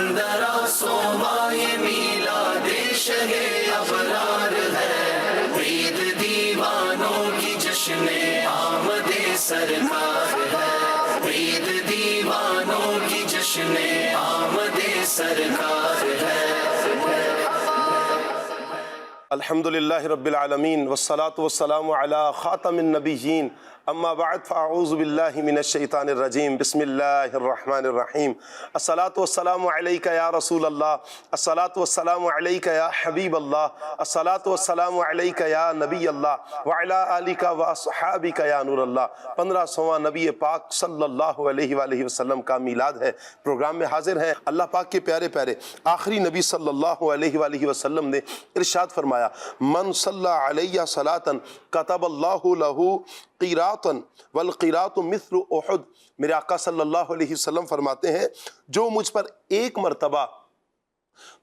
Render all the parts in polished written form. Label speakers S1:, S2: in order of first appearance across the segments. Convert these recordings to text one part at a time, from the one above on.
S1: 15 سوما یہ میلاد شہ ابرار ہے، عید دیوانوں کی جشن آمد سرکار ہے، عید دیوانوں کی جشن آمد سرکار ہے۔
S2: الحمدللہ رب العالمین والصلاة والسلام علی خاتم النبیین، اما بعد فاعوذ باللہ من الشیطان الرجیم، بسم اللہ الرحمن الرحیم۔ الصلاة والسلام علیکہ یا رسول اللہ، الصلاة والسلام علیکہ یا حبیب اللہ، الصلاة والسلام علیکہ یا نبی اللہ، وعلی آلکہ واصحابکہ یا نور اللہ۔ 15واں نبی پاک صلی اللہ علیہ وآلہ وسلم کا میلاد ہے۔ پروگرام میں حاضر ہیں اللہ پاک کے پیارے پیارے آخری نبی صلی اللہ علیہ وآلہ وسلم نے ارشاد فرمایا، من صلی علیہ صلاۃ کتب اللہ لہ قیراطا والقیراط مثل احد۔ میرے آقا صلی اللہ علیہ وسلم فرماتے ہیں، جو مجھ پر ایک مرتبہ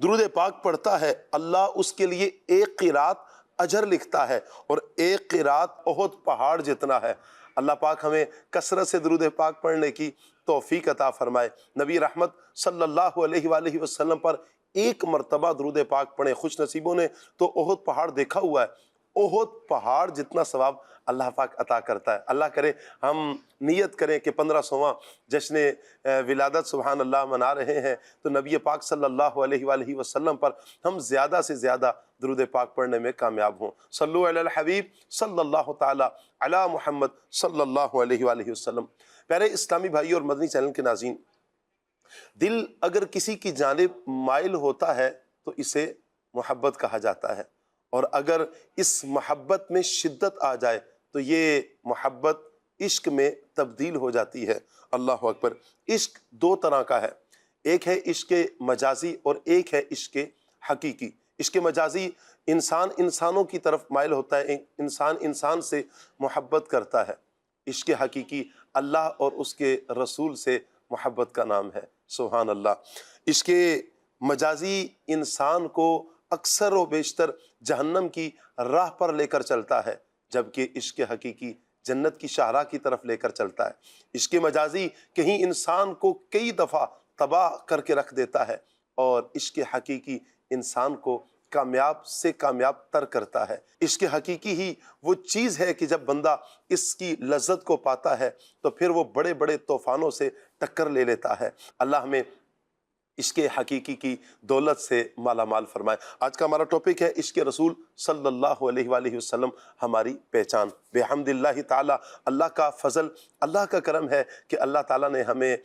S2: درود پاک پڑھتا ہے، اللہ اس کے لیے ایک قیراط اجر لکھتا ہے، اور ایک قیراط احد پہاڑ جتنا ہے۔ اللہ پاک ہمیں کثرت سے درود پاک پڑھنے کی توفیق عطا فرمائے۔ نبی رحمت صلی اللہ علیہ وآلہ وسلم پر ایک مرتبہ درود پاک پڑھیں۔ خوش نصیبوں نے تو احد پہاڑ دیکھا ہوا ہے، احد پہاڑ جتنا ثواب اللہ پاک عطا کرتا ہے۔ اللہ کرے ہم نیت کریں کہ 15واں جشن ولادت سبحان اللہ منا رہے ہیں، تو نبی پاک صلی اللہ علیہ وآلہ وسلم پر ہم زیادہ سے زیادہ درود پاک پڑھنے میں کامیاب ہوں۔ صلو علی الحبیب صلی اللہ تعالی علی محمد صلی اللہ علیہ وآلہ وسلم۔ پیارے اسلامی بھائی اور مدنی چینل کے ناظرین، دل اگر کسی کی جانب مائل ہوتا ہے تو اسے محبت کہا جاتا ہے، اور اگر اس محبت میں شدت آ جائے تو یہ محبت عشق میں تبدیل ہو جاتی ہے۔ اللہ اکبر۔ عشق دو طرح کا ہے، ایک ہے عشق مجازی اور ایک ہے عشق حقیقی۔ عشق مجازی انسان انسانوں کی طرف مائل ہوتا ہے، انسان انسان سے محبت کرتا ہے۔ عشق حقیقی اللہ اور اس کے رسول سے محبت کا نام ہے۔ سبحان اللہ۔ عشق مجازی انسان کو اکثر و بیشتر جہنم کی راہ پر لے کر چلتا ہے، جبکہ عشق حقیقی جنت کی شاہراہ کی طرف لے کر چلتا ہے۔ عشق مجازی کہیں انسان کو کئی دفعہ تباہ کر کے رکھ دیتا ہے، اور عشق حقیقی انسان کو کامیاب سے کامیاب تر کرتا ہے۔ عشق حقیقی ہی وہ چیز ہے کہ جب بندہ اس کی لذت کو پاتا ہے تو پھر وہ بڑے بڑے طوفانوں سے ٹکر لے لیتا ہے۔ اللہ ہمیں عشق حقیقی کی دولت سے مالا مال فرمائے۔ آج کا ہمارا ٹاپک ہے عشق رسول صلی اللہ علیہ وآلہ وسلم ہماری پہچان۔ بحمد اللہ تعالی، اللہ کا فضل، اللہ کا کرم ہے کہ اللہ تعالیٰ نے ہمیں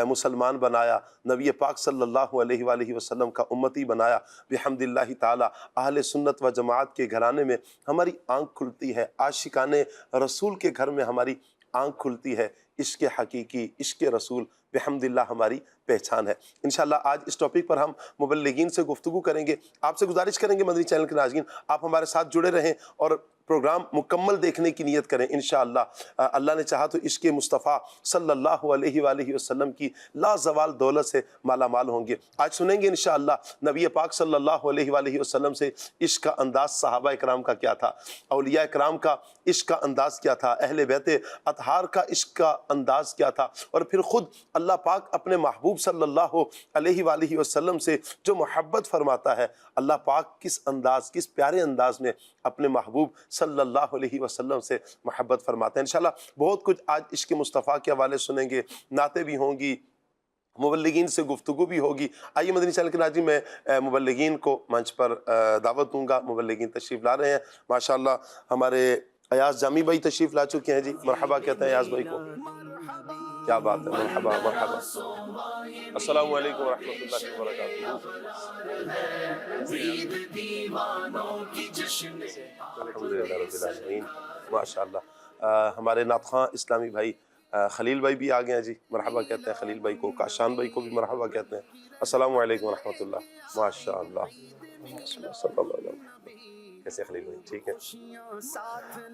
S2: مسلمان بنایا، نبی پاک صلی اللہ علیہ وآلہ وسلم کا امتی بنایا۔ بحمد اللہ تعالی اہل سنت و جماعت کے گھرانے میں ہماری آنکھ کھلتی ہے، عاشقان رسول کے گھر میں ہماری آنکھ کھلتی ہے۔ عشق حقیقی، عشق رسول بحمد اللہ ہماری پہچان ہے۔ انشاءاللہ آج اس ٹاپک پر ہم مبلغین سے گفتگو کریں گے۔ آپ سے گزارش کریں گے مدنی چینل کے ناظرین، آپ ہمارے ساتھ جڑے رہیں اور پروگرام مکمل دیکھنے کی نیت کریں۔ انشاءاللہ اللہ نے چاہا تو عشق مصطفیٰ صلی اللہ علیہ وآلہ وسلم کی لازوال دولت سے مالا مال ہوں گے۔ آج سنیں گے انشاءاللہ نبی پاک صلی اللہ علیہ وآلہ وسلم سے عشق کا انداز صحابہ اکرام کا کیا تھا، اولیاء اکرام کا عشق کا انداز کیا تھا، اہل بیت اطہار کا عشق کا انداز کیا تھا، اور پھر خود اللہ پاک اپنے محبوب صلی اللہ علیہ وآلہ وسلم سے جو محبت فرماتا ہے، اللہ پاک کس انداز، کس پیارے انداز میں اپنے محبوب صلی اللہ علیہ وسلم سے محبت فرماتے ہیں۔ انشاءاللہ بہت کچھ آج عشق مصطفیٰ کے حوالے سنیں گے، نعتیں بھی ہوں گی، مبلغین سے گفتگو بھی ہوگی۔ آئیے مدنی چینل کے ناظرین، میں مبلغین کو منچ پر دعوت دوں گا۔ مبلغین تشریف لا رہے ہیں ماشاءاللہ۔ ہمارے ایاز جامی بھائی تشریف لا چکے ہیں جی، مرحبا کہتے ہیں ایاز بھائی کو۔ کیا بات ہے، مرحبا مرحبا۔ السلام علیکم ورحمۃ اللہ وبرکاتہ۔ الحمدللہ رب العالمین، ماشاءاللہ۔ ہمارے نعت خواں اسلامی بھائی خلیل بھائی بھی آ گئے ہیں جی، مرحبا کہتے ہیں خلیل بھائی کو۔ کاشان بھائی کو بھی مرحبا کہتے ہیں۔ السلام علیکم ورحمۃ اللہ، ماشاءاللہ۔ صلی اللہ علیہ وسلم۔ کیسے خلیل بھائی، ٹھیک ہے؟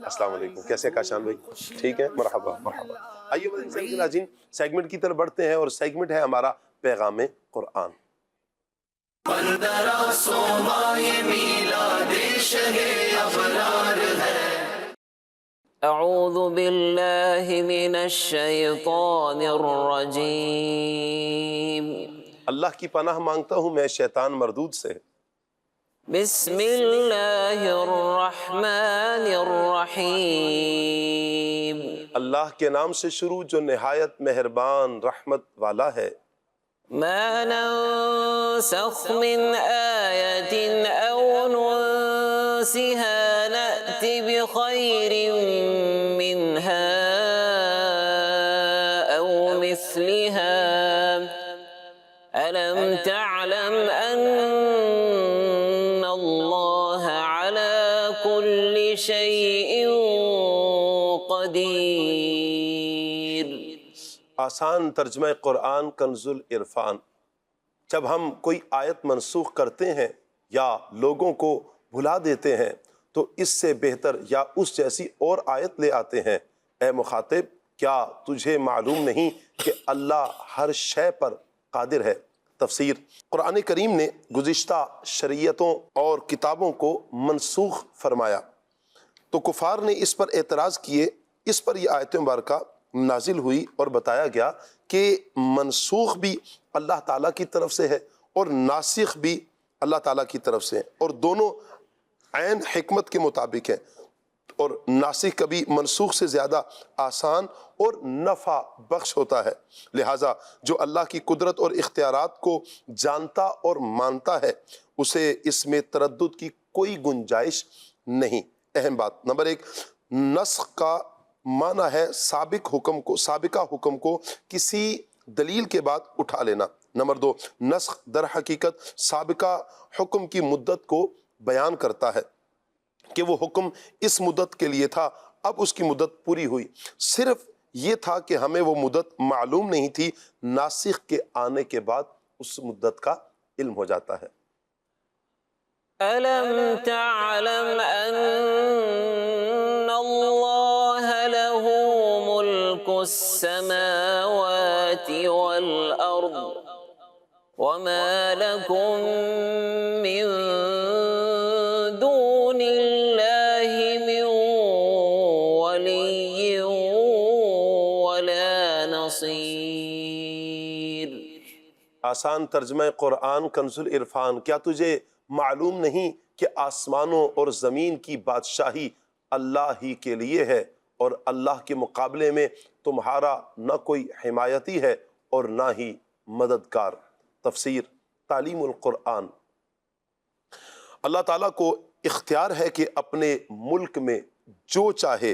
S2: السلام علیکم، کیسے کاشان بھائی، ٹھیک ہے؟ مرحبا مرحبا۔ آئیے مدنی چینل کے ناظرین سیگمنٹ کی طرف بڑھتے ہیں، اور سیگمنٹ ہے ہمارا پیغام قرآن۔
S1: 15 سوما یہ میلاد شہ ابرار ہے۔
S3: اعوذ باللہ من الشیطان الرجیم،
S2: اللہ کی پناہ مانگتا ہوں میں شیطان مردود سے۔
S3: بسم اللہ الرحمن الرحیم
S2: اللہ کے نام سے شروع جو نہایت مہربان رحمت والا ہے۔
S3: ما ننسخ من آیت او ننسها نأت بخیر منها او مثلها ألم تعلم أن الله على كل شيء قدير۔
S2: آسان ترجمہ قرآن کنز العرفان۔ جب ہم کوئی آیت منسوخ کرتے ہیں یا لوگوں کو بھلا دیتے ہیں تو اس سے بہتر یا اس جیسی اور آیت لے آتے ہیں۔ اے مخاطب، کیا تجھے معلوم نہیں کہ اللہ ہر شے پر قادر ہے؟ تفسیر۔ قرآن کریم نے گزشتہ شریعتوں اور کتابوں کو منسوخ فرمایا تو کفار نے اس پر اعتراض کیے۔ اس پر یہ آیت مبارکہ نازل ہوئی اور بتایا گیا کہ منسوخ بھی اللہ تعالیٰ کی طرف سے ہے اور ناسخ بھی اللہ تعالیٰ کی طرف سے ہے، اور دونوں عین حکمت کے مطابق ہیں، اور ناسخ کبھی منسوخ سے زیادہ آسان اور نفع بخش ہوتا ہے۔ لہٰذا جو اللہ کی قدرت اور اختیارات کو جانتا اور مانتا ہے اسے اس میں تردد کی کوئی گنجائش نہیں۔ اہم بات نمبر 1، نسخ کا معنی ہے سابقہ حکم کو کسی دلیل کے بعد اٹھا لینا۔ نمبر 2، نسخ در حقیقت سابقہ حکم کی مدت کو بیان کرتا ہے کہ وہ حکم اس مدت کے لیے تھا، اب اس کی مدت پوری ہوئی، صرف یہ تھا کہ ہمیں وہ مدت معلوم نہیں تھی، ناسخ کے آنے کے بعد اس مدت کا علم ہو جاتا ہے۔
S3: ألم تعلم أن الله له ملك السماوات والأرض وما لكم من دون الله من ولي ولا نصير۔
S2: آسان ترجمہ قرآن کنز العرفان۔ کیا تجھے معلوم نہیں کہ آسمانوں اور زمین کی بادشاہی اللہ ہی کے لیے ہے اور اللہ کے مقابلے میں تمہارا نہ کوئی حمایتی ہے اور نہ ہی مددگار۔ تفسیر۔ تعلیم القرآن۔ اللہ تعالیٰ کو اختیار ہے کہ اپنے ملک میں جو چاہے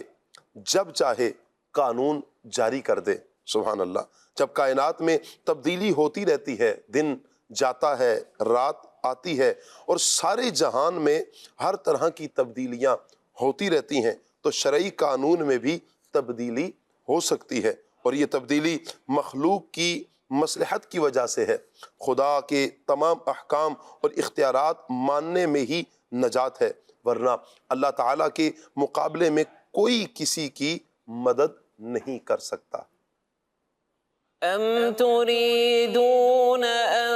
S2: جب چاہے قانون جاری کر دے۔ سبحان اللہ۔ جب کائنات میں تبدیلی ہوتی رہتی ہے، دن جاتا ہے، رات آتی ہے، اور سارے جہان میں ہر طرح کی تبدیلیاں ہوتی رہتی ہیں، تو شرعی قانون میں بھی تبدیلی ہو سکتی ہے، اور یہ تبدیلی مخلوق کی مصلحت کی وجہ سے ہے۔ خدا کے تمام احکام اور اختیارات ماننے میں ہی نجات ہے، ورنہ اللہ تعالیٰ کے مقابلے میں کوئی کسی کی مدد نہیں کر سکتا۔
S3: أم تريدون أن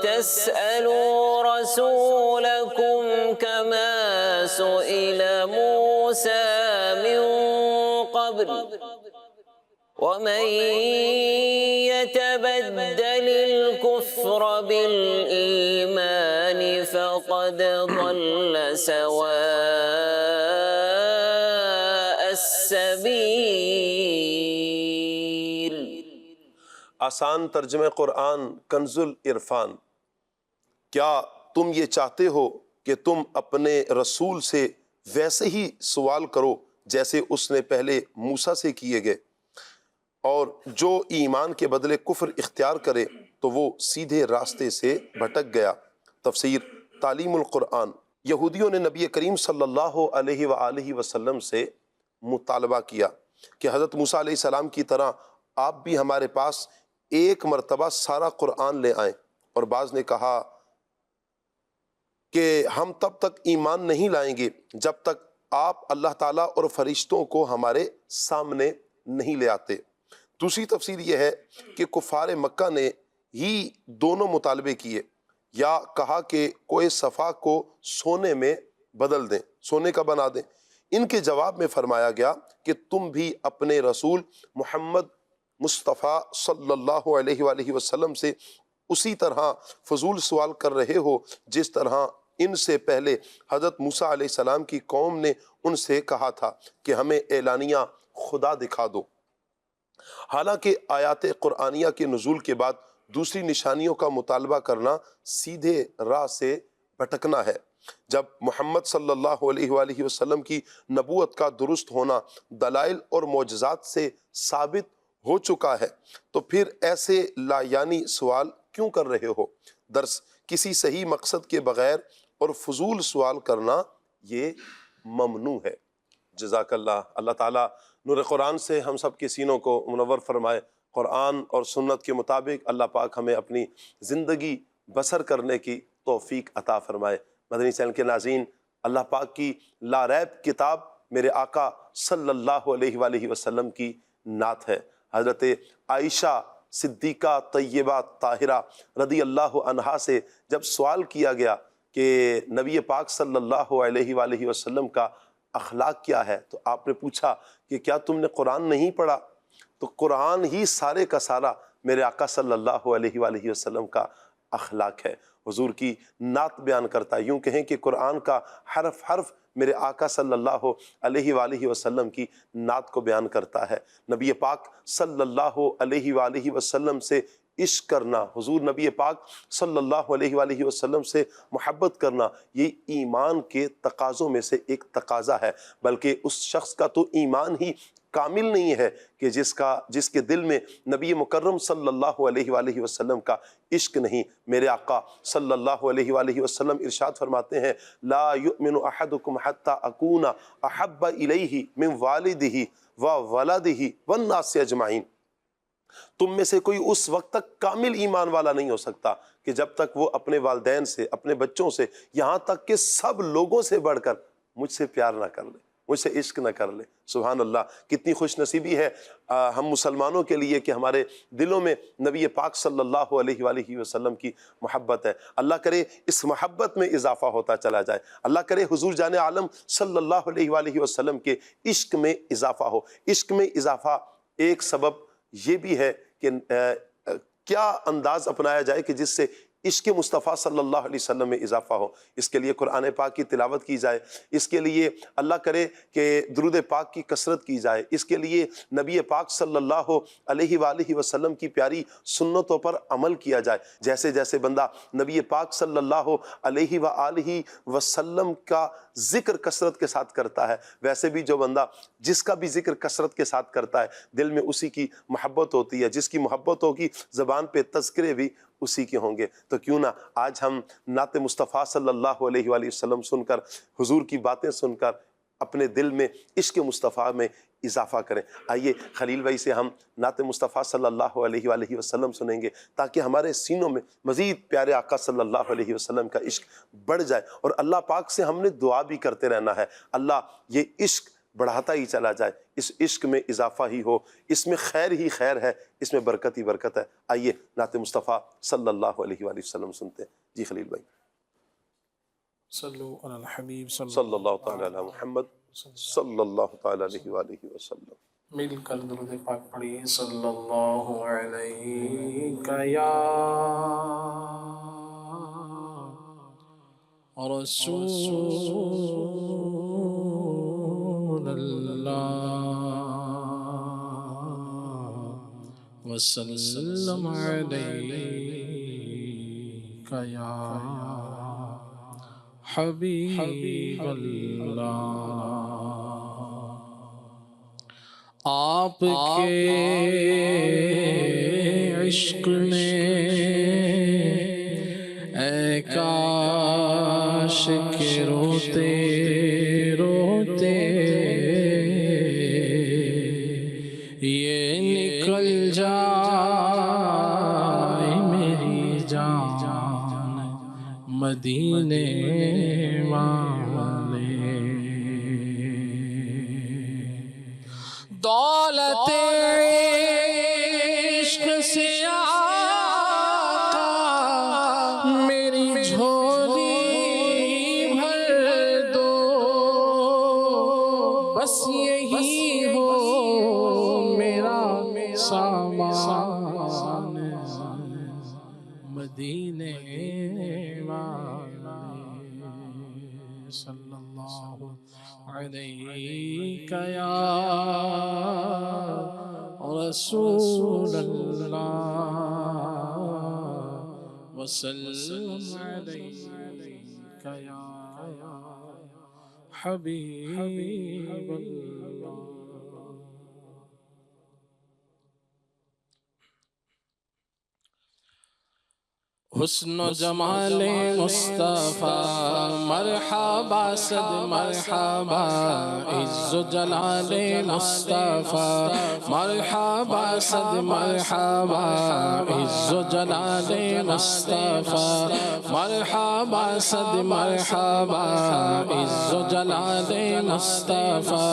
S3: تسألوا رسولكم كما سئل موسى من قبل ومن يتبدل الكفر بالإيمان فقد ضل سواء السبيل۔
S2: آسان ترجمہ قرآن کنز العرفان۔ کیا تم یہ چاہتے ہو کہ تم اپنے رسول سے ویسے ہی سوال کرو جیسے اس نے پہلے موسیٰ سے کیے گئے، اور جو ایمان کے بدلے کفر اختیار کرے تو وہ سیدھے راستے سے بھٹک گیا۔ تفسیر۔ تعلیم القرآن۔ یہودیوں نے نبی کریم صلی اللہ علیہ وآلہ وسلم سے مطالبہ کیا کہ حضرت موسیٰ علیہ السلام کی طرح آپ بھی ہمارے پاس ایک مرتبہ سارا قرآن لے آئیں، اور بعض نے کہا کہ ہم تب تک ایمان نہیں لائیں گے جب تک آپ اللہ تعالیٰ اور فرشتوں کو ہمارے سامنے نہیں لے آتے۔ دوسری تفسیر یہ ہے کہ کفار مکہ نے ہی دونوں مطالبے کیے، یا کہا کہ کوہ صفا کو سونے میں بدل دیں، سونے کا بنا دیں۔ ان کے جواب میں فرمایا گیا کہ تم بھی اپنے رسول محمد مصطفیٰ صلی اللہ علیہ وآلہ وسلم سے اسی طرح فضول سوال کر رہے ہو جس طرح ان سے پہلے حضرت موسیٰ علیہ السلام کی قوم نے ان سے کہا تھا کہ ہمیں اعلانیہ خدا دکھا دو۔ حالانکہ آیات قرآنیہ کے نزول کے بعد دوسری نشانیوں کا مطالبہ کرنا سیدھے راہ سے بھٹکنا ہے۔ جب محمد صلی اللہ علیہ وآلہ وسلم کی نبوت کا درست ہونا دلائل اور معجزات سے ثابت ہو چکا ہے تو پھر ایسے لا یعنی سوال کیوں کر رہے ہو؟ درس کسی صحیح مقصد کے بغیر اور فضول سوال کرنا یہ ممنوع ہے۔ جزاک اللہ۔ اللہ تعالیٰ نور قرآن سے ہم سب کے سینوں کو منور فرمائے۔ قرآن اور سنت کے مطابق اللہ پاک ہمیں اپنی زندگی بسر کرنے کی توفیق عطا فرمائے۔ مدنی چینل کے ناظرین، اللہ پاک کی لا ریب کتاب میرے آقا صلی اللہ علیہ وآلہ وسلم کی نعت ہے۔ حضرت عائشہ صدیقہ طیبہ طاہرہ رضی اللہ عنہا سے جب سوال کیا گیا کہ نبی پاک صلی اللہ علیہ وآلہ وسلم کا اخلاق کیا ہے، تو آپ نے پوچھا کہ کیا تم نے قرآن نہیں پڑھا؟ تو قرآن ہی سارے کا سارا میرے آقا صلی اللہ علیہ وآلہ وسلم کا اخلاق ہے۔ حضور کی نعت بیان کرتا ہے، یوں کہیں کہ قرآن کا حرف حرف میرے آقا صلی اللہ علیہ وآلہ وسلم کی نعت کو بیان کرتا ہے۔ نبی پاک صلی اللہ علیہ وآلہ وسلم سے عشق کرنا، حضور نبی پاک صلی اللہ علیہ وآلہ وسلم سے محبت کرنا، یہ ایمان کے تقاضوں میں سے ایک تقاضا ہے، بلکہ اس شخص کا تو ایمان ہی کامل نہیں ہے کہ جس کے دل میں نبی مکرم صلی اللہ علیہ وآلہ وسلم کا عشق نہیں۔ میرے آقا صلی اللہ علیہ وآلہ وسلم ارشاد فرماتے ہیں، لا یؤمن احدکم حتی اکون احب الیہ من والدہ وولدہ والناس اجمعین۔ تم میں سے کوئی اس وقت تک کامل ایمان والا نہیں ہو سکتا کہ جب تک وہ اپنے والدین سے، اپنے بچوں سے، یہاں تک کہ سب لوگوں سے بڑھ کر مجھ سے پیار نہ کر لے، مجھ سے عشق نہ کر لے۔ سبحان اللہ، کتنی خوش نصیبی ہے ہم مسلمانوں کے لیے کہ ہمارے دلوں میں نبی پاک صلی اللہ علیہ وآلہ وسلم کی محبت ہے۔ اللہ کرے اس محبت میں اضافہ ہوتا چلا جائے، اللہ کرے حضور جان عالم صلی اللہ علیہ وآلہ وسلم کے عشق میں اضافہ ہو۔ عشق میں اضافہ ایک سبب یہ بھی ہے کہ کیا انداز اپنایا جائے کہ جس سے عشق مصطفیٰ صلی اللہ علیہ وسلم میں اضافہ ہو۔ اس کے لیے قرآن پاک کی تلاوت کی جائے، اس کے لیے اللہ کرے کہ درود پاک کی کثرت کی جائے، اس کے لیے نبی پاک صلی اللہ علیہ وآلہ وسلم کی پیاری سنتوں پر عمل کیا جائے۔ جیسے جیسے بندہ نبی پاک صلی اللہ علیہ وآلہ وسلم کا ذکر کثرت کے ساتھ کرتا ہے، ویسے بھی جو بندہ جس کا بھی ذکر کثرت کے ساتھ کرتا ہے دل میں اسی کی محبت ہوتی ہے، جس کی محبت ہوگی زبان پہ تذکرے بھی اسی کے ہوں گے۔ تو کیوں نہ آج ہم نعت مصطفیٰ صلی اللہ علیہ وآلہ وسلم سن کر، حضور کی باتیں سن کر اپنے دل میں عشق مصطفیٰ میں اضافہ کریں۔ آئیے خلیل بھائی سے ہم نعت مصطفیٰ صلی اللہ علیہ وآلہ وسلم سنیں گے تاکہ ہمارے سینوں میں مزید پیارے آقا صلی اللہ علیہ وسلم کا عشق بڑھ جائے، اور اللہ پاک سے ہم نے دعا بھی کرتے رہنا ہے، اللہ یہ عشق بڑھاتا ہی چلا جائے، اس عشق میں اضافہ ہی ہو، اس میں خیر ہی خیر ہے، اس میں برکت ہی برکت ہے۔ آئیے نعت مصطفیٰ صلی اللہ علیہ وآلہ وسلم سنتے ہیں۔ جی خلیل بھائی،
S4: صلو علی الحبیب
S2: صلی اللہ تعالی علی محمد صلی اللہ تعالی علیہ وآلہ وسلم۔
S4: مل کر درود پاک پڑھیے۔ صلی اللہ علیہ یا رسول اللہ وسلم علیہ یا حبیب اللہ۔ آپ کے عشق میں اے کاش کہ روتے روتے یہ نکل جائے میری جان مدینے والے۔ دولت عشق سے آقا میری جھولی بھر دو، بس یہی ہو میرا سامان مدینے والے صلی اللہ علیہ یا رسول اللہ وسلم علیک یا حبیب اللہ. حسن و جمال مصطفیٰ مرحبا صد مرحبا. عز و جلال مصطفیٰ مرحبا صد مرحبا. عز و جلال مصطفیٰ مرحبا صد مرحبا. عز و جلال مصطفیٰ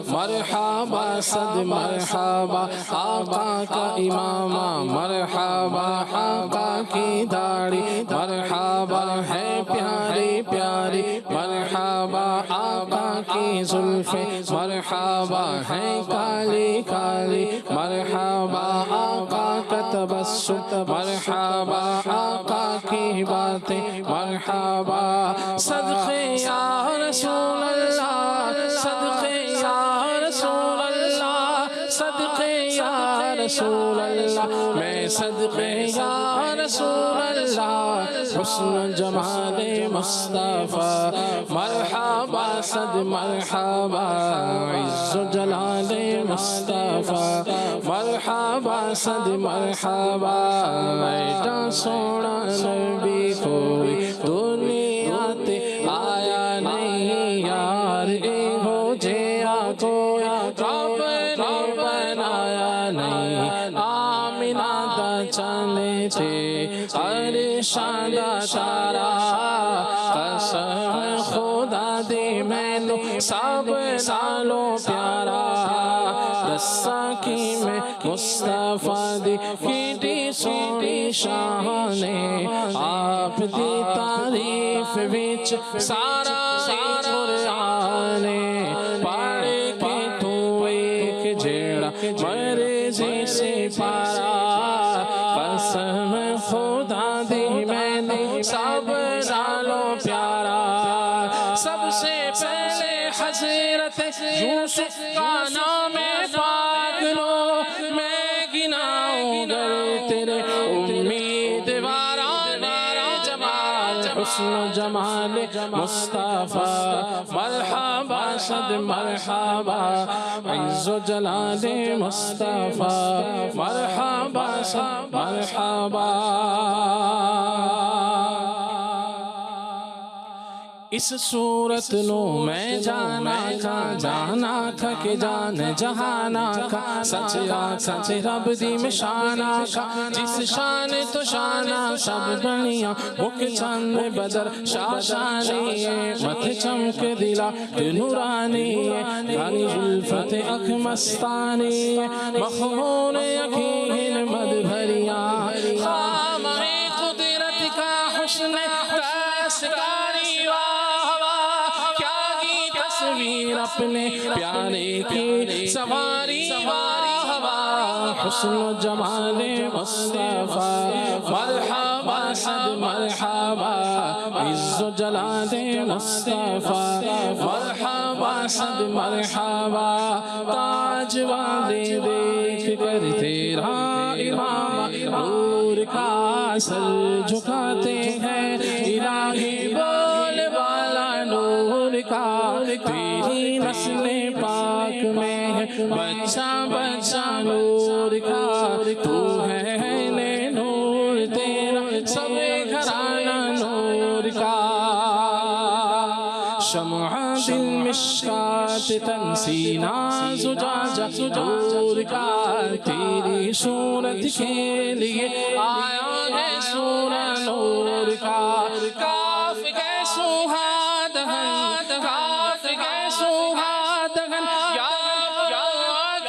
S4: مرحبا صد مرحبا. آقا کا امامہ مرحبا. آقا کی داڑھی مرحبا ہے پیاری پیاری مرحبا. آقا کی زلفیں مرحبا ہے کالی کالی مرحبا. آقا کا تبسم مرحبا. آقا کی باتیں مرحبا. صدقے یا رسول اللہ صدقے یا رسول اللہ صدقے یا رسول اللہ میں صدقے یا رسول اللہ. حسن جمال مصطفیٰ مرحبا صد مرحبا. عز و جلال مصطفیٰ مرحبا صد مرحبا. ایڈا سونا نبی کوئی دنیا تے آیا نہیں یار. ہو جیا کوئی رب نے بنایا نہیں. آمینہ دا چاندے تھے عرشاں دا تارا. قسم خدا دی مینوں سب نالوں پیارا. دساں کی میں مصطفیٰ دی کیڈی سونی شان ہے. آپ دی تعریف وچ سارا قرآن ہے. پڑھ کے تو ایک جیڑا مرضی سے پارا. قسم خدا دی میں نے سب نالوں پیارا. سب سے پہلے حضرت یوسف کا نام پاک لو. میں گناؤں گر تیرے امیدواران جمال. حسن و جمال مصطفیٰ مرحبا صد مرحبا. عز و جلال مصطفیٰ مرحبا صد مرحبا. اس صورت نو میں جانا کھا کہ جان جہانا کھا. سچ سچ رب دی میں شانا کھا. جس شان تو شانا سب بنیا مک چند بدر شاشانی ہے. مت چمک دلا نورانی ہے. گھانی زلفت اکھ مستانی ہے. مخمون یقین مد بھریا. خامہ قدرت کا حسن دستکاری. اپنے پیارے کی سواری واہ واہ. حسن و جمال مصطفیٰ مرحبا صد مرحبا. عز و جلال مصطفیٰ مرحبا صد مرحبا. تاج والے دیکھ کر تیرا امام نور کا سر جھکاتے ہیں. الہی بول والا نور کا. تیری نسل پاک میں ہے بچہ بچہ نور کا. تو ہے نور تیرا سب گھرانہ نور کا. شمع دل مشکات تن سینہ زجاجہ نور کا. تیری صورت کے لیے آیا ہے سورہ نور کا. کاف کے سوہا دہن کاف کے سوہا دہن یا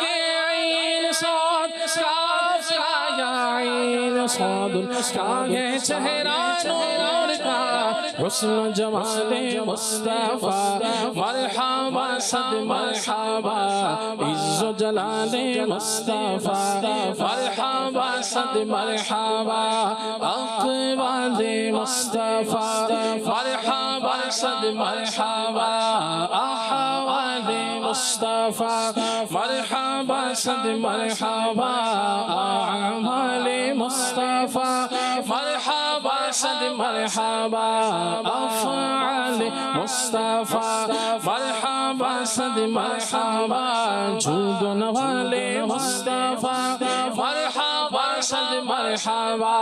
S4: کے عین صاد کاف کا یا عین صاد کا ہے چہرہ نور کا. حسن جمال مصطفیٰ مرحبا صد مرحبا عز و جلال مصطفیٰ مرحبا صد مرحبا اقوال مصطفیٰ مرحبا صد مرحبا احوال مصطفیٰ مرحبا صد مرحبا اعمال مصطفیٰ مرحبا صد مرحبا افعال مصطفیٰ مرحبا صد مرحبا جود و نوال مصطفیٰ مرحبا صد مرحبا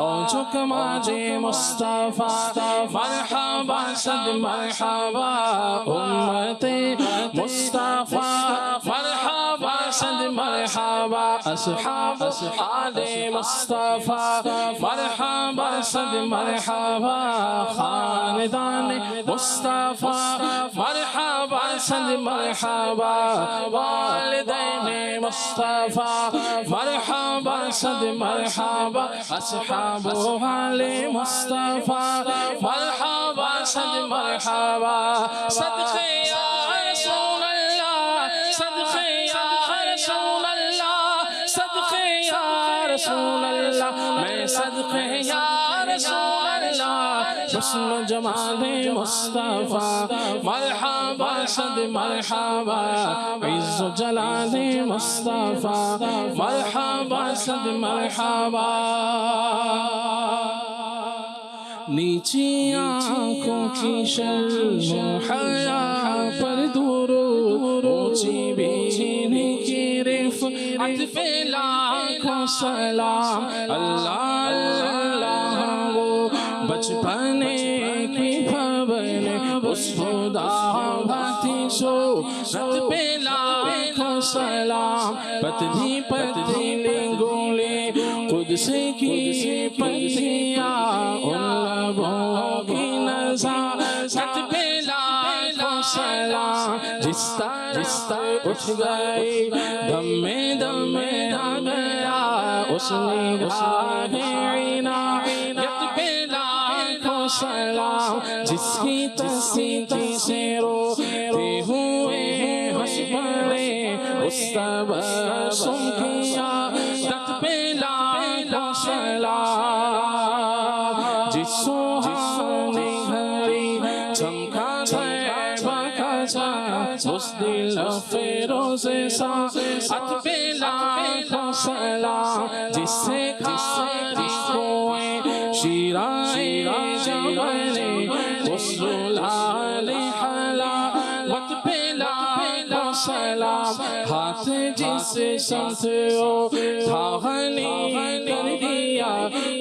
S4: اور جکماج مصطفیٰ مرحبا صد مرحبا امت مصطفیٰ مرحبا صد مرحبا اصحاب آل مصطفیٰ مرحبا صد مرحبا خاندان مصطفیٰ مرحبا صد مرحبا والدین مصطفیٰ مرحبا صد مرحبا اصحاب آل مصطفیٰ مرحبا صد مرحبا صدقے یا رسول اللہ صدقے یا رسول اللہ صدقے یا رسول اللہ میں صدقے یا رسول اللہ حسن و جمال مصطفیٰ مرحبا صد مرحبا عز و جلال مصطفیٰ مرحبا صد مرحبا نیچی آنکھوں کی شرم و حیا پر درود اونچی بینی کی رفعت پہ لاکھوں سلام اللہ اللہ وہ بچپنے کی بھون اس خدا بھاتی صورت پہ لاکھوں سلام پتلی پتلی گولے قدس کی پتیاں ان لبوں کی نزاکت پہ لاکھوں سلام جس طرح اٹھ گئی دم میں آ گیا اس نگاہ عنایت پہ لاکھوں سلام جس کی تصدیق سے روتے ہوئے ہنس پڑے اس تبسم کی عادت پہ لاکھوں سلام جس سہانے گھڑی چمکا طیبہ کا چاند اس دل فیروز ساعت پہ لاکھوں سلام جس سے کھاری کوئیں شیرائے جبل اس زلال حلاوت پہ لاکھوں سلام ہاتھ جس سمت دھاغنی کر دیا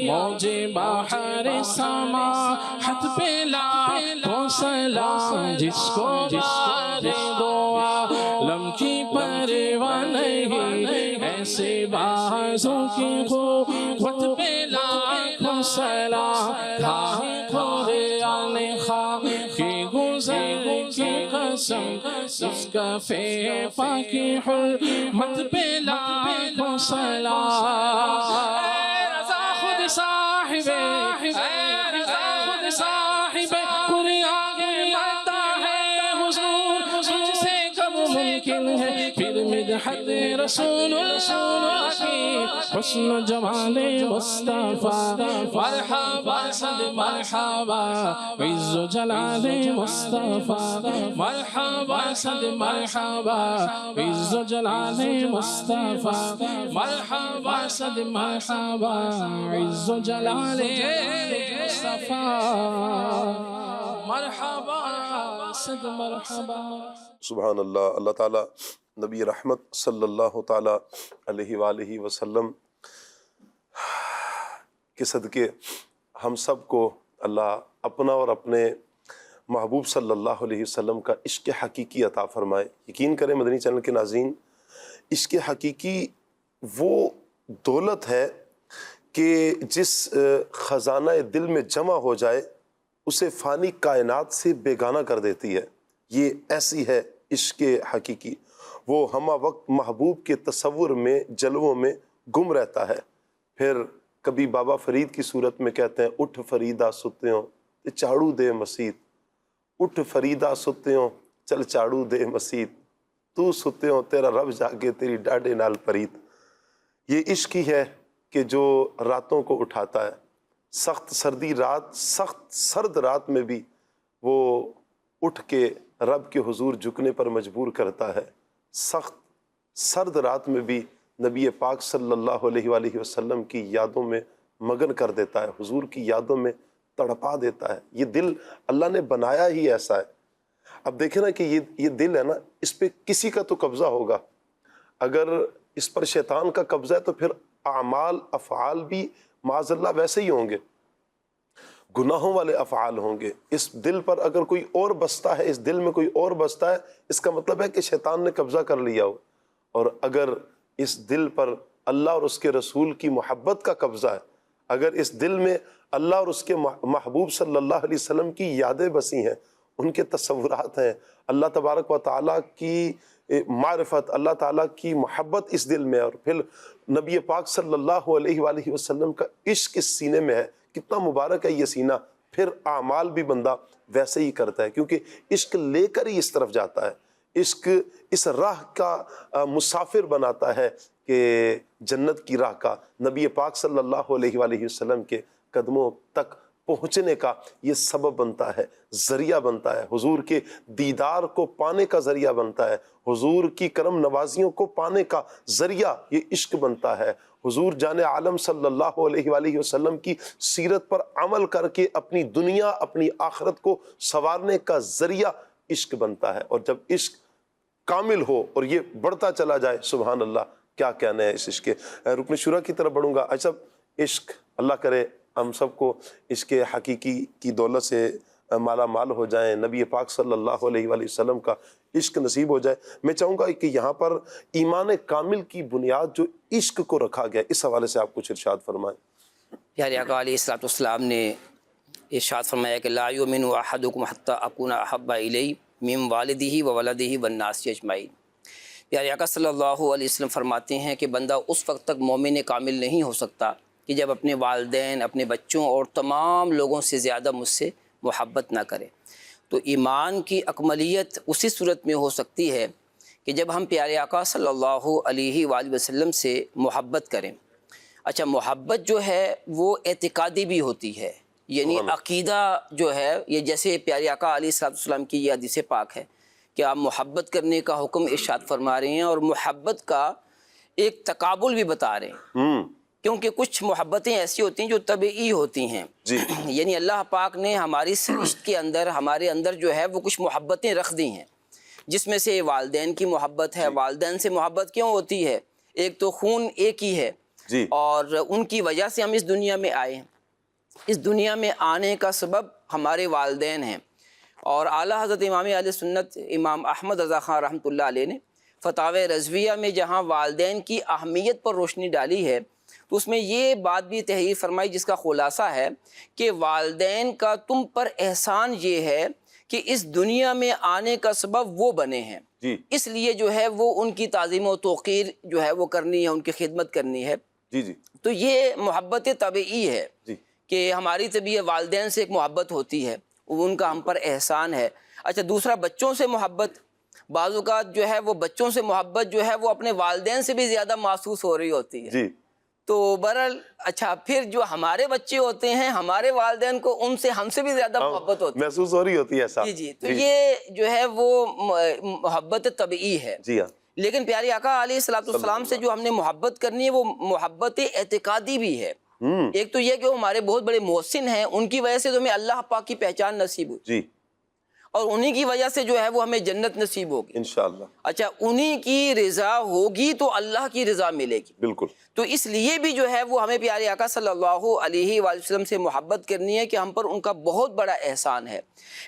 S4: موج بحر سماحت پہ لاکھوں سلام جس کو بار دعا لم کی پرواہ نہیں ایسے بازوں کی قوت پہ لاکھوں سلام کھائے قرآن خواہ کی گزر کی قسم اس کفے پاکی حرمت پہ لاکھوں سلام اے رضا خود صاحب اے رضا خود صاحب قرآن ماتا ہے حضور مجھ سے کب ممکن ہے پھر مدحت رسول اللہ کی حسن و جمال مصطفیٰ مرحبا صد مرحبا عز و جلال مصطفیٰ مرحبا صد مرحبا عز و جلال مصطفیٰ مرحبا صد مرحبا عز و جلال مصطفیٰ مرحبا صد مرحبا
S2: سبحان اللہ. اللہ تعالیٰ نبی رحمت صلی اللہ تعالیٰ علیہ وآلہ وسلم کے صدقے ہم سب کو اللہ اپنا اور اپنے محبوب صلی اللہ علیہ وسلم کا عشق حقیقی عطا فرمائے. یقین کریں مدنی چینل کے ناظرین، عشق حقیقی وہ دولت ہے کہ جس خزانہ دل میں جمع ہو جائے اسے فانی کائنات سے بیگانہ کر دیتی ہے. یہ ایسی ہے عشق حقیقی، وہ ہمہ وقت محبوب کے تصور میں جلووں میں گم رہتا ہے. پھر کبھی بابا فرید کی صورت میں کہتے ہیں اٹھ فریدہ ستیوں تے چاڑو دے مسیت، اٹھ فریدا ستیوں چل چاڑو دے مسیت، تو ستیوں تیرا رب جاگے تیری ڈاڈے نال پریت۔ یہ عشق ہی ہے کہ جو راتوں کو اٹھاتا ہے، سخت سردی رات، سخت سرد رات میں بھی وہ اٹھ کے رب کے حضور جھکنے پر مجبور کرتا ہے، سخت سرد رات میں بھی نبی پاک صلی اللہ علیہ وآلہ وسلم کی یادوں میں مگن کر دیتا ہے، حضور کی یادوں میں تڑپا دیتا ہے۔ یہ دل اللہ نے بنایا ہی ایسا ہے۔ اب دیکھیں نا کہ یہ دل ہے نا، اس پہ کسی کا تو قبضہ ہوگا، اگر اس پر شیطان کا قبضہ ہے تو پھر اعمال افعال بھی معاذ اللہ ویسے ہی ہوں گے، گناہوں والے افعال ہوں گے۔ اس دل پر اگر کوئی اور بستا ہے، اس دل میں کوئی اور بستا ہے، اس کا مطلب ہے کہ شیطان نے قبضہ کر لیا ہو۔ اور اگر اس دل پر اللہ اور اس کے رسول کی محبت کا قبضہ ہے، اگر اس دل میں اللہ اور اس کے محبوب صلی اللہ علیہ وسلم کی یادیں بسی ہیں، ان کے تصورات ہیں، اللہ تبارک و تعالیٰ کی معرفت، اللہ تعالیٰ کی محبت اس دل میں، اور پھر نبی پاک صلی اللہ علیہ وآلہ وسلم کا عشق اس سینے میں ہے، کتنا مبارک ہے یہ سینہ۔ پھر اعمال بھی بندہ ویسے ہی کرتا ہے، کیونکہ عشق لے کر ہی اس طرف جاتا ہے، عشق اس راہ کا مسافر بناتا ہے کہ جنت کی راہ کا، نبی پاک صلی اللہ علیہ وآلہ وسلم کے قدموں تک پہنچنے کا یہ سبب بنتا ہے، ذریعہ بنتا ہے، حضور کے دیدار کو پانے کا ذریعہ بنتا ہے، حضور کی کرم نوازیوں کو پانے کا ذریعہ یہ عشق بنتا ہے، حضور جان عالم صلی اللہ علیہ وآلہ وسلم کی سیرت پر عمل کر کے اپنی دنیا اپنی آخرت کو سنوارنے کا ذریعہ عشق بنتا ہے۔ اور جب عشق کامل ہو اور یہ بڑھتا چلا جائے، سبحان اللہ، کیا کہنا ہے اس عشق کے۔ رکن شورا کی طرف بڑھوں گا۔ اچھا، عشق، اللہ کرے ہم سب کو عشق حقیقی کی دولت سے مالا مال ہو جائیں، نبی پاک صلی اللہ علیہ وآلہ وسلم کا عشق نصیب ہو جائے۔ میں چاہوں گا کہ یہاں پر ایمان کامل کی بنیاد جو عشق کو رکھا گیا، اس حوالے سے آپ کچھ ارشاد فرمائیں۔
S5: پیارے آقا علیہ الصلوۃ والسلام نے ارشاد فرمایا کہ لا یؤمن احدکم حتی اکون احب الیہ من والدہ وولدہ والناس اجمعین۔ پیارے آقا صلی اللہ علیہ وسلم فرماتے ہیں کہ بندہ اس وقت تک مومن کامل نہیں ہو سکتا کہ جب اپنے والدین، اپنے بچوں اور تمام لوگوں سے زیادہ مجھ سے محبت نہ کرے۔ تو ایمان کی اکملیت اسی صورت میں ہو سکتی ہے کہ جب ہم پیارے آقا صلی اللہ علیہ وآلہ وسلم سے محبت کریں۔ اچھا، محبت جو ہے وہ اعتقادی بھی ہوتی ہے، یعنی عقیدہ جو ہے، یہ جیسے پیارے آقا علیہ الصلوۃ والسلام کی یہ حدیث پاک ہے کہ آپ محبت کرنے کا حکم ارشاد فرما رہے ہیں، اور محبت کا ایک تقابل بھی بتا رہے ہیں، کیونکہ کچھ محبتیں ایسی ہوتی ہیں جو طبعی ہوتی ہیں، یعنی اللہ پاک نے ہماری سرشت کے اندر، ہمارے اندر جو ہے وہ کچھ محبتیں رکھ دی ہیں، جس میں سے والدین کی محبت ہے۔ والدین سے محبت کیوں ہوتی ہے؟ ایک تو خون ایک ہی ہے، اور ان کی وجہ سے ہم اس دنیا میں آئے ہیں، اس دنیا میں آنے کا سبب ہمارے والدین ہیں۔ اور اعلیٰ حضرت امام اہل سنت امام احمد رضا خان رحمۃ اللہ علیہ نے فتاوی رضویہ میں جہاں والدین کی اہمیت پر روشنی ڈالی ہے، تو اس میں یہ بات بھی تحریر فرمائی جس کا خلاصہ ہے کہ والدین کا تم پر احسان یہ ہے کہ اس دنیا میں آنے کا سبب وہ بنے ہیں، اس لیے جو ہے وہ ان کی تعظیم و توقیر جو ہے وہ کرنی ہے، ان کی خدمت کرنی ہے۔ تو یہ محبت طبعی ہے کہ ہماری طبیعت والدین سے ایک محبت ہوتی ہے، ان کا ہم پر احسان ہے۔ اچھا، دوسرا بچوں سے محبت، بعض اوقات جو ہے وہ بچوں سے محبت جو ہے وہ اپنے والدین سے بھی زیادہ محسوس ہو رہی ہوتی ہے۔ تو بہرحال اچھا، پھر جو ہمارے بچے ہوتے ہیں، ہمارے والدین کو ان سے ہم سے بھی زیادہ محبت ہوتی ہے،
S2: محسوس ہو رہی ہوتی ہے ایسا۔
S5: تو یہ جو ہے وہ محبت طبعی ہے۔ لیکن پیارے آقا علیہ الصلوۃ والسلام سے جو ہم نے محبت کرنی ہے وہ محبت اعتقادی بھی ہے۔ ایک تو یہ کہ وہ ہمارے بہت بڑے محسن ہیں، ان کی وجہ سے تو ہمیں اللہ پاک کی پہچان نصیب ہوئی، اور انہی کی وجہ سے جو ہے وہ ہمیں جنت نصیب ہوگی انشاءاللہ۔ اچھا، انہی کی رضا ہوگی تو اللہ کی رضا ملے گی، بالکل۔ تو اس لیے بھی جو ہے وہ ہمیں پیارے آقا صلی اللہ علیہ وآلہ وسلم سے محبت کرنی ہے کہ ہم پر ان کا بہت بڑا احسان ہے۔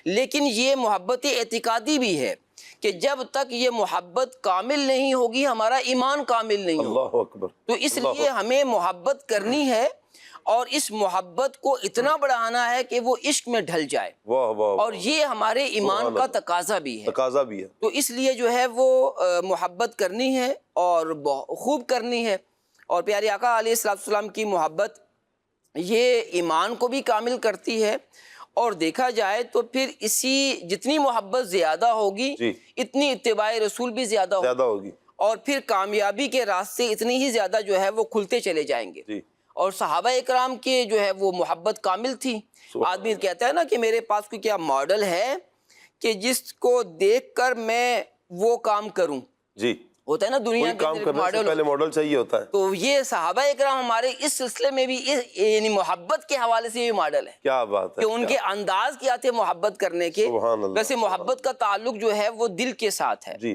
S5: لیکن یہ محبت اعتقادی بھی ہے کہ جب تک یہ محبت کامل نہیں ہوگی ہمارا ایمان کامل نہیں ہوگا۔ اللہ اکبر۔ تو اس لیے ہمیں محبت کرنی ہے، اور اس محبت کو اتنا بڑھانا ہے کہ وہ عشق میں ڈھل جائے، اور یہ ہمارے ایمان کا تقاضا بھی ہے۔ تو اس لیے جو ہے وہ محبت کرنی ہے اور خوب کرنی ہے۔ اور پیارے آقا علیہ الصلوۃ والسلام کی محبت یہ ایمان کو بھی کامل کرتی ہے، اور دیکھا جائے تو پھر اسی جتنی محبت زیادہ ہوگی
S2: جی
S5: اتنی اتباع رسول بھی زیادہ
S2: ہوگی،
S5: اور پھر کامیابی کے راستے اتنی ہی زیادہ جو ہے وہ کھلتے چلے جائیں گے.
S2: جی
S5: اور صحابہ اکرام کے جو ہے وہ محبت کامل تھی. آدمی کہتا ہے نا کہ میرے پاس کوئی کیا ماڈل ہے کہ جس کو دیکھ کر میں وہ کام کروں.
S2: جی
S5: ہوتا ہے نا دنیا
S2: کوئی کام
S5: کے
S2: کرنے سے پہلے ماڈل چاہیے ہوتا ہے.
S5: تو یہ صحابہ اکرام ہمارے اس سلسلے میں بھی یعنی محبت کے حوالے سے یہ ماڈل ہے
S2: کیا بات ہے
S5: کہ ان کے انداز کیا تھے محبت کرنے کے.
S2: سبحان اللہ.
S5: ویسے محبت کا تعلق جو ہے وہ دل کے ساتھ ہے.
S2: جی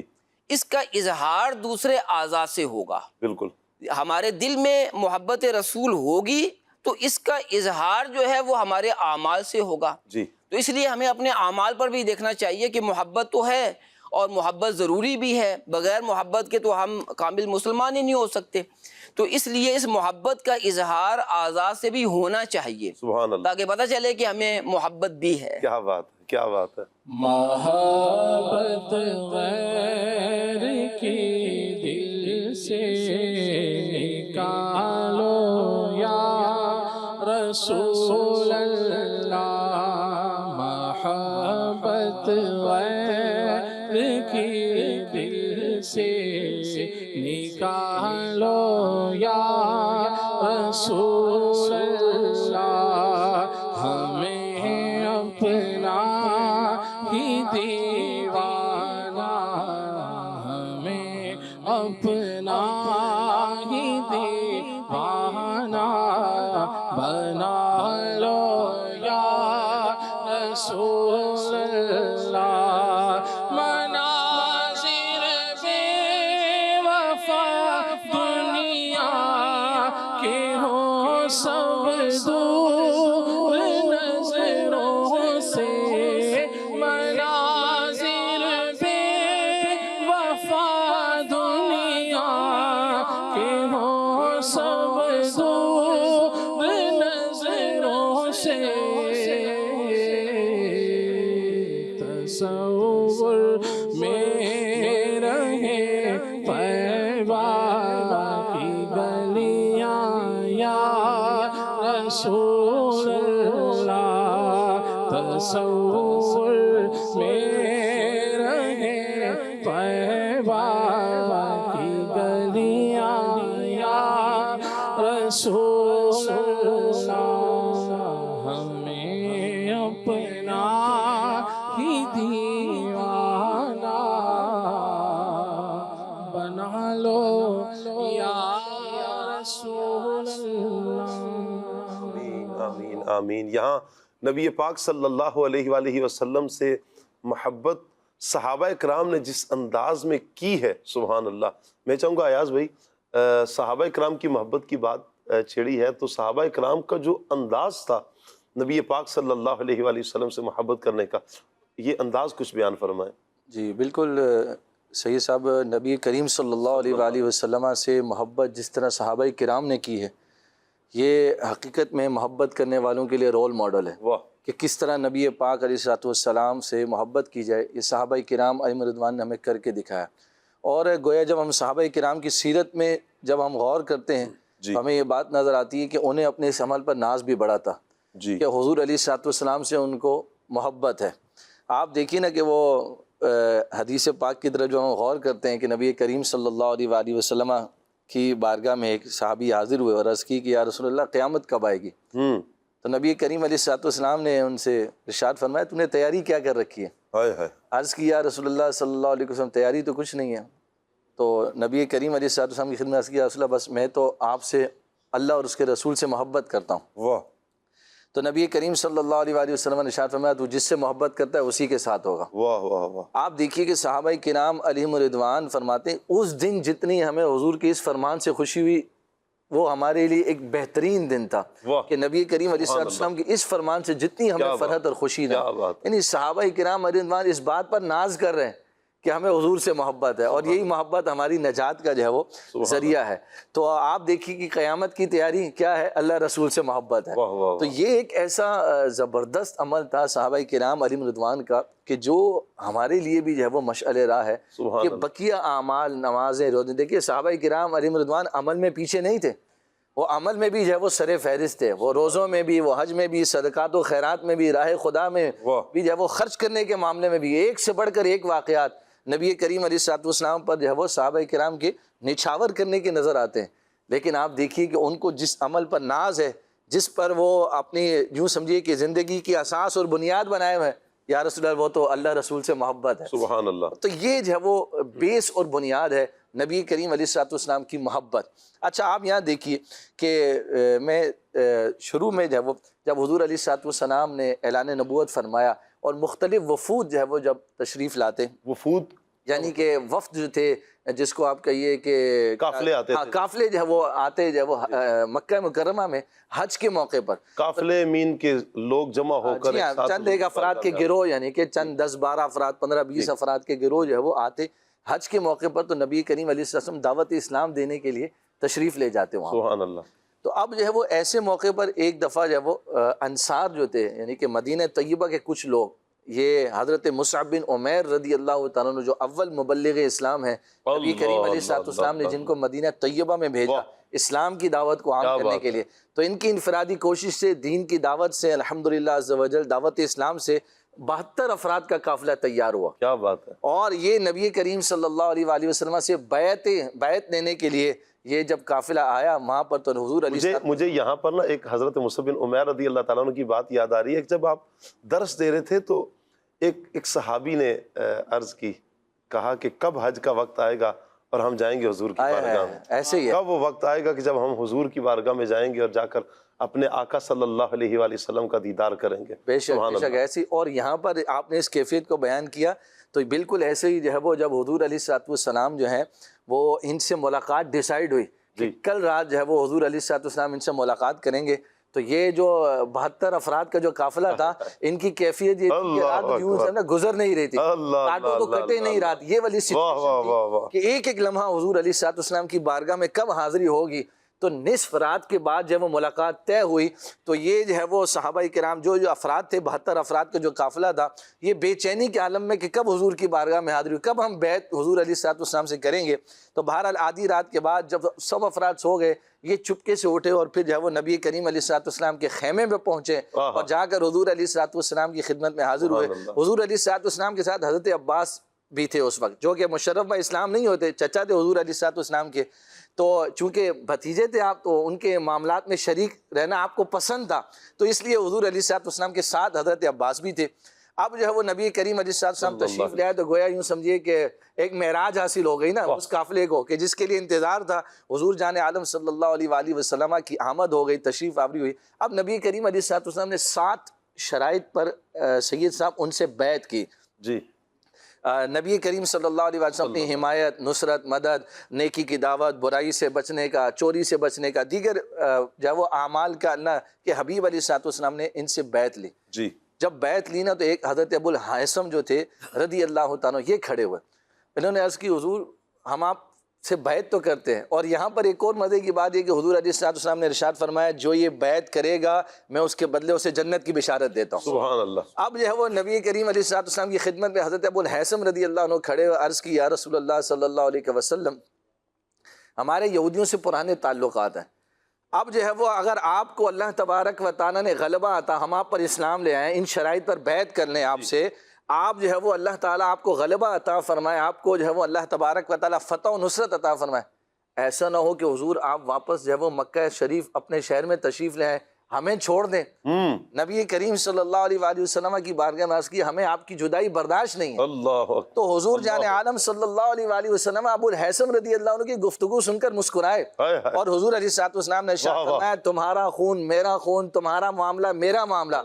S5: اس کا اظہار دوسرے اعضاء سے ہوگا.
S2: بالکل.
S5: ہمارے دل میں محبت رسول ہوگی تو اس کا اظہار جو ہے وہ ہمارے اعمال سے ہوگا.
S2: جی
S5: تو اس لیے ہمیں اپنے اعمال پر بھی دیکھنا چاہیے کہ محبت تو ہے اور محبت ضروری بھی ہے. بغیر محبت کے تو ہم کامل مسلمان ہی نہیں ہو سکتے. تو اس لیے اس محبت کا اظہار اعضاء سے بھی ہونا چاہیے
S2: سبحان اللہ.
S5: تاکہ پتہ چلے کہ ہمیں محبت بھی ہے.
S2: کیا بات ہے، کیا بات ہے.
S4: محبت غیر کی دل سے نکالو یا رسول اللہ. محبت غیر کی دل سے نکالو یا رسول اللہ. ہمیں اپنا ہی دیوانہ، ہمیں اپنا ہی دیوانہ بنا لو یا رسول اللہ. مناظر بے وفا دنیا کے ہو سب دور نظروں سے. مناظر بے وفا دنیا کے ہو سب دور نظروں سے. تصور میں رہے طیبہ کی گلیاں یا رسول اللہ. تصور میں رہے طیبہ کی گلیاں یا رسول اللہ. ہمیں اپنا ہی دیوانہ بنا لو یا رسول اللہ.
S2: آمین آمین آمین. یہاں نبی پاک صلی اللہ علیہ وآلہ وسلم سے محبت صحابہ اکرام نے جس انداز میں کی ہے، سبحان اللہ. میں چاہوں گا ایاز بھائی، صحابہ اکرام کی محبت کی بات چھیڑی ہے تو صحابہ اکرام کا جو انداز تھا نبی پاک صلی اللہ علیہ وآلہ وسلم سے محبت کرنے کا، یہ انداز کچھ بیان فرمائیں.
S6: جی بالکل سید صاحب، نبی کریم صلی اللہ علیہ وآلہ وسلم سے محبت جس طرح صحابہ کرام نے کی ہے، یہ حقیقت میں محبت کرنے والوں کے لیے رول ماڈل ہے.
S2: واہ.
S6: کہ کس طرح نبی پاک علیہ السلام سے محبت کی جائے، یہ صحابہ کرام علیہم رضوان نے ہمیں کر کے دکھایا. اور گویا جب ہم صحابہ کرام کی سیرت میں جب ہم غور کرتے ہیں
S2: جی.
S6: تو ہمیں یہ بات نظر آتی ہے کہ انہیں اپنے اس عمل پر ناز بھی بڑا تھا
S2: جی
S6: کہ حضور علیہ السلام سے ان کو محبت ہے. آپ دیکھیے نا کہ وہ حدیث پاک کی طرف جو ہم غور کرتے ہیں کہ نبی کریم صلی اللہ علیہ وآلہ وسلم کی بارگاہ میں ایک صحابی حاضر ہوئے اور عرض کی کہ یا رسول اللہ قیامت کب آئے گی؟ تو نبی کریم علیہ السلام نے ان سے ارشاد فرمایا تو نے تیاری کیا کر رکھی ہے؟ عرض کی یا رسول اللہ صلی اللہ علیہ وسلم تیاری تو کچھ نہیں ہے. تو نبی کریم علیہ السلام کی خدمت عرض کی یا رسول اللہ بس میں تو آپ سے اللہ اور اس کے رسول سے محبت کرتا ہوں.
S2: واہ.
S6: تو نبی کریم صلی اللہ علیہ وآلہ وسلم نے ارشاد فرمایا تو جس سے محبت کرتا ہے اسی کے ساتھ ہوگا.
S2: واہ واہ واہ.
S6: آپ دیکھیے کہ صحابہ کرام علیہم رضوان فرماتے ہیں اس دن جتنی ہمیں حضور کے اس فرمان سے خوشی ہوئی وہ ہمارے لیے ایک بہترین دن تھا کہ نبی کریم علیہ السلام کے اس فرمان سے جتنی ہمیں فرحت اور خوشی نہ، یعنی صحابہ کرام علیہ رضوان اس بات پر ناز کر رہے ہیں کہ ہمیں حضور سے محبت ہے اور یہی محبت ہماری نجات کا جو ہے وہ ذریعہ ہے. تو آپ دیکھیے کہ قیامت کی تیاری کیا ہے؟ اللہ رسول سے محبت ہے. تو یہ ایک ایسا زبردست عمل تھا صحابہ کرام علیہم رضوان کا کہ جو ہمارے لیے بھی جو ہے وہ مشعل راہ ہے کہ بقیہ اعمال، نمازیں، روزے، دیکھیے صحابہ کرام علیہم رضوان عمل میں پیچھے نہیں تھے. وہ عمل میں بھی جو ہے وہ سر فہرست ہے، وہ روزوں میں بھی، وہ حج میں بھی، صدقات و خیرات میں بھی، راہ خدا میں بھی جو ہے وہ خرچ کرنے کے معاملے میں بھی ایک سے بڑھ کر ایک واقعات نبی کریم علیہ الصلوۃ والسلام پر جو ہے وہ صحابہ کرام کے نچھاور کرنے کے نظر آتے ہیں۔ لیکن آپ دیکھیے کہ ان کو جس عمل پر ناز ہے، جس پر وہ اپنی یوں سمجھیے کہ زندگی کی اساس اور بنیاد بنائے ہوئے ہیں، یا رسول اللہ وہ تو اللہ رسول سے محبت ہے،
S2: سبحان اللہ۔
S6: تو یہ جو ہے وہ بیس اور بنیاد ہے نبی کریم علیہ الصلوۃ والسلام کی محبت۔ اچھا آپ یہاں دیکھیے کہ میں شروع میں جو ہے وہ جب حضور علیہ الصلوۃ والسلام نے اعلان نبوت فرمایا اور مختلف وفود جو ہے وہ جب تشریف لاتے،
S2: وفود
S6: یعنی کہ وفد جو تھے، جس کو آپ کہیے کہ
S2: قافلے آتے تھے،
S6: قافلے جو ہے وہ آتے جو ہے وہ مکہ مکرمہ میں حج کے موقع پر،
S2: قافلے مین کے لوگ جمع ہو کر
S6: چند ایک افراد کے گروہ، یعنی کہ چند 10-12 افراد، 15-20 افراد کے گروہ جو ہے وہ آتے حج کے موقع پر، تو نبی کریم علیہ السلام دعوت اسلام دینے کے لیے تشریف لے جاتے وہاں۔
S2: سبحان اللہ۔
S6: تو اب جو ہے وہ ایسے موقع پر ایک دفعہ جو ہے وہ انصار جو تھے، یعنی کہ مدینہ طیبہ کے کچھ لوگ، یہ حضرت مصعب بن عمیر رضی اللہ تعالیٰ عنہ جو اول مبلغ اسلام ہے، نبی کریم علیہ السلام نے جن کو مدینہ طیبہ میں بھیجا اسلام کی دعوت کو عام کرنے کے لیے، تو ان کی انفرادی کوشش سے، دین کی دعوت سے، الحمدللہ عز و جل دعوت اسلام سے 72 افراد کا قافلہ تیار ہوا۔
S2: کیا بات ہے۔
S6: اور یہ نبی کریم صلی اللہ علیہ وآلہ وسلم سے بیعت لینے کے لیے یہ جب قافلہ آیا وہاں پر، تو حضور علیہ
S2: مجھے یہاں پر نا ایک حضرت مصعب بن عمیر رضی اللہ تعالیٰ عنہ کی بات یاد آ رہی ہے۔ جب آپ درس دے رہے تھے تو ایک صحابی نے عرض کی، کہا کہ کب حج کا وقت آئے گا اور ہم جائیں گے حضور کی بارگاہ میں؟
S6: ایسے ہی ہے،
S2: کب وہ وقت آئے گا کہ جب ہم حضور کی بارگاہ میں جائیں گے اور جا کر اپنے آقا صلی اللہ علیہ وآلہ وسلم کا دیدار کریں گے؟
S6: بے شک بے شک ایسی۔ اور یہاں پر آپ نے اس کیفیت کو بیان کیا تو بالکل ایسے ہی جو ہے وہ جب حضور علیہ السلام جو ہے وہ ان سے ملاقات ڈیسائیڈ ہوئی کہ کل رات جو ہے وہ حضور علیہ السلام ان سے ملاقات کریں گے، تو یہ جو 72 افراد کا جو قافلہ تھا، ان کی کیفیت یہ تھی کہ رات یوں سے نا گزر نہیں رہی تھی، کاٹو تو کٹے نہیں رات، یہ والی سچویشن تھی کہ ایک ایک لمحہ حضور علیہ السلام کی بارگاہ میں کب حاضری ہوگی۔ تو نصف رات کے بعد جب وہ ملاقات طے ہوئی تو یہ جو ہے وہ صحابہ کرام جو افراد تھے، 72 افراد کا جو قافلہ تھا، یہ بے چینی کے عالم میں کہ کب حضور کی بارگاہ میں حاضری ہوئی، کب ہم بیعت حضور علیہ السلام سے کریں گے۔ تو بہرحال آدھی رات کے بعد جب سب افراد سو گئے، یہ چپکے سے اٹھے اور پھر جو ہے وہ نبی کریم علیہ السلام کے خیمے میں پہنچے اور جا کر حضور علیہ السلام کی خدمت میں حاضر ہوئے۔ حضور علیہ السلام کے ساتھ حضرت عباس بھی تھے اس وقت، جو کہ مشرف اسلام نہیں ہوتے، چچا تھے حضور علیہ السلام کے، تو چونکہ بھتیجے تھے آپ، تو ان کے معاملات میں شریک رہنا آپ کو پسند تھا، تو اس لیے حضور علیہ السلام کے ساتھ حضرت عباس بھی تھے۔ اب جو ہے وہ نبی کریم علیہ السلام تشریف لے آئے تو گویا یوں سمجھیے کہ ایک معراج حاصل ہو گئی نا اس قافلے کو، کہ جس کے لیے انتظار تھا، حضور جان عالم صلی اللہ علیہ وآلہ وسلم کی آمد ہو گئی، تشریف آوری ہوئی۔ اب نبی کریم علیہ السلام نے 7 شرائط پر سید صاحب ان سے بیعت کی۔
S2: جی،
S6: نبی کریم صلی اللہ علیہ وسلم اپنی حمایت، نصرت، مدد، نیکی کی دعوت، برائی سے بچنے کا، چوری سے بچنے کا، دیگر جو ہے وہ اعمال کا اللہ کے حبیب علیہ السلام نے ان سے بیعت لی۔
S2: جی،
S6: جب بیعت لی نا تو ایک حضرت ابو الحیثم جو تھے رضی اللہ تعالیٰ یہ کھڑے ہوئے، انہوں نے عرض کی حضور ہم آپ سے بیعت تو کرتے ہیں، اور یہاں پر ایک اور مزے کی بات یہ کہ حضور علیہ السلام نے ارشاد فرمایا جو یہ بیعت کرے گا میں اس کے بدلے اسے جنت کی بشارت دیتا ہوں۔
S2: سبحان اللہ۔
S6: اب جو ہے وہ نبی کریم علیہ السلام کی خدمت میں حضرت ابو الحیثم رضی اللہ عنہ کھڑے ہوئے، عرض کی یا رسول اللہ صلی اللہ علیہ وسلم ہمارے یہودیوں سے پرانے تعلقات ہیں، اب جو ہے وہ اگر آپ کو اللہ تبارک و تعالیٰ نے غلبہ آتا، ہم آپ پر اسلام لے آئیں، ان شرائط پر بیعت کر لیں آپ سے، آپ جو ہے وہ اللہ تعالیٰ آپ کو غلبہ عطا فرمائے، آپ کو جو ہے وہ اللہ تبارک و تعالیٰ فتح و نصرت عطا فرمائے، ایسا نہ ہو کہ حضور آپ واپس جو ہے وہ مکہ شریف اپنے شہر میں تشریف لے آئیں، ہمیں چھوڑ دیں۔ نبی کریم صلی اللہ علیہ وآلہ وسلم کی بارگاہ میں عرض کی ہمیں آپ کی جدائی برداشت نہیں ہے۔
S2: اللہ اکبر۔
S6: تو حضور جان عالم صلی اللہ علیہ وآلہ وسلم ابو الحیثم رضی اللہ عنہ کی گفتگو سن کر مسکرائے، اور حضور علیہ السلام نے ارشاد فرمایا تمہارا خون میرا خون، تمہارا معاملہ میرا معاملہ،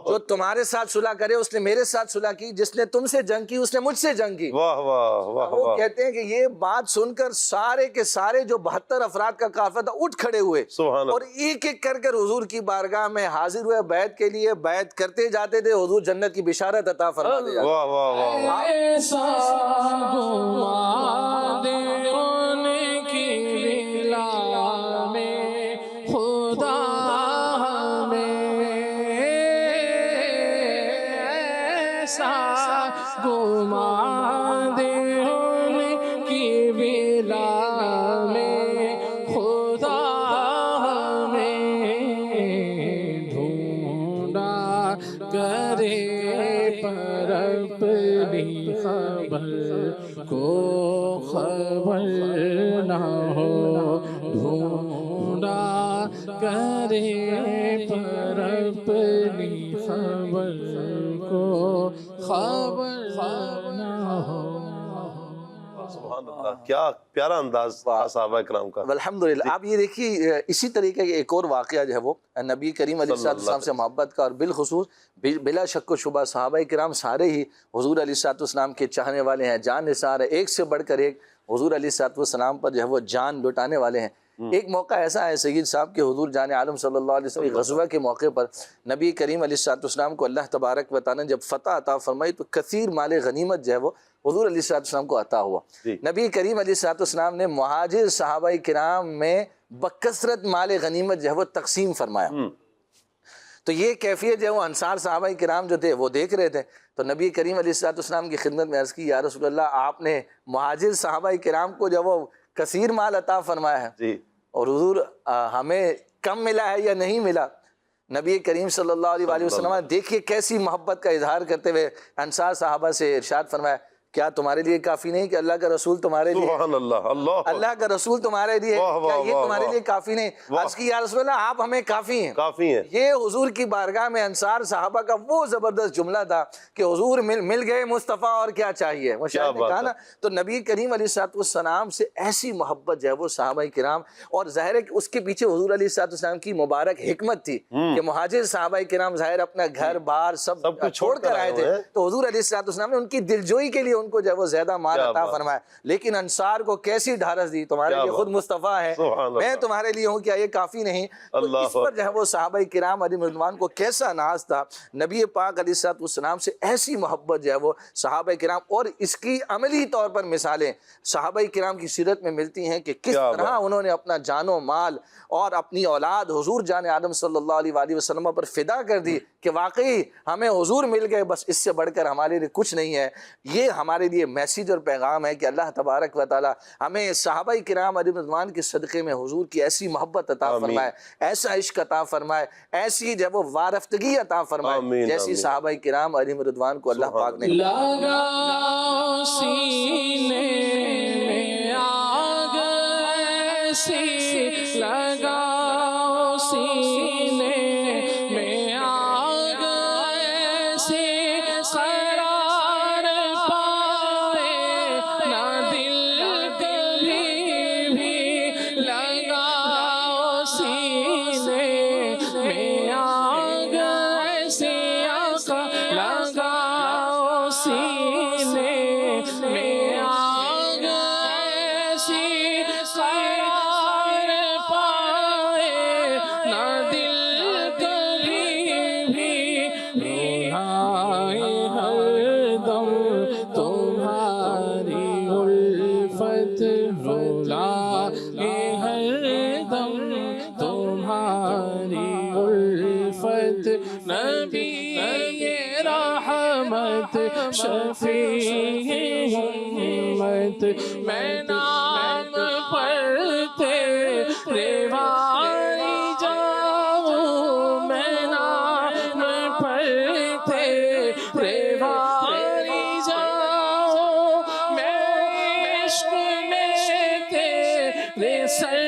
S6: جو تمہارے ساتھ صلح کرے اس نے میرے ساتھ صلح کی، جس نے تم سے جنگ کی اس نے مجھ سے جنگ کی۔
S2: واہ واہ واہ
S6: وہ
S2: واہ۔
S6: کہتے ہیں کہ یہ بات سن کر سارے کے سارے جو 72 افراد کا قافلہ تھا اٹھ کھڑے ہوئے،
S2: سبحان اللہ۔
S6: اور ایک ایک کر کر حضور کی بارگاہ میں حاضر ہوئے، بیعت کے لیے بیعت کرتے جاتے تھے، حضور جنت کی بشارت عطا فرماتے جاتے۔
S2: واہ واہ واہ واہ۔
S4: ایسا گما دے ان کی ولا میں خدا ہمیں، ایسا گما دے ان کی ولا میں خدا کرے پر اپنی خبر کو خبر نہ ہو، ڈھونڈا کرے پر اپنی خبر کو خبر نہ ہو۔
S2: سبحان اللہ، کیا پیارا انداز تھا صحابہ کرام کا۔
S6: الحمدللہ۔ آپ یہ دیکھیے اسی طریقے کا ایک اور واقعہ جو ہے وہ نبی کریم علیہ السلام سے محبت کا، اور بالخصوص بلا شک و شبہ صحابہ کرام سارے ہی حضور علیہ السلام کے چاہنے والے ہیں، جان نثار ہے، ایک سے بڑھ کر ایک حضور علیہ السلام پر جو ہے وہ جان لٹانے والے ہیں۔ ایک موقع ایسا ہے سید صاحب کے حضور جان عالم صلی اللہ علیہ وسلم غزوہ کے موقع پر نبی کریم علیہ السلام کو اللہ تبارک و تعالیٰ نے جب فتح عطا فرمائی تو کثیر مال غنیمت جو ہے وہ حضور علیہ السلام کو عطا ہوا۔ نبی کریم علیہ السلام نے مہاجر صحابہ کرام میں بکثرت مال غنیمت جو ہے وہ تقسیم فرمایا۔ تو یہ کیفیت جو ہے وہ انصار صحابہ کرام جو تھے وہ دیکھ رہے تھے، تو نبی کریم علیہ السلام کی خدمت میں عرض کی، یا رسول اللہ آپ نے مہاجر صحابہ کرام کو جو وہ کثیر مال عطا فرمایا ہے، اور حضور ہمیں کم ملا ہے یا نہیں ملا؟ نبی کریم صلی اللہ علیہ وسلم دیکھیے کیسی محبت کا اظہار کرتے ہوئے انصار صحابہ سے ارشاد فرمایا، کیا تمہارے لیے کافی نہیں کہ اللہ کا رسول تمہارے لیے،
S2: سبحان اللہ،
S6: اللہ کا رسول تمہارے لیے، کیا یہ تمہارے لیے کافی نہیں؟ عرض کی، یا رسول اللہ آپ ہمیں کافی ہیں، کافی ہیں۔ یہ حضور کی بارگاہ میں انصار صحابہ کا وہ زبردست جملہ تھا کہ حضور مل گئے مصطفیٰ، اور کیا چاہیے؟ وہ شاید نے کہا نا، تو نبی کریم علیہ السلام سے ایسی محبت جو ہے وہ صحابہ کرام، اور ظاہر ہے کہ اس کے پیچھے حضور علیہ السلام کی مبارک حکمت تھی کہ مہاجر صحابہ کرام ظاہر اپنا گھر بار سب چھوڑ کر آئے تھے، تو حضور علیہ السلام نے ان کی دلجوئی کے لیے ان کو جو ہے وہ زیادہ مال عطا فرمایا، لیکن انصار کو کیسی ڈھارس دی، تمہارے لیے خود مصطفیٰ ہے، میں تمہارے لیے ہوں، کیا یہ کافی نہیں؟ تو اس پر جو ہے وہ صحابہ کرام علیہ رضوان کو کیسا ناز تھا، نبی پاک علیہ السلام سے ایسی محبت جو ہے وہ صحابہ کرام، اور اس کی عملی طور پر مثالیں صحابہ کرام کی سیرت میں ملتی ہیں کہ کس طرح انہوں نے اپنا جان و مال اور اپنی اولاد حضور جان عالم صلی اللہ علیہ وسلم پر فدا کر دی کہ واقعی ہمیں حضور مل گئے، بس اس سے بڑھ کر ہمارے لیے کچھ نہیں ہے۔ یہ ہمارے لیے میسیج اور پیغام ہے کہ اللہ تبارک و تعالی ہمیں صحابہ کرام علیہ رضوان کے صدقے میں حضور کی ایسی محبت عطا فرمائے، ایسا عشق عطا فرمائے، ایسی جو وہ وارفتگی عطا فرمائے جیسی صحابہ کرام علیہ رضوان کو اللہ پاک نے
S4: لگاؤ سینے میں آگ ایسی، لگاؤ سینے میں آگ ایسی، قرار پائے نہ دل کبھی بھی، لگاؤ سینے میں آگ ایسی، آقا لگاؤ سینے میں آگ ایسی، قرار پائے نہ دل کبھی بھی، روحائے ہر دم تمہاری الفت، رولائے ہر دم تمہاری الفت، نبی رحمت شفیع امت، میں نام پڑھتے ریوائی جاؤں، میں نام پڑھتے ریوائی جاؤں، میں عشق میں تیرے سر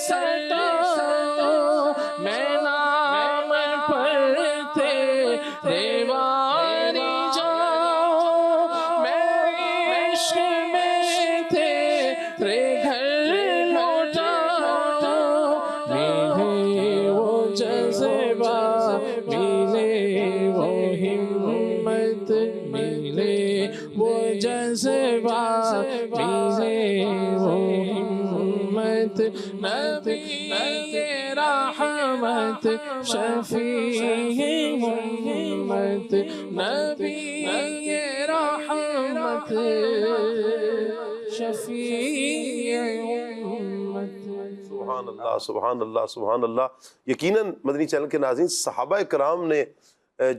S4: سٹاؤں، میں نام پڑھتے ریوائی جاؤں، میں عشق میں تیرے گھر لوٹاؤں، ملے وہ جذبہ، ملے وہ ہمت، ملے وہ جذبہ، ملے وہ ہمت، نبی رحمت شفیع امت، نبی رحمت شفیع امت۔
S2: سبحان اللہ، سبحان اللہ، سبحان اللہ۔ یقیناً مدنی چینل کے ناظرین، صحابہ کرام نے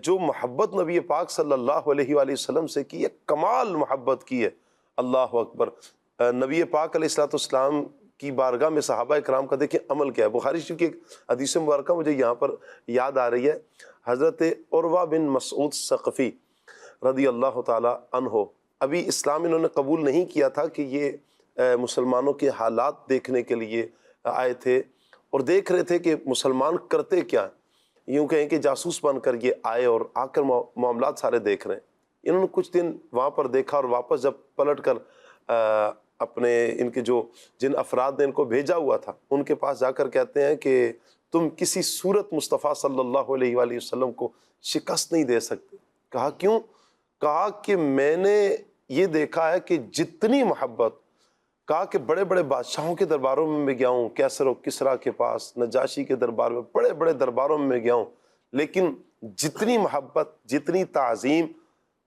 S2: جو محبت نبی پاک صلی اللہ علیہ وآلہ وسلم سے کی ہے، کمال محبت کی ہے، اللہ اکبر۔ نبی پاک علیہ السلام کی بارگاہ میں صحابہ کرام کا دیکھیں عمل کیا ہے. بخاری شریف کی ایک حدیث مبارکہ مجھے یہاں پر یاد آ رہی ہے. حضرت عروہ بن مسعود ثقفی رضی اللہ تعالی عنہ ابھی اسلام انہوں نے قبول نہیں کیا تھا کہ یہ مسلمانوں کے حالات دیکھنے کے لیے آئے تھے اور دیکھ رہے تھے کہ مسلمان کرتے کیا ہیں. یوں کہیں کہ جاسوس بن کر یہ آئے اور آ کر معاملات سارے دیکھ رہے ہیں. انہوں نے کچھ دن وہاں پر دیکھا اور واپس جب پلٹ کر اپنے ان کے جن افراد نے ان کو بھیجا ہوا تھا ان کے پاس جا کر کہتے ہیں کہ تم کسی صورت مصطفیٰ صلی اللہ علیہ وآلہ وسلم کو شکست نہیں دے سکتے. کہا کیوں؟ کہا کہ میں نے یہ دیکھا ہے کہ جتنی محبت، کہا کہ بڑے بڑے بادشاہوں کے درباروں میں میں گیا ہوں، کیسر و کسریٰ کے پاس، نجاشی کے دربار میں، بڑے بڑے درباروں میں گیا ہوں، لیکن جتنی محبت، جتنی تعظیم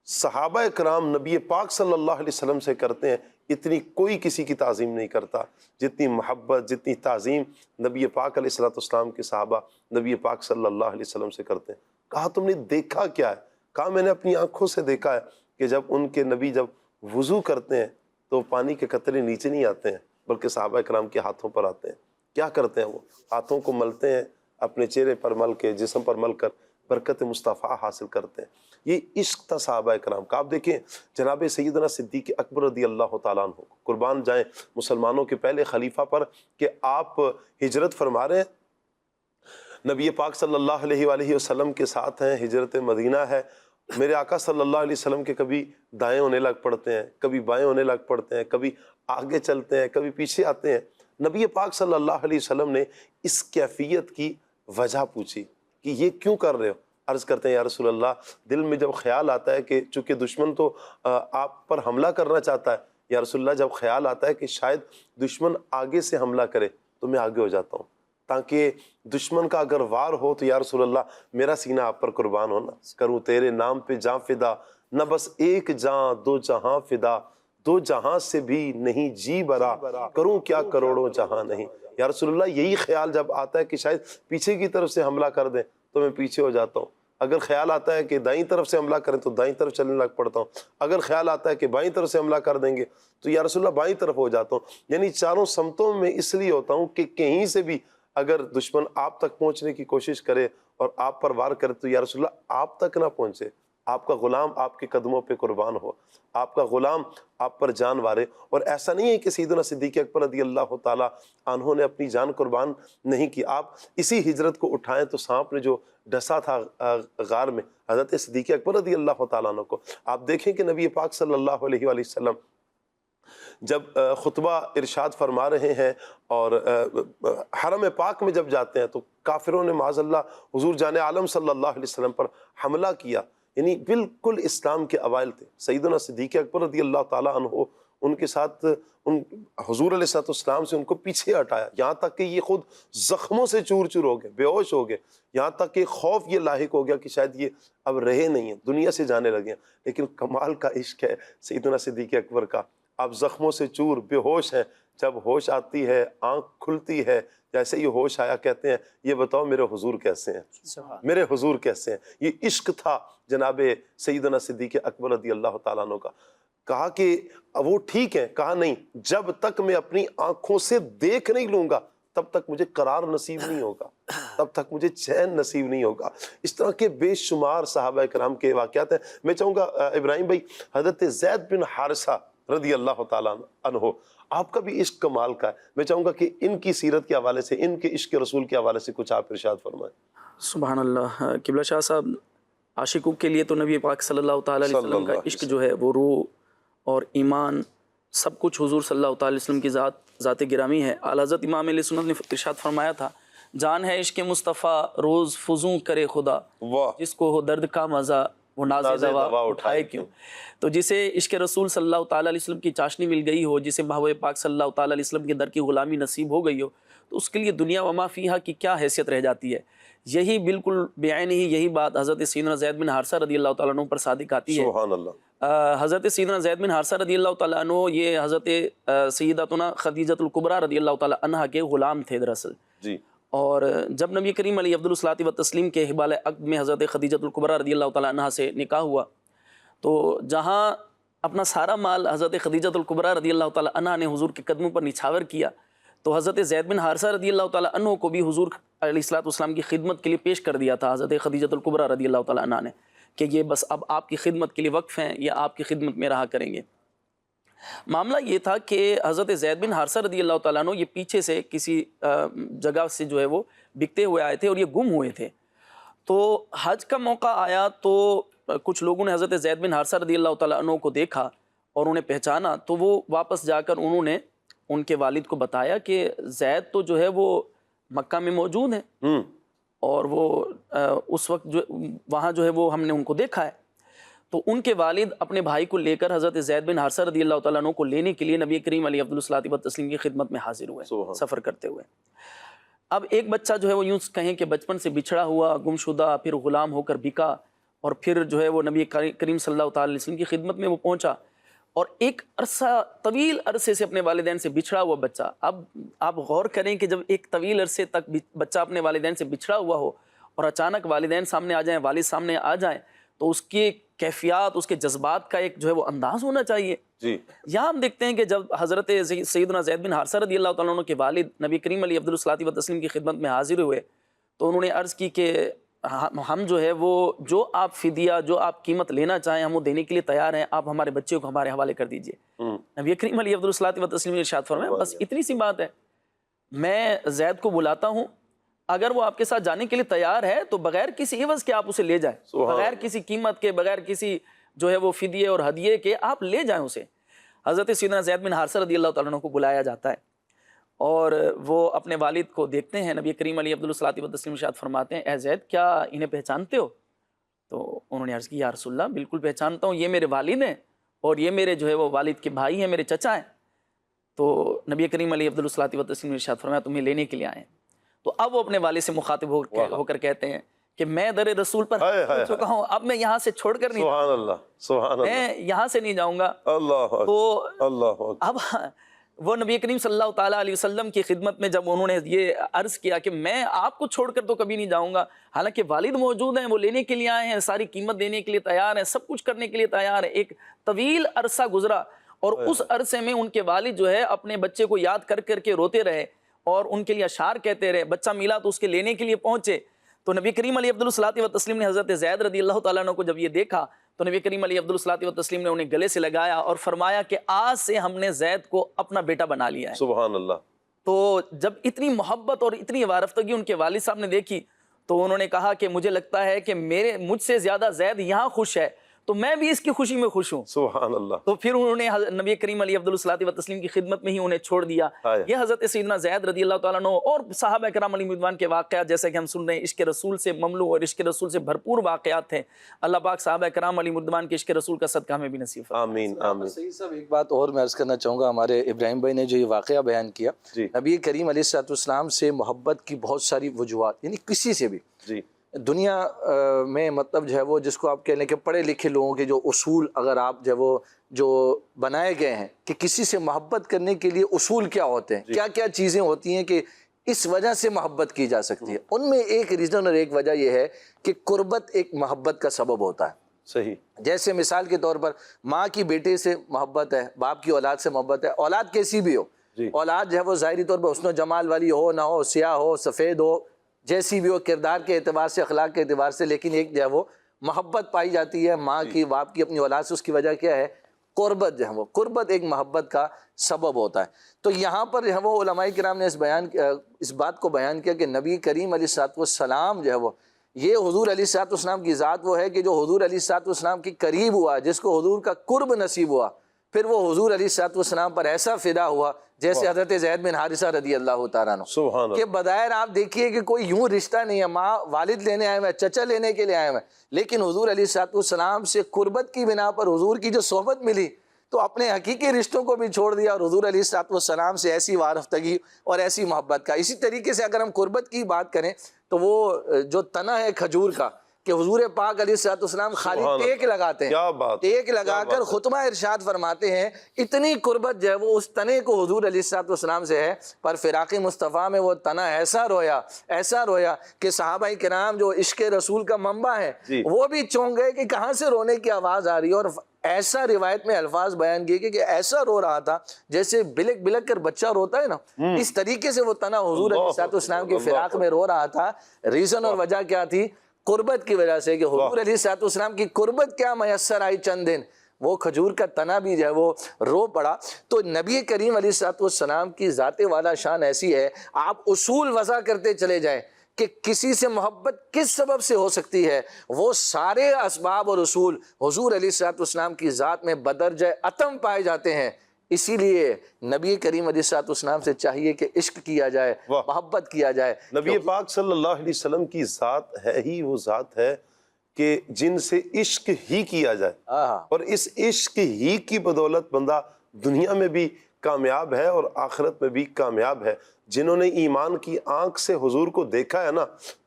S2: صحابہ کرام نبی پاک صلی اللہ علیہ وسلم سے کرتے ہیں اتنی کوئی کسی کی تعظیم نہیں کرتا. جتنی محبت، جتنی تعظیم نبی پاک علیہ السلام کے صحابہ نبی پاک صلی اللہ علیہ وسلم سے کرتے ہیں. کہا تم نے دیکھا کیا ہے؟ کہا میں نے اپنی آنکھوں سے دیکھا ہے کہ جب ان کے نبی جب وضو کرتے ہیں تو پانی کے قطرے نیچے نہیں آتے ہیں بلکہ صحابہ کرام کے ہاتھوں پر آتے ہیں. کیا کرتے ہیں؟ وہ ہاتھوں کو ملتے ہیں، اپنے چہرے پر مل کے، جسم پر مل کر برکت مصطفیٰ حاصل کرتے ہیں. یہ عشق تھا صحابہ کرام کا. آپ دیکھیں جناب سیدنا صدیق اکبر رضی اللہ تعالیٰ عنہ، قربان جائیں مسلمانوں کے پہلے خلیفہ پر، کہ آپ ہجرت فرما رہے ہیں، نبی پاک صلی اللہ علیہ وآلہ وسلم کے ساتھ ہیں، ہجرت مدینہ ہے. میرے آقا صلی اللہ علیہ وسلم کے کبھی دائیں ہونے لگ پڑتے ہیں، کبھی بائیں ہونے لگ پڑتے ہیں، کبھی آگے چلتے ہیں، کبھی پیچھے آتے ہیں. نبی پاک صلی اللہ علیہ وسلم نے اس کیفیت کی وجہ پوچھی کہ یہ کیوں کر رہے ہو؟ عرض کرتے ہیں یا رسول اللہ، دل میں جب خیال آتا ہے کہ چونکہ دشمن تو آپ پر حملہ کرنا چاہتا ہے، یا رسول اللہ جب خیال آتا ہے کہ شاید دشمن آگے سے حملہ کرے تو میں آگے ہو جاتا ہوں، تاکہ دشمن کا اگر وار ہو تو یا رسول اللہ میرا سینہ آپ پر قربان ہونا. کروں تیرے نام پہ جاں فدا، نہ بس ایک جاں دو جہاں فدا، دو جہاں سے بھی نہیں جی برا، کروں کیا کروڑوں جہاں نہیں. یا رسول اللہ یہی خیال جب آتا ہے کہ شاید پیچھے کی طرف سے حملہ کر دیں تو میں پیچھے ہو جاتا ہوں. اگر خیال آتا ہے کہ دائیں طرف سے حملہ کریں تو دائیں طرف چلنے لگ پڑتا ہوں. اگر خیال آتا ہے کہ بائیں طرف سے حملہ کر دیں گے تو یا رسول اللہ بائیں طرف ہو جاتا ہوں. یعنی چاروں سمتوں میں اس لیے ہوتا ہوں کہ کہیں سے بھی اگر دشمن آپ تک پہنچنے کی کوشش کرے اور آپ پر وار کرے تو یا رسول اللہ آپ تک نہ پہنچے. آپ کا غلام آپ کے قدموں پہ قربان ہو، آپ کا غلام آپ پر جان وارے. اور ایسا نہیں ہے کہ سیدنا صدیق اکبر رضی اللہ تعالیٰ عنہ نے اپنی جان قربان نہیں کی. آپ اسی ہجرت کو اٹھائیں تو سانپ نے جو ڈسا تھا غار میں حضرت صدیق اکبر رضی اللہ تعالیٰ عنہ کو، آپ دیکھیں کہ نبی پاک صلی اللہ علیہ وآلہ وسلم جب خطبہ ارشاد فرما رہے ہیں اور حرم پاک میں جب جاتے ہیں تو کافروں نے معاذ اللہ حضور جان عالم صلی اللہ علیہ وسلم پر حملہ کیا. یعنی بالکل اسلام کے اوائل تھے. سیدنا صدیق اکبر رضی اللہ تعالیٰ عنہ ان کے ساتھ حضور علیہ السلام سے ان کو پیچھے ہٹایا، یہاں تک کہ یہ خود زخموں سے چور چور ہو گئے، بے ہوش ہو گئے، یہاں تک کہ خوف یہ لاحق ہو گیا کہ شاید یہ اب رہے نہیں ہیں، دنیا سے جانے لگے ہیں. لیکن کمال کا عشق ہے سیدنا صدیق اکبر کا. آپ زخموں سے چور، بے ہوش ہیں، جب ہوش آتی ہے، آنکھ کھلتی ہے، جیسے یہ ہوش آیا کہتے ہیں یہ بتاؤ میرے حضور کیسے ہیں، میرے حضور کیسے ہیں. یہ عشق تھا جناب سیدنا صدیق اکبر رضی اللہ تعالیٰ عنہ کا. کہا کہ وہ ٹھیک ہے، کہا نہیں، جب تک میں اپنی آنکھوں سے دیکھ نہیں لوں گا تب تک مجھے قرار نصیب نہیں ہوگا، تب تک مجھے چین نصیب نہیں ہوگا. اس طرح کے بے شمار صحابہ کرام کے واقعات ہیں. میں چاہوں گا ابراہیم بھائی حضرت زید بن حارثہ رضی اللہ تعالیٰ عنہ، آپ کا بھی عشق کمال کا ہے. میں چاہوں گا کہ ان کی سیرت کے حوالے سے، ان کے عشق رسول کے حوالے سے کچھ آپ ارشاد فرمائیں.
S7: سبحان اللہ. قبلہ شاہ صاحب، عاشقوں کے لیے تو نبی پاک صلی اللہ تعالیٰ علیہ وسلم کا عشق جو ہے وہ روح اور ایمان سب کچھ حضور صلی اللہ تعالیٰ علیہ وسلم کی ذات گرامی ہے. اعلیٰ حضرت امام علیہ سنت نے ارشاد فرمایا تھا، جان ہے عشق مصطفیٰ روز فزوں کرے خدا، جس کو ہو درد کا مزہ وہ ناز دوا اٹھائے کیوں. تو جسے عشق رسول صلی اللہ تعالیٰ علیہ وسلم کی چاشنی مل گئی ہو، جسے محبوب پاک صلی اللہ تعالیٰ علیہ وسلم کے در کی غلامی نصیب ہو گئی ہو، تو اس کے لیے دنیا وما فیہا کی کیا حیثیت رہ جاتی ہے. یہی بالکل بعین ہی یہی بات حضرت سیدنا زید بن حارثہ رضی اللہ تعالیٰ عنہ پر صادق آتی ہے.
S2: سبحان اللہ.
S7: حضرت سیدنا زید بن حارثہ رضی اللہ تعالیٰ عنہ یہ حضرت سیدتنا خدیجۃ الکبریٰ رضی اللہ تعالیٰ عنہا کے غلام تھے دراصل جی. اور جب نبی کریم علیہ افضل الصلاۃ والتسلیم کے حبال عقد میں حضرت خدیجۃ الکبریٰ رضی اللہ تعالیٰ عنہا سے نکاح ہوا، تو جہاں اپنا سارا مال حضرت خدیجۃ الکبریٰ رضی اللہ تعالیٰ عنہا نے حضور کے قدموں پر نچھاور کیا، تو حضرت زید بن حارثہ رضی اللہ تعالیٰ عنہ کو بھی حضور علیہ الصلوۃ والسلام کی خدمت کے لیے پیش کر دیا تھا حضرت خدیجۃ الکبریٰ رضی اللہ تعالیٰ عنہ نے کہ یہ بس اب آپ کی خدمت کے لیے وقف ہیں یا آپ کی خدمت میں رہا کریں گے۔ معاملہ یہ تھا کہ حضرت زید بن حارثہ رضی اللہ تعالیٰ عنہ یہ پیچھے سے کسی جگہ سے جو ہے وہ بکتے ہوئے آئے تھے اور یہ گم ہوئے تھے۔ تو حج کا موقع آیا تو کچھ لوگوں نے حضرت زید بن حارثہ رضی اللہ تعالیٰ عنہ کو دیکھا اور انہیں پہچانا، تو وہ واپس جا کر انہوں نے ان کے والد کو بتایا کہ زید تو جو ہے وہ مکہ میں موجود ہیں اور وہ اس وقت جو وہاں جو ہے وہ ہم نے ان کو دیکھا ہے۔ تو ان کے والد اپنے بھائی کو لے کر حضرت زید بن حارثہ رضی اللہ تعالیٰ عنہ کو لینے کے لیے نبی کریم علیہ الصلوۃ والتسلیم کی خدمت میں حاضر ہوئے سفر کرتے ہوئے۔ اب ایک بچہ جو ہے وہ یوں کہیں کہ بچپن سے بچھڑا ہوا، گمشدہ، پھر غلام ہو کر بکا اور پھر جو ہے وہ نبی کریم صلی اللہ تعالیٰ علیہ وسلم کی خدمت میں وہ پہنچا، اور ایک عرصہ طویل عرصے سے اپنے والدین سے بچھڑا ہوا بچہ۔ اب آپ غور کریں کہ جب ایک طویل عرصے تک بچہ اپنے والدین سے بچھڑا ہوا ہو اور اچانک والدین سامنے آ جائیں، والد سامنے آ جائیں، تو اس کی کیفیات، اس کے جذبات کا ایک جو ہے وہ انداز ہونا چاہیے۔
S2: جی
S7: یہاں ہم دیکھتے ہیں کہ جب حضرت سیدنا زید بن حارثہ رضی اللہ تعالیٰ عنہ کے والد نبی کریم علیہ الصلوۃ والتسلیم کی خدمت میں حاضر ہوئے تو انہوں نے عرض کی کہ ہم جو ہے وہ جو آپ فدیہ، جو آپ قیمت لینا چاہیں ہم وہ دینے کے لیے تیار ہیں، آپ ہمارے بچے کو ہمارے حوالے کر دیجئے۔ نبی کریم علیہ الصلوۃ والتسلیم نے ارشاد فرمایا بس اتنی سی بات ہے، میں زید کو بلاتا ہوں، اگر وہ آپ کے ساتھ جانے کے لیے تیار ہے تو بغیر کسی عوض کے آپ اسے لے جائیں، بغیر کسی قیمت کے، بغیر کسی جو ہے وہ فدیے اور ہدیے کے آپ لے جائیں اسے۔ حضرت سیدنا زید بن حارثہ رضی اللہ تعالیٰ عنہ کو بلایا جاتا ہے اور وہ اپنے والد کو دیکھتے ہیں۔ نبی کریم علیہ الصلوۃ والتسلیم ارشاد فرماتے ہیں اے زید کیا انہیں پہچانتے ہو؟ تو انہوں نے عرض کی یا رسول اللہ بالکل پہچانتا ہوں، یہ میرے والد ہیں اور یہ میرے جو ہے وہ والد کے بھائی ہیں، میرے چچا ہیں۔ تو نبی کریم علیہ الصلوۃ والتسلیم ارشاد فرمایا تمہیں لینے کے لیے آئے ہیں۔ تو اب وہ اپنے والد سے مخاطب ہو کر کہتے ہیں کہ میں در رسول پر ہو چکا ہوں، اب میں یہاں سے چھوڑ کر نہیں،
S2: سبحان اللہ، سبحان اللہ،
S7: میں یہاں سے نہیں جاؤں گا۔
S2: اللہ
S7: تو
S2: اللہ
S7: اب وہ نبی کریم صلی اللہ تعالیٰ علیہ وسلم کی خدمت میں جب انہوں نے یہ عرض کیا کہ میں آپ کو چھوڑ کر تو کبھی نہیں جاؤں گا، حالانکہ والد موجود ہیں، وہ لینے کے لیے آئے ہیں، ساری قیمت دینے کے لیے تیار ہیں، سب کچھ کرنے کے لیے تیار ہیں۔ ایک طویل عرصہ گزرا اور اس عرصے میں ان کے والد جو ہے اپنے بچے کو یاد کر کر کے روتے رہے اور ان کے لیے اشعار کہتے رہے۔ بچہ ملا تو اس کے لینے کے لیے پہنچے تو نبی کریم علیہ الصلوۃ والتسلیم نے حضرت زید رضی اللہ تعالیٰ عنہ کو جب یہ دیکھا تو نبی کریم علیہ الصلوۃ والتسلیم نے انہیں گلے سے لگایا اور فرمایا کہ آج سے ہم نے زید کو اپنا بیٹا بنا لیا ہے۔
S2: سبحان اللہ۔
S7: تو جب اتنی محبت اور اتنی وارفتگی ان کے والد صاحب نے دیکھی تو انہوں نے کہا کہ مجھے لگتا ہے کہ مجھ سے زیادہ زید یہاں خوش ہے تو میں بھی اس کی خوشی میں خوش ہوں۔
S2: سبحان اللہ۔
S7: تو پھر انہوں نے نبی کریم علیہ الصلوۃ والتسلیم کی خدمت میں ہی انہیں چھوڑ دیا۔ یہ حضرت سیدنا زید رضی اللہ تعالیٰ عنہ اور صحابہ کرام علیہ رضوان کے واقعات جیسے کہ ہم سن رہے ہیں، عشق رسول سے مملو اور عشق رسول سے بھرپور واقعات ہیں۔ اللہ پاک صحابہ کرام علیہ رضوان کے عشق رسول کا صدقہ ہمیں بھی نصیب فرمائے۔
S2: آمین آمین۔
S6: صحیح صاحب ایک بات اور میں عرض کرنا چاہوں گا، ہمارے ابراہیم بھائی نے جو یہ واقعہ بیان کیا، نبی کریم علیہ الصلوۃ والسلام سے محبت کی بہت ساری وجوہات، یعنی کسی سے بھی دنیا میں مطلب جو ہے وہ جس کو آپ کہہ لیں کہ پڑھے لکھے لوگوں کے جو اصول اگر آپ جو ہے وہ جو بنائے گئے ہیں کہ کسی سے محبت کرنے کے لیے اصول کیا ہوتے ہیں، کیا کیا چیزیں ہوتی ہیں کہ اس وجہ سے محبت کی جا سکتی ہے، ان میں ایک ریزن اور ایک وجہ یہ ہے کہ قربت ایک محبت کا سبب ہوتا ہے۔
S2: صحیح،
S6: جیسے مثال کے طور پر ماں کی بیٹے سے محبت ہے، باپ کی اولاد سے محبت ہے، اولاد کیسی بھی ہو، اولاد جو ہے وہ ظاہری طور پر حسن و جمال والی ہو نہ ہو، سیاہ ہو سفید ہو، جیسی بھی ہو، کردار کے اعتبار سے، اخلاق کے اعتبار سے، لیکن ایک جو ہے وہ محبت پائی جاتی ہے ماں کی، باپ کی اپنی اولاد سے۔ اس کی وجہ کیا ہے؟ قربت جو ہے وہ، قربت ایک محبت کا سبب ہوتا ہے۔ تو یہاں پر جو ہے وہ علماء کرام نے اس بات کو بیان کیا کہ نبی کریم علیہ الصلوۃ والسلام جو ہے وہ، یہ حضور علیہ الصلوۃ والسلام کی ذات وہ ہے کہ جو حضور علیہ الصلوۃ والسلام کے قریب ہوا، جس کو حضور کا قرب نصیب ہوا، پھر وہ حضور علیہ الصلوۃ والسلام پر ایسا فدا ہوا جیسے حضرت زید بن حارثہ رضی اللہ تعالیٰ عنہ کہ بظاہر آپ دیکھیے کہ کوئی یوں رشتہ نہیں ہے، ماں والد لینے آئے ہوئے، چچا لینے کے لیے آئے ہوئے، لیکن حضور علیہ الصلوۃ والسلام سے قربت کی بنا پر حضور کی جو صحبت ملی تو اپنے حقیقی رشتوں کو بھی چھوڑ دیا اور حضور علیہ الصلوۃ والسلام سے ایسی وارفتگی اور ایسی محبت کا۔ اسی طریقے سے اگر ہم قربت کی بات کریں تو وہ جو تنا ہے کھجور کا کہ حضور پاک علیہ الصلوۃ والسلام خالی ٹیک لگاتے ہیں، ٹیک لگا کر خطبہ ارشاد فرماتے ہیں، اتنی قربت جو ہے وہ اس تنے کو حضور علیہ الصلوۃ والسلام سے ہے۔ پر فراق مصطفیٰ میں وہ تنا ایسا رویا کہ صحابہ کرام جو عشق رسول کا منبع ہے وہ بھی چونک گئے کہ کہاں سے رونے کی آواز آ رہی ہے، اور ایسا روایت میں الفاظ بیان کیے کہ ایسا رو رہا تھا جیسے بلک بلک کر بچہ روتا ہے نا، اس طریقے سے وہ تنا حضور علیہ الصلوۃ والسلام کے فراق میں رو رہا تھا۔ ریزن اور وجہ کیا تھی؟ قربت کی وجہ سے، کہ حضور علیہ الصلوۃ والسلام کی قربت کیا میسر آئی چند دن، وہ کھجور کا تنا بھی جو ہے وہ رو پڑا۔ تو نبی کریم علیہ الصلوۃ والسلام کی ذات والا شان ایسی ہے، آپ اصول وضع کرتے چلے جائیں کہ کسی سے محبت کس سبب سے ہو سکتی ہے، وہ سارے اسباب اور اصول حضور علیہ الصلوۃ والسلام کی ذات میں بدرجہ اتم پائے جاتے ہیں۔ اسی لیے نبی کریم علیہ الصلوۃ والسلام سے چاہیے کہ عشق کیا جائے، محبت کیا جائے۔
S2: نبی پاک صلی اللہ علیہ وسلم کی ذات ہے ہی وہ ذات ہے کہ جن سے عشق ہی کیا جائے، اور اس عشق ہی کی بدولت بندہ دنیا میں بھی کامیاب ہے اور آخرت میں بھی کامیاب ہے۔ جنہوں نے ایمان کی آنکھ سے حضور کو دیکھا ہے نا،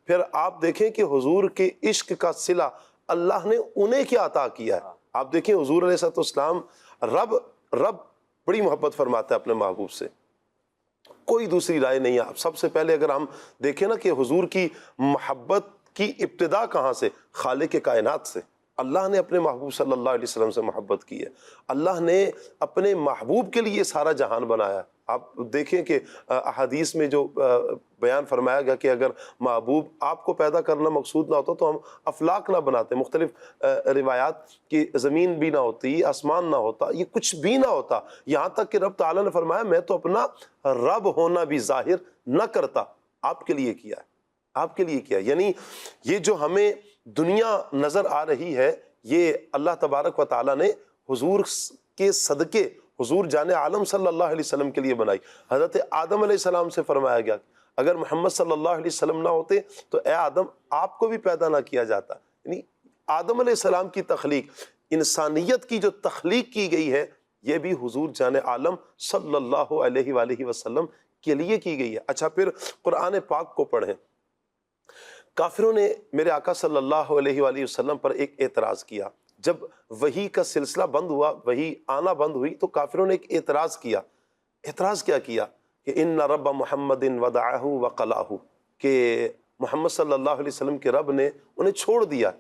S2: پھر آپ دیکھیں کہ حضور کے عشق کا صلہ اللہ نے انہیں کیا عطا کیا ہے۔ آپ دیکھیں حضور علیہ السلام، رب بڑی محبت فرماتا ہے اپنے محبوب سے، کوئی دوسری رائے نہیں ہے۔ آپ سب سے پہلے اگر ہم دیکھیں نا کہ حضور کی محبت کی ابتدا کہاں سے؟ خالق کائنات سے۔ اللہ نے اپنے محبوب صلی اللہ علیہ وسلم سے محبت کی ہے، اللہ نے اپنے محبوب کے لیے سارا جہان بنایا۔ آپ دیکھیں کہ احادیث میں جو بیان فرمایا گیا کہ اگر محبوب آپ کو پیدا کرنا مقصود نہ ہوتا تو ہم افلاک نہ بناتے، مختلف روایات کی زمین بھی نہ ہوتی، آسمان نہ ہوتا، یہ کچھ بھی نہ ہوتا، یہاں تک کہ رب تعالیٰ نے فرمایا میں تو اپنا رب ہونا بھی ظاہر نہ کرتا، آپ کے لیے کیا ہے، آپ کے لیے کیا ہے۔ یعنی یہ جو ہمیں دنیا نظر آ رہی ہے، یہ اللہ تبارک و تعالیٰ نے حضور کے صدقے، حضور جان عالم صلی اللہ علیہ وسلم کے لیے بنائی۔ حضرت آدم علیہ السلام سے فرمایا گیا اگر محمد صلی اللہ علیہ وسلم نہ ہوتے تو اے آدم آپ کو بھی پیدا نہ کیا جاتا۔ یعنی آدم علیہ السلام کی تخلیق، انسانیت کی جو تخلیق کی گئی ہے، یہ بھی حضور جان عالم صلی اللہ علیہ وآلہ وسلم کے لیے کی گئی ہے۔ اچھا، پھر قرآن پاک کو پڑھیں۔ کافروں نے میرے آقا صلی اللہ علیہ وآلہ وسلم پر ایک اعتراض کیا۔ جب وحی کا سلسلہ بند ہوا، وحی آنا بند ہوئی، تو کافروں نے ایک اعتراض کیا۔ اعتراض کیا کیا؟ کہ ان رب محمد ودعہ وقلہ، کہ محمد صلی اللہ علیہ وسلم کے رب نے انہیں چھوڑ دیا،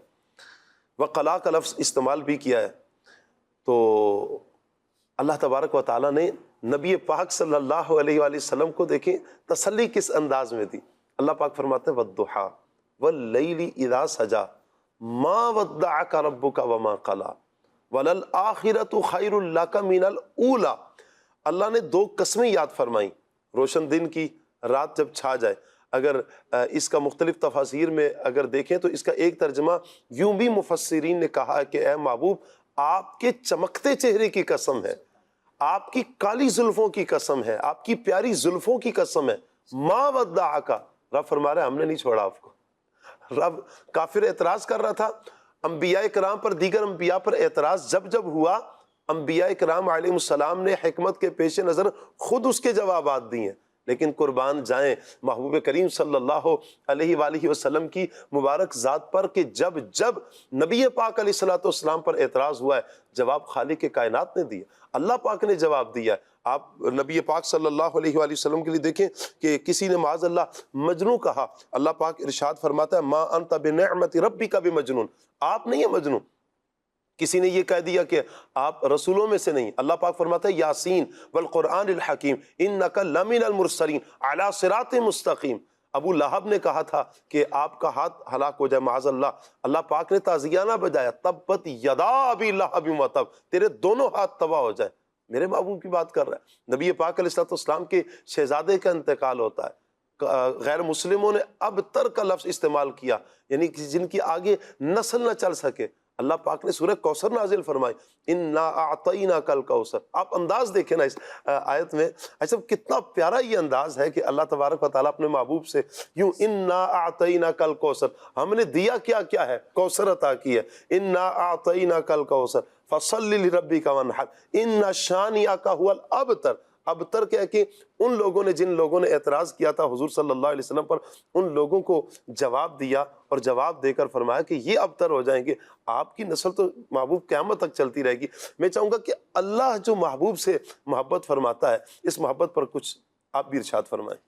S2: وقلہ کا لفظ استعمال بھی کیا ہے۔ تو اللہ تبارک و تعالیٰ نے نبی پاک صلی اللہ علیہ وآلہ وسلم کو دیکھیں تسلی کس انداز میں دی۔ اللہ پاک فرماتے ہیں والضحیٰ واللیل اذا سجا ما ودعک ربک وما قلی وللآخرۃ خیر لک من الاولی۔ اللہ نے دو قسمیں یاد فرمائیں، روشن دن کی، رات جب چھا جائے۔ اگر اس کا مختلف تفاسیر میں اگر دیکھیں تو اس کا ایک ترجمہ یوں بھی مفسرین نے کہا ہے کہ اے محبوب آپ کے چمکتے چہرے کی قسم ہے، آپ کی کالی زلفوں کی قسم ہے، آپ کی پیاری زلفوں کی قسم ہے، ما ودعک، رب فرما رہا ہے ہم نے نہیں چھوڑا آپ کو۔ رب کافر اعتراض کر رہا تھا، انبیاء کرام پر، دیگر انبیاء پر اعتراض جب ہوا، انبیاء کرام علیہ السلام نے حکمت کے پیش نظر خود اس کے جوابات دیے ہیں۔ لیکن قربان جائیں محبوب کریم صلی اللہ علیہ وآلہ وسلم کی مبارک ذات پر کہ جب نبی پاک علیہ السلام پر اعتراض ہوا ہے، جواب خالق کائنات نے دیا، اللہ پاک نے جواب دیا ہے۔ آپ نبی پاک صلی اللہ علیہ وآلہ وسلم کے لیے دیکھیں کہ کسی نے معاذ اللہ مجنون کہا، اللہ پاک ارشاد فرماتا ہے ما انت بنعمت ربک بمجنون، آپ نہیں ہیں مجنون۔ کسی نے یہ کہہ دیا کہ آپ رسولوں میں سے نہیں، اللہ پاک فرماتا ہے یاسین والقرآن الحکیم انک لمن المرسلین علی صراط مستقیم۔ ابو لہب نے کہا تھا کہ آپ کا ہاتھ ہلاک ہو جائے معاذ اللہ، اللہ پاک نے تعزیہ نہ بجایا تبت یدا ابی لہب وتب، تیرے دونوں ہاتھ تباہ ہو جائے۔ میرے محبوب کی بات کر رہا ہے۔ نبی پاک علیہ السلام کے شہزادے کا انتقال ہوتا ہے، غیر مسلموں نے اب تر کا لفظ استعمال کیا، یعنی جن کی آگے نسل نہ چل سکے۔ اللہ پاک نے سورہ کوثر نازل فرمائی، انا اعطیناک الکوثر۔ آپ انداز دیکھیں نا اس آیت میں، ایسا کتنا پیارا یہ انداز ہے کہ اللہ تبارک و تعالیٰ اپنے محبوب سے یوں انا اعطیناک الکوثر، ہم نے دیا کیا ہے، کوثر عطا کی ہے۔ انا اعطیناک الکوثر فصلی لربک وانحر ان شانئک هو الابتر۔ ابتر کیا کہ ان لوگوں نے، جن لوگوں نے اعتراض کیا تھا حضور صلی اللہ علیہ وسلم پر، ان لوگوں کو جواب دیا اور جواب دے کر فرمایا کہ یہ ابتر ہو جائیں گے، آپ کی نسل تو محبوب قیامت تک چلتی رہے گی۔ میں چاہوں گا کہ اللہ جو محبوب سے محبت فرماتا ہے، اس محبت پر کچھ آپ بھی ارشاد فرمائیں۔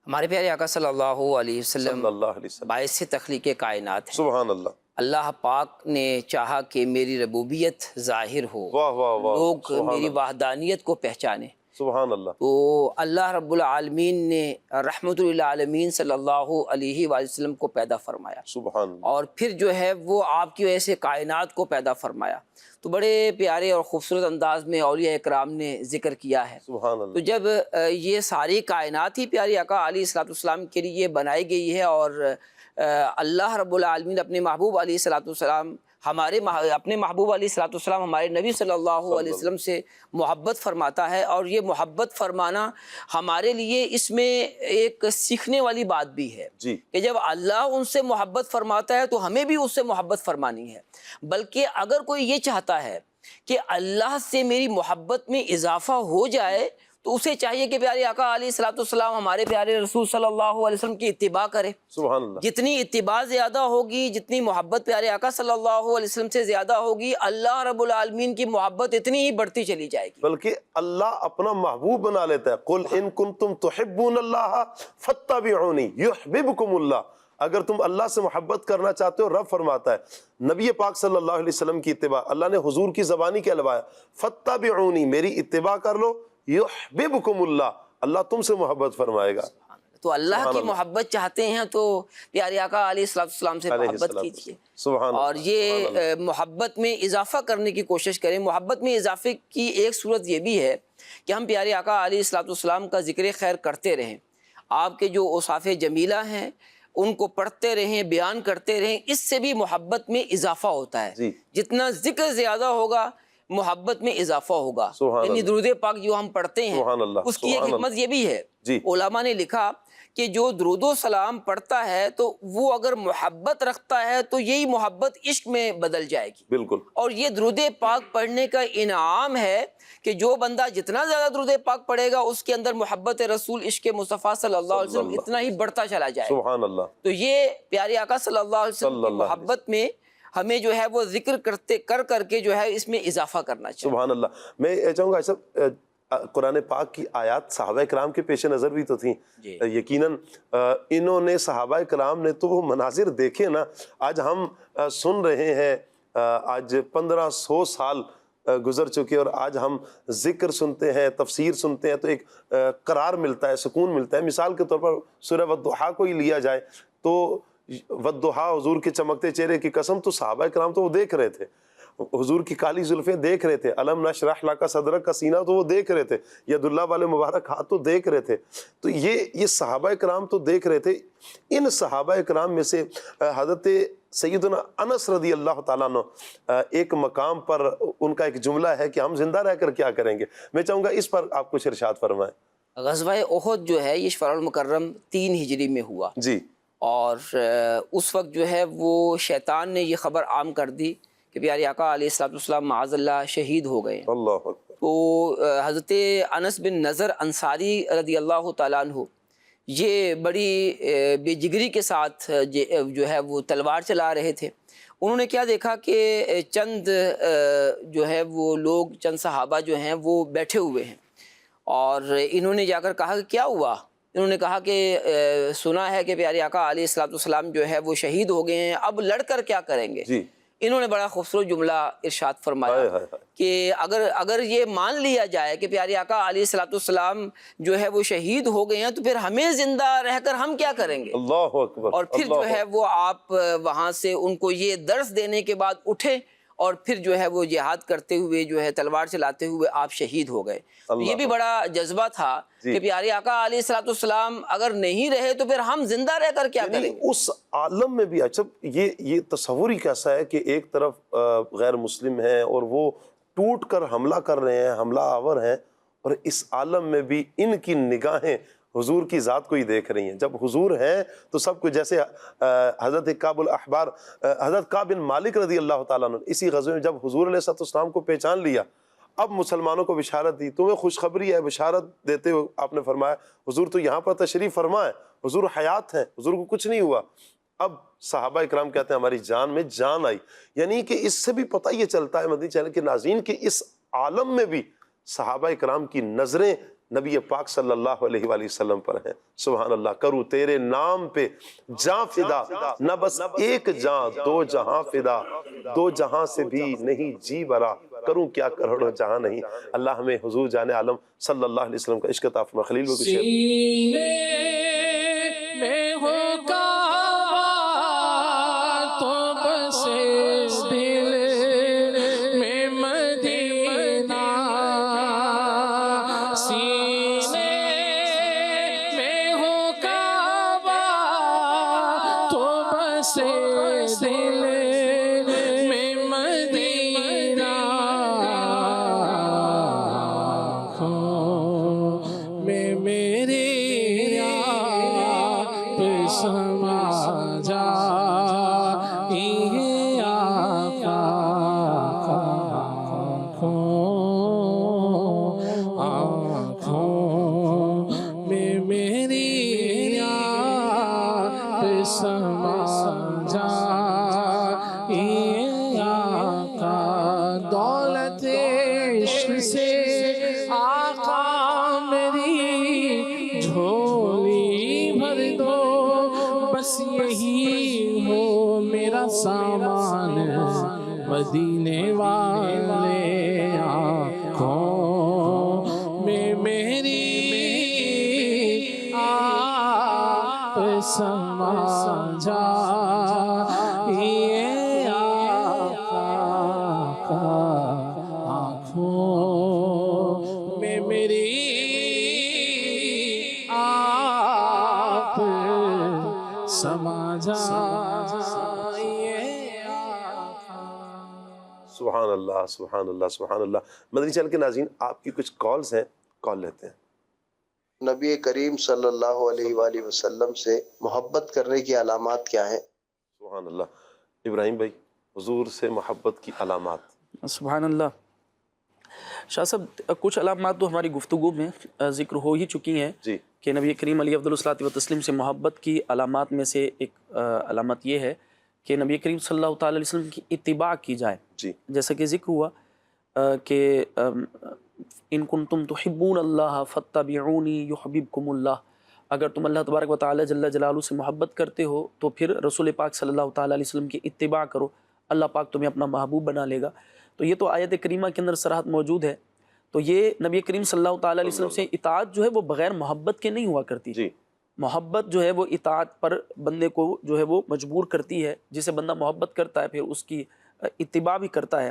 S5: ہمارے پیارے آقا صلی اللہ علیہ وسلم
S2: صلی اللہ علیہ وسلم
S5: باعث تخلیق کائنات ہیں۔
S2: سبحان اللہ۔
S5: اللہ پاک نے چاہا کہ میری ربوبیت ظاہر ہو،
S2: واہ واہ واہ،
S5: لوگ
S2: سبحان
S5: میری
S2: اللہ،
S5: وحدانیت کو پہچانے،
S2: سبحان اللہ،
S5: تو اللہ رب العالمین نے رحمت للعالمین صلی اللہ علیہ وآلہ وسلم کو پیدا فرمایا،
S2: سبحان اللہ،
S5: اور پھر جو ہے وہ آپ کی وجہ سے کائنات کو پیدا فرمایا۔ تو بڑے پیارے اور خوبصورت انداز میں اولیاء اکرام نے ذکر کیا ہے۔
S2: سبحان
S5: تو
S2: اللہ،
S5: جب یہ ساری کائنات ہی پیاری آقا علیہ الصلوۃ والسلام کے لیے بنائی گئی ہے، اور اللہ رب العالمین اپنے محبوب علیہ الصلوۃ والسلام اپنے محبوب علیہ الصلوۃ والسلام ہمارے نبی صلی اللہ علیہ وسلم سے محبت فرماتا ہے، اور یہ محبت فرمانا ہمارے لیے اس میں ایک سیکھنے والی بات بھی ہے
S2: جی،
S5: کہ جب اللہ ان سے محبت فرماتا ہے تو ہمیں بھی اس سے محبت فرمانی ہے۔ بلکہ اگر کوئی یہ چاہتا ہے کہ اللہ سے میری محبت میں اضافہ ہو جائے تو اسے چاہیے کہ پیارے آقا علیہ الصلوۃ والسلام ہمارے پیارے رسول صلی اللہ علیہ وسلم کی اتباع کرے۔
S2: سبحان اللہ،
S5: جتنی اتباع زیادہ ہوگی، جتنی محبت پیارے آقا صلی اللہ علیہ وسلم سے زیادہ ہوگی، اللہ رب العالمین کی محبت اتنی ہی بڑھتی چلی جائے گی۔
S2: بلکہ اللہ اپنا محبوب بنا لیتا ہے، قل ان کنتم تحبون اللہ فاتبعونی یحببکم اللہ، اگر تم اللہ سے محبت کرنا چاہتے ہو، رب فرماتا ہے نبی پاک صلی اللہ علیہ وسلم کی اتباع، اللہ نے حضور کی زبانی کیا لوایا، فاتبعونی، میری اتباع کر لو، یحببکم اللہ، اللہ تم سے محبت فرمائے گا۔
S5: تو اللہ
S2: سبحان
S5: کی
S2: اللہ،
S5: محبت چاہتے ہیں تو پیارے آقا علیہ الصلوۃ والسلام سے
S2: علیہ
S5: محبت
S2: الصلوۃ
S5: کیجیے،
S2: سبحان
S5: اور
S2: اللہ،
S5: یہ
S2: سبحان اللہ،
S5: محبت میں اضافہ کرنے کی کوشش کریں۔ محبت میں اضافے کی ایک صورت یہ بھی ہے کہ ہم پیارے آقا علیہ الصلوۃ والسلام کا ذکر خیر کرتے رہیں، آپ کے جو اوصاف جمیلہ ہیں ان کو پڑھتے رہیں، بیان کرتے رہیں، اس سے بھی محبت میں اضافہ ہوتا ہے۔
S2: جی،
S5: جتنا ذکر زیادہ ہوگا محبت میں اضافہ ہوگا۔
S2: سبحان
S5: یعنی
S2: اللہ،
S5: درود پاک جو ہم پڑھتے ہیں
S2: سبحان اللہ،
S5: اس کی ایک
S2: سبحان
S5: حکمت یہ بھی ہے،
S2: جی،
S5: علماء نے لکھا کہ جو درود و سلام پڑھتا ہے تو وہ اگر محبت رکھتا ہے تو یہی محبت عشق میں بدل جائے گی،
S2: بالکل،
S5: اور یہ درود پاک پڑھنے کا انعام ہے کہ جو بندہ جتنا زیادہ درود پاک پڑھے گا اس کے اندر محبت رسول عشق مصطفیٰ صلی اللہ علیہ وسلم اتنا ہی بڑھتا چلا جائے گا۔
S2: سبحان اللہ،
S5: تو یہ پیارے آقا صلی اللہ علیہ وسلم
S2: صلی
S5: کی
S2: اللہ علیہ
S5: محبت میں ہمیں جو ہے وہ ذکر کر کے جو ہے اس میں اضافہ کرنا چاہیے۔
S2: سبحان اللہ۔ میں یہ چاہوں گا ایسا قرآن پاک کی آیات صحابہ کرام کے پیش نظر بھی تو تھیں، یقیناً انہوں نے صحابہ کرام نے تو وہ مناظر دیکھے نا، آج ہم سن رہے ہیں، آج 1500 سال گزر چکے اور آج ہم ذکر سنتے ہیں، تفسیر سنتے ہیں تو ایک قرار ملتا ہے، سکون ملتا ہے۔ مثال کے طور پر سورہ والضحیٰ کو ہی لیا جائے تو والضحیٰ، حضور کے چمکتے چہرے کی قسم، تو صحابہ کرام تو وہ دیکھ رہے تھے، حضور کی کالی زلفیں دیکھ رہے تھے، علم نشرح لک صدرک کا سینہ تو وہ دیکھ رہے تھے، ید اللہ والے مبارک ہاتھ تو دیکھ رہے تھے۔ تو یہ صحابہ کرام تو دیکھ رہے تھے۔ ان صحابہ کرام میں سے حضرت سیدنا انس رضی اللہ تعالیٰ عنہ ایک مقام پر ان کا ایک جملہ ہے کہ ہم زندہ رہ کر کیا کریں گے، میں چاہوں گا اس پر آپ کچھ ارشاد فرمائیں۔
S5: غزوہ احد جو ہے یہ شوال المکرم 3 ہجری میں ہوا،
S2: جی،
S5: اور اس وقت جو ہے وہ شیطان نے یہ خبر عام کر دی کہ پیارے آقا علیہ الصلوۃ والسلام معاذ اللہ شہید ہو گئے۔
S2: اللہ اکبر۔
S5: تو حضرت انس بن نضر انصاری رضی اللہ تعالیٰ عنہ یہ بڑی بے جگری کے ساتھ جو ہے وہ تلوار چلا رہے تھے۔ انہوں نے کیا دیکھا کہ چند جو ہے وہ لوگ، چند صحابہ جو ہیں وہ بیٹھے ہوئے ہیں، اور انہوں نے جا کر کہا کہ کیا ہوا؟ انہوں نے کہا کہ سنا ہے کہ پیارے آقا علیہ الصلوۃ والسلام جو ہے وہ شہید ہو گئے ہیں، اب لڑ کر کیا کریں گے؟
S2: جی،
S5: انہوں نے بڑا خوبصورت جملہ ارشاد فرمایا کہ اگر یہ مان لیا جائے کہ پیارے آقا علیہ الصلوۃ والسلام جو ہے وہ شہید ہو گئے ہیں تو پھر ہمیں زندہ رہ کر ہم کیا کریں گے؟
S2: اللہ اکبر۔
S5: اور پھر جو ہے وہ آپ وہاں سے ان کو یہ درس دینے کے بعد اٹھے، اور پھر جو ہے وہ جہاد کرتے ہوئے جو ہے تلوار چلاتے ہوئے آپ شہید ہو گئے۔ یہ بھی بڑا جذبہ تھا کہ پیارے آقا علیہ الصلوۃ والسلام اگر نہیں رہے تو پھر ہم زندہ رہ کر کیا کریں گے؟
S2: اس عالم میں بھی اچھا یہ تصور ہی کیسا ہے کہ ایک طرف غیر مسلم ہیں اور وہ ٹوٹ کر حملہ کر رہے ہیں، حملہ آور ہیں، اور اس عالم میں بھی ان کی نگاہیں حضور کی ذات کو ہی دیکھ رہی ہیں۔ جب حضور ہیں تو سب کچھ، جیسے حضرت کعب الاحبار، حضرت کعب بن مالک رضی اللہ تعالیٰ عنہ اسی غزوے میں جب حضور علیہ السلام کو پہچان لیا، اب مسلمانوں کو بشارت دی، تمہیں خوشخبری ہے، بشارت دیتے ہوئے آپ نے فرمایا حضور تو یہاں پر تشریف فرما ہے، حضور حیات ہیں، حضور کو کچھ نہیں ہوا۔ اب صحابہ اکرام کہتے ہیں ہماری جان میں جان آئی، یعنی کہ اس سے بھی پتہ یہ چلتا ہے مدنی چینل کے ناظرین کہ اس عالم میں بھی صحابہ اکرام کی نظریں نبی پاک صلی اللہ علیہ وآلہ وسلم پر ہیں. سبحان اللہ. کروں تیرے نام پہ جاں فدا، نہ بس ایک جاں دو جہاں فدا، دو جہاں سے بھی نہیں جی برا، کروں کیا کروڑوں جہاں نہیں. اللہ ہمیں حضور جان عالم صلی اللہ علیہ وسلم کا عشق عطا فرمائے. خلیل کو شعر
S4: سینے میں ہو کعبہ تو بسے دل میں مدینہ، سینے میں ہو کعبہ تو بسے دل میں مدینہ، میں میرے آپ سما جا یہ آقا، آنکھوں میں میری آپ سما جا یہ آقا. دولت عشق سے آقا میری جھولی بھر دو، بس یہی ہو میرا سامان مدینے والے. آنکھوں میں میری آپ سما جا یہ آقا، آنکھوں میں میری آپ سما جا یہ آقا.
S2: سبحان اللہ، سبحان اللہ، سبحان اللہ. مدنی چینل کے ناظرین، آپ کی کچھ کالز ہیں، کال لیتے ہیں.
S8: نبی کریم صلی اللہ علیہ وآلہ وسلم سے محبت کرنے کی علامات کیا ہیں؟
S2: سبحان اللہ. ابراہیم بھائی، حضور سے محبت کی علامات.
S7: سبحان اللہ. شاہ صاحب کچھ علامات تو ہماری گفتگو میں ذکر ہو ہی چکی ہیں
S2: جی.
S7: کہ نبی کریم علیہ افضل الصلاۃ والتسلیم سے محبت کی علامات میں سے ایک علامت یہ ہے کہ نبی کریم صلی اللہ تعالی علیہ وسلم کی اتباع کی جائے.
S2: جی.
S7: جیسا کہ ذکر ہوا کہ ان کنتم تحبون اللہ فاتبعونی یحببکم اللہ، اگر تم اللہ تبارک و تعالی جل جلالہ سے محبت کرتے ہو تو پھر رسول پاک صلی اللہ تعالی علیہ وسلم کی اتباع کرو، اللہ پاک تمہیں اپنا محبوب بنا لے گا. تو یہ تو آیت کریمہ کے اندر صراحت موجود ہے. تو یہ نبی کریم صلی اللہ تعالی علیہ وسلم سے اطاعت جو ہے وہ بغیر محبت کے نہیں ہوا کرتی.
S2: جی.
S7: محبت جو ہے وہ اطاعت پر بندے کو جو ہے وہ مجبور کرتی ہے. جسے بندہ محبت کرتا ہے پھر اس کی اتباع بھی کرتا ہے.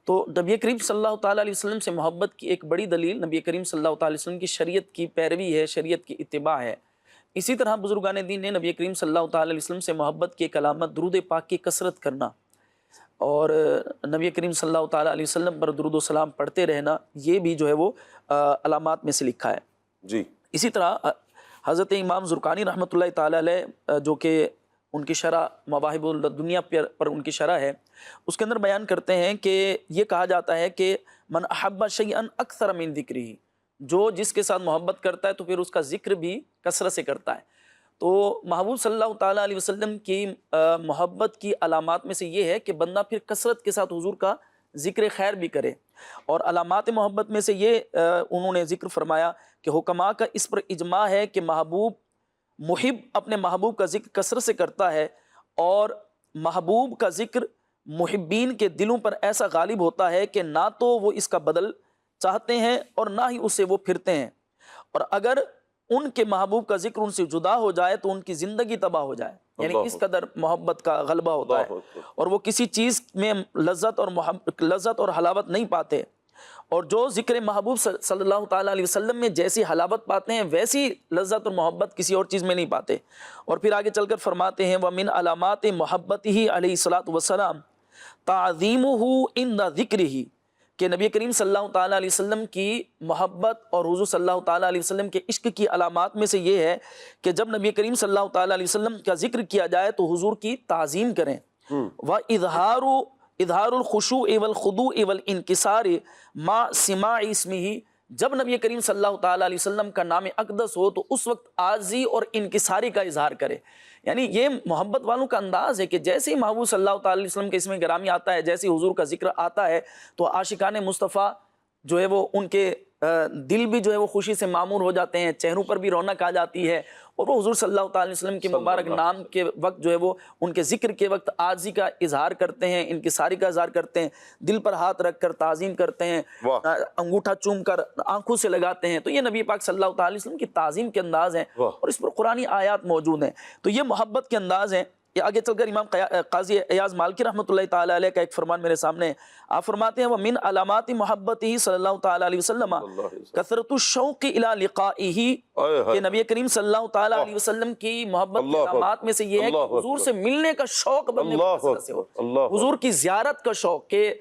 S7: تو نبی کریم صلی اللہ تعالی علیہ وسلم سے محبت کی ایک بڑی دلیل نبی کریم صلی اللہ تعالی علیہ وسلم کی شریعت کی پیروی ہے، شریعت کی اتباع ہے. اسی طرح بزرگان دین نے نبی کریم صلی اللہ تعالی علیہ وسلم سے محبت کی ایک علامت درود پاک کی کثرت کرنا اور نبی کریم صلی اللہ تعالی علیہ وسلم پر درود و سلام پڑھتے رہنا، یہ بھی جو ہے وہ علامات میں سے لکھا ہے.
S2: جی.
S7: اسی طرح حضرت امام زرقانی رحمۃ اللہ تعالی علیہ جو کہ ان کی شرح مواہب الدنیا پر ان کی شرح ہے، اس کے اندر بیان کرتے ہیں کہ یہ کہا جاتا ہے کہ من احب شیئا اکثر من ذکرہ، جو جس کے ساتھ محبت کرتا ہے تو پھر اس کا ذکر بھی کثرت سے کرتا ہے. تو محبوب صلی اللہ تعالیٰ علیہ وسلم کی محبت کی علامات میں سے یہ ہے کہ بندہ پھر کثرت کے ساتھ حضور کا ذکر خیر بھی کرے. اور علامات محبت میں سے یہ انہوں نے ذکر فرمایا کہ حکماء کا اس پر اجماع ہے کہ محب اپنے محبوب کا ذکر کثرت سے کرتا ہے، اور محبوب کا ذکر محبین کے دلوں پر ایسا غالب ہوتا ہے کہ نہ تو وہ اس کا بدل چاہتے ہیں اور نہ ہی اسے وہ پھرتے ہیں. اور اگر ان کے محبوب کا ذکر ان سے جدا ہو جائے تو ان کی زندگی تباہ ہو جائے. یعنی اس قدر محبت کا غلبہ ہوتا ہے اور وہ کسی چیز میں لذت اور حلاوت نہیں پاتے. اور جو ذکر محبوب صلی اللہ تعالیٰ علیہ وسلم میں جیسی حلاوت پاتے ہیں ویسی لذت اور محبت کسی اور چیز میں نہیں پاتے. اور پھر آگے چل کر فرماتے ہیں وَمِنْ عَلَامَاتِ مُحَبَّتِهِ علیہ الصلاۃ والسلام تَعْظِيمُهُ عِنْدَ ذِكْرِهِ، کہ نبی کریم صلی اللہ تعالیٰ علیہ وسلم کی محبت اور حضور صلی اللہ تعالیٰ علیہ وسلم کے عشق کی علامات میں سے یہ ہے کہ جب نبی کریم صلی اللہ تعالیٰ علیہ وسلم کا ذکر کیا جائے تو حضور کی تعظیم کریں. وَإِظْهَارُ الْخُشُوعِ وَالْخُضُوعِ وَالْإِنْكِسَارِ مَعَ سِمَاعِ اسْمِهِ، جب نبی کریم صلی اللہ تعالیٰ علیہ وسلم کا نام اقدس ہو تو اس وقت عاجزی اور انکساری کا اظہار کرے. یعنی یہ محبت والوں کا انداز ہے کہ جیسے ہی محبوب صلی اللہ تعالیٰ علیہ وسلم کے اسم گرامی آتا ہے، جیسے حضور کا ذکر آتا ہے تو عاشقان مصطفیٰ جو ہے وہ ان کے دل بھی جو ہے وہ خوشی سے معمور ہو جاتے ہیں، چہروں پر بھی رونق آ جاتی ہے، اور وہ حضور صلی اللہ تعالی علیہ وسلم کے مبارک نام کے وقت جو ہے وہ ان کے ذکر کے وقت عاجزی کا اظہار کرتے ہیں، انکساری کا اظہار کرتے ہیں، دل پر ہاتھ رکھ کر تعظیم کرتے ہیں، انگوٹھا چوم کر آنکھوں سے لگاتے ہیں. تو یہ نبی پاک صلی اللہ تعالی وسلم کی تعظیم کے انداز ہیں، اور اس پر قرآنی آیات موجود ہیں. تو یہ محبت کے انداز ہیں. یہ آگے چل کر امام قاضی ایاز مالکی رحمۃ اللہ تعالی علیہ کا ایک فرمان میرے سامنے ہے. آپ فرماتے ہیں وَمِنْ عَلَامَاتِ مُحَبَّتِهِ صلی اللہ تعالی علیہ وسلم کثرۃ الشوق الی لقائه، کہ نبی کریم صلی اللہ تعالی علیہ وسلم کی محبت کے علامات میں سے یہ ہے کہ حضور سے ملنے کا شوق بندے کو کثرت سے ہو، حضور کی زیارت کا شوق. کہ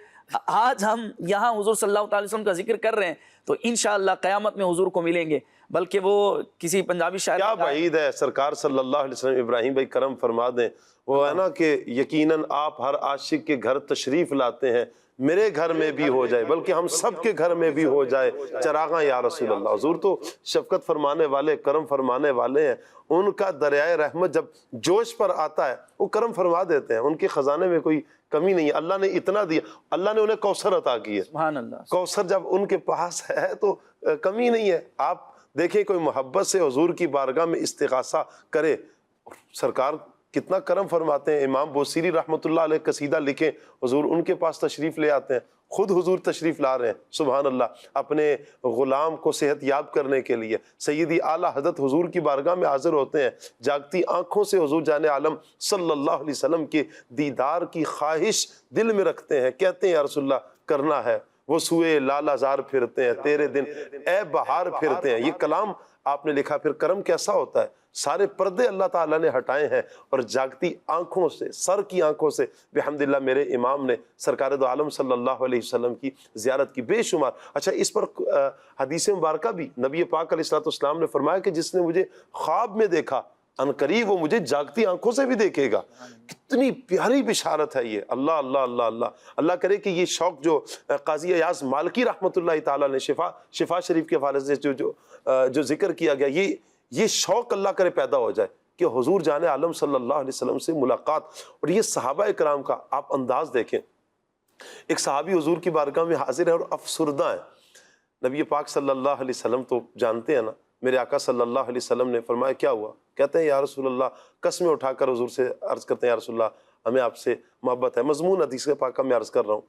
S7: آج ہم یہاں حضور صلی اللہ تعالی وسلم کا ذکر کر رہے ہیں تو انشاءاللہ قیامت میں حضور کو ملیں گے. بلکہ وہ کسی پنجابی شاعر
S2: کیا بعید ہے، سرکار صلی اللہ علیہ وسلم، ابراہیم بھائی کرم فرما دیں، وہ ہے نا کہ یقیناً آپ ہر عاشق کے گھر تشریف لاتے ہیں، میرے گھر میں بھی ہو جائے، بلکہ ہم سب کے گھر میں بھی ہو جائے چراغاں یا رسول اللہ. حضور تو شفقت فرمانے والے، کرم فرمانے والے ہیں. ان کا دریائے رحمت جب جوش پر آتا ہے وہ کرم فرما دیتے ہیں، ان کے خزانے میں کوئی کمی نہیں ہے. اللہ نے اتنا دیا، اللہ نے انہیں کوثر عطا کی ہے.
S7: سبحان اللہ.
S2: کوثر جب ان کے پاس ہے تو کمی نہیں ہے. آپ دیکھیں کوئی محبت سے حضور کی بارگاہ میں استغاثہ کرے، سرکار کتنا کرم فرماتے ہیں. امام بوصیری رحمۃ اللہ علیہ قصیدہ لکھیں، حضور ان کے پاس تشریف لے آتے ہیں، خود حضور تشریف لا رہے ہیں سبحان اللہ اپنے غلام کو صحت یاب کرنے کے لیے. سیدی اعلیٰ حضرت حضور کی بارگاہ میں حاضر ہوتے ہیں، جاگتی آنکھوں سے حضور جان عالم صلی اللہ علیہ وسلم کے دیدار کی خواہش دل میں رکھتے ہیں، کہتے ہیں یا رسول اللہ کرنا ہے. وہ سوئے لال ازار پھرتے ہیں، تیرے دن اے بہار پھرتے ہیں. یہ کلام آپ نے لکھا. پھر کرم کیسا ہوتا ہے، سارے پردے اللہ تعالیٰ نے ہٹائے ہیں اور جاگتی آنکھوں سے، سر کی آنکھوں سے بحمدللہ میرے امام نے سرکار دو عالم صلی اللہ علیہ وسلم کی زیارت کی بے شمار. اچھا اس پر حدیث مبارکہ بھی نبی پاک علیہ السلام نے فرمایا کہ جس نے مجھے خواب میں دیکھا عنقریب وہ مجھے جاگتی آنکھوں سے بھی دیکھے گا. کتنی پیاری بشارت ہے یہ. اللہ اللہ اللہ اللہ اللہ کرے کہ یہ شوق جو قاضی ایاز مالکی رحمۃ اللہ تعالیٰ نے شفا شریف کے حوالے سے جو ذکر کیا گیا، یہ شوق اللہ کرے پیدا ہو جائے کہ حضور جان عالم صلی اللہ علیہ وسلم سے ملاقات. اور یہ صحابہ کرام کا آپ انداز دیکھیں. ایک صحابی حضور کی بارگاہ میں حاضر ہے اور افسردہ ہے. نبی پاک صلی اللہ علیہ وسلم تو جانتے ہیں نا، میرے آقا صلی اللہ علیہ وسلم نے فرمایا کیا ہوا؟ کہتے ہیں یا رسول اللہ، قسمیں اٹھا کر حضور سے عرض کرتے ہیں یا رسول اللہ ہمیں آپ سے محبت ہے. مضمون حدیث پاکہ میں عرض کر رہا ہوں.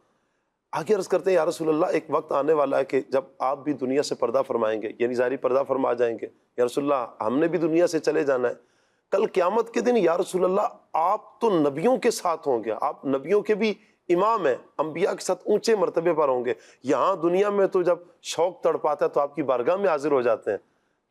S2: آگے عرض کرتے ہیں یا رسول اللہ ایک وقت آنے والا ہے کہ جب آپ بھی دنیا سے پردہ فرمائیں گے، یعنی ظاہری پردہ فرما جائیں گے. یا رسول اللہ ہم نے بھی دنیا سے چلے جانا ہے. کل قیامت کے دن یا رسول اللہ آپ تو نبیوں کے ساتھ ہوں گے، آپ نبیوں کے بھی امام ہیں، انبیاء کے ساتھ اونچے مرتبے پر ہوں گے. یہاں دنیا میں تو جب شوق تڑپاتا ہے تو آپ کی بارگاہ میں حاضر ہو جاتے ہیں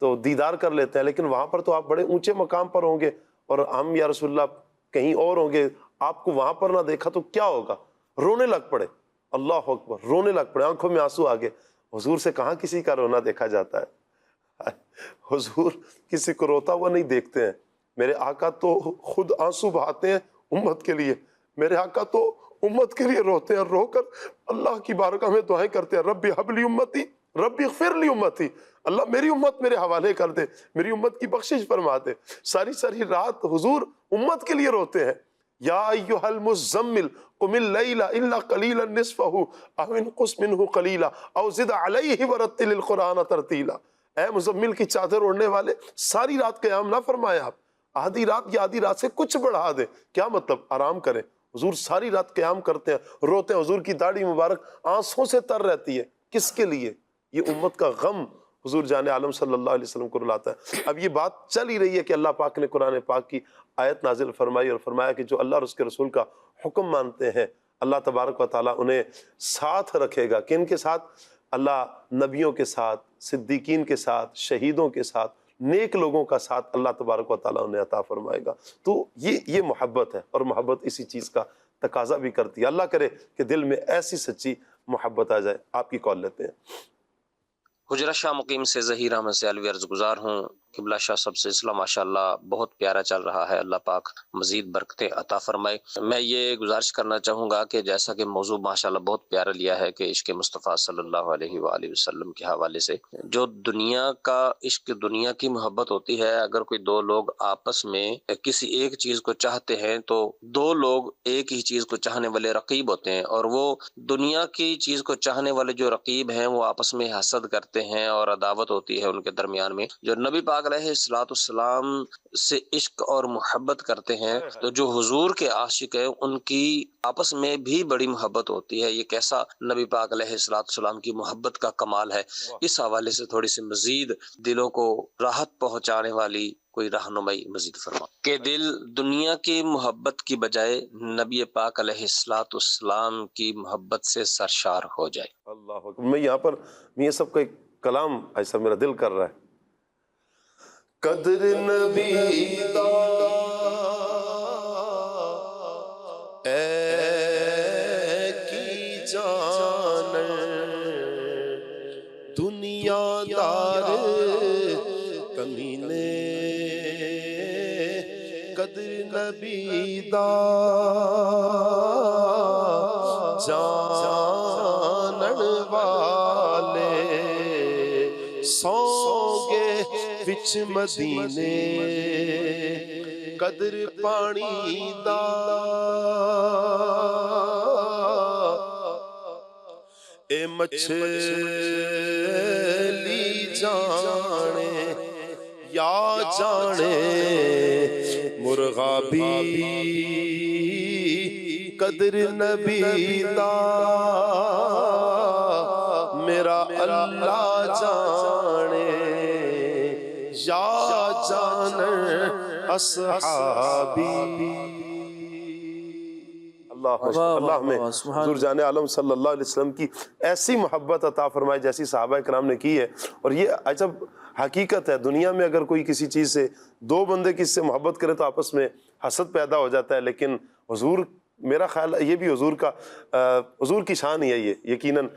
S2: تو دیدار کر لیتے ہیں، لیکن وہاں پر تو آپ بڑے اونچے مقام پر ہوں گے اور ہم یا رسول اللہ کہیں اور ہوں گے. آپ کو وہاں پر نہ دیکھا تو کیا ہوگا؟ رونے لگ پڑے. اللہ اکبر، رونے لگ پڑے، آنکھوں میں آنسو آگے. حضور سے کہاں کسی کا رونا دیکھا جاتا ہے؟ حضور کسی کو روتا ہوا نہیں دیکھتے ہیں. میرے آقا تو خود آنسو بہاتے ہیں امت کے لیے. میرے آقا تو امت کے لیے روتے ہیں، رو کر اللہ کی بارگاہ میں دعائیں کرتے ہیں، ربی حب لی امتی، ربی اغفر لی امتی. اللہ میری امت میرے حوالے کر دے، میری امت کی بخشش فرما دے. ساری ساری رات حضور امت کے لیے روتے ہیں. یا ایھا المزمل قم اللیل الا قلیلا نصفہ او انقص منہ قلیلا او زد علیہ ورتل القرآن ترتیلا. اے مزمل کی چادر اوڑھنے والے، ساری رات قیام نہ فرمائے آپ، آدھی رات یا آدھی رات سے کچھ بڑھا دے. کیا مطلب؟ آرام کریں. حضور ساری رات قیام کرتے ہیں، روتے ہیں. حضور کی داڑھی مبارک آنسوں سے تر رہتی ہے. کس کے لیے؟ یہ امت کا غم حضور جان عالم صلی اللہ علیہ وسلم کو رلاتا ہے. اب یہ بات چل ہی رہی ہے کہ اللہ پاک نے قرآن پاک کی آیت نازل فرمائی اور فرمایا کہ جو اللہ اور اس کے رسول کا حکم مانتے ہیں اللہ تبارک و تعالیٰ انہیں ساتھ رکھے گا. کن کے ساتھ؟ اللہ نبیوں کے ساتھ، صدیقین کے ساتھ، شہیدوں کے ساتھ، نیک لوگوں کا ساتھ اللہ تبارک و تعالیٰ انہیں عطا فرمائے گا. تو یہ محبت ہے اور محبت اسی چیز کا تقاضا بھی کرتی ہے. اللہ کرے کہ دل میں ایسی سچی محبت آ جائے. آپ کی کال لیتے ہیں.
S9: حجرہ شاہ مقیم سے ظہیر احمد سے علوی عرض گزار ہوں قبلہ شاہ صاحب سلسلہ ماشاءاللہ بہت پیارا چل رہا ہے، اللہ پاک مزید برکتیں عطا فرمائے۔ میں یہ گزارش کرنا چاہوں گا کہ جیسا کہ موضوع ماشاءاللہ بہت پیارا لیا ہے کہ عشق مصطفیٰ صلی اللہ علیہ وآلہ وسلم کے حوالے سے جو دنیا کا عشق، دنیا کی محبت ہوتی ہے، اگر کوئی دو لوگ آپس میں کسی ایک چیز کو چاہتے ہیں تو دو لوگ ایک ہی چیز کو چاہنے والے رقیب ہوتے ہیں، اور وہ دنیا کی چیز کو چاہنے والے جو رقیب ہیں وہ آپس میں حسد کرتے ہیں اور عداوت ہوتی ہے ان کے درمیان میں۔ جو نبی پاک علیہ السلام سے عشق اور محبت کرتے ہیں تو جو حضور کے عاشق ہیں ان کی آپس میں بھی بڑی محبت ہوتی ہے۔ یہ کیسا نبی پاک علیہ السلام کی محبت کا کمال ہے، اس حوالے سے تھوڑی سی مزید دلوں کو راحت پہنچانے والی کوئی رہنمائی مزید فرما کہ دل دنیا کی محبت کی بجائے نبی پاک علیہ السلام کی محبت سے سرشار ہو جائے۔
S2: اللہ اکبر۔ میں یہاں پر میاں صاحب کا ایک کلام ایسا میرا دل کر رہا ہے، قدر نبی دا اے کی جان دنیا دار کمینے، قدر نبی دا جانن والے سو گے وچ مدینے، قدر پانی دا اے مچھلی جانے یا جانے مرغا بھی، قدر نبی دا میرا اللہ جانے یا جان اصحابی۔ اللہ میں حضور جان عالم صلی اللہ علیہ وسلم کی ایسی محبت عطا فرمائے جیسی صحابہ کرام نے کی ہے۔ اور یہ عجب حقیقت ہے، دنیا میں اگر کوئی کسی چیز سے دو بندے کسی سے محبت کرے تو آپس میں حسد پیدا ہو جاتا ہے، لیکن حضور، میرا خیال یہ بھی حضور کی شان ہی ہے یہ یقیناً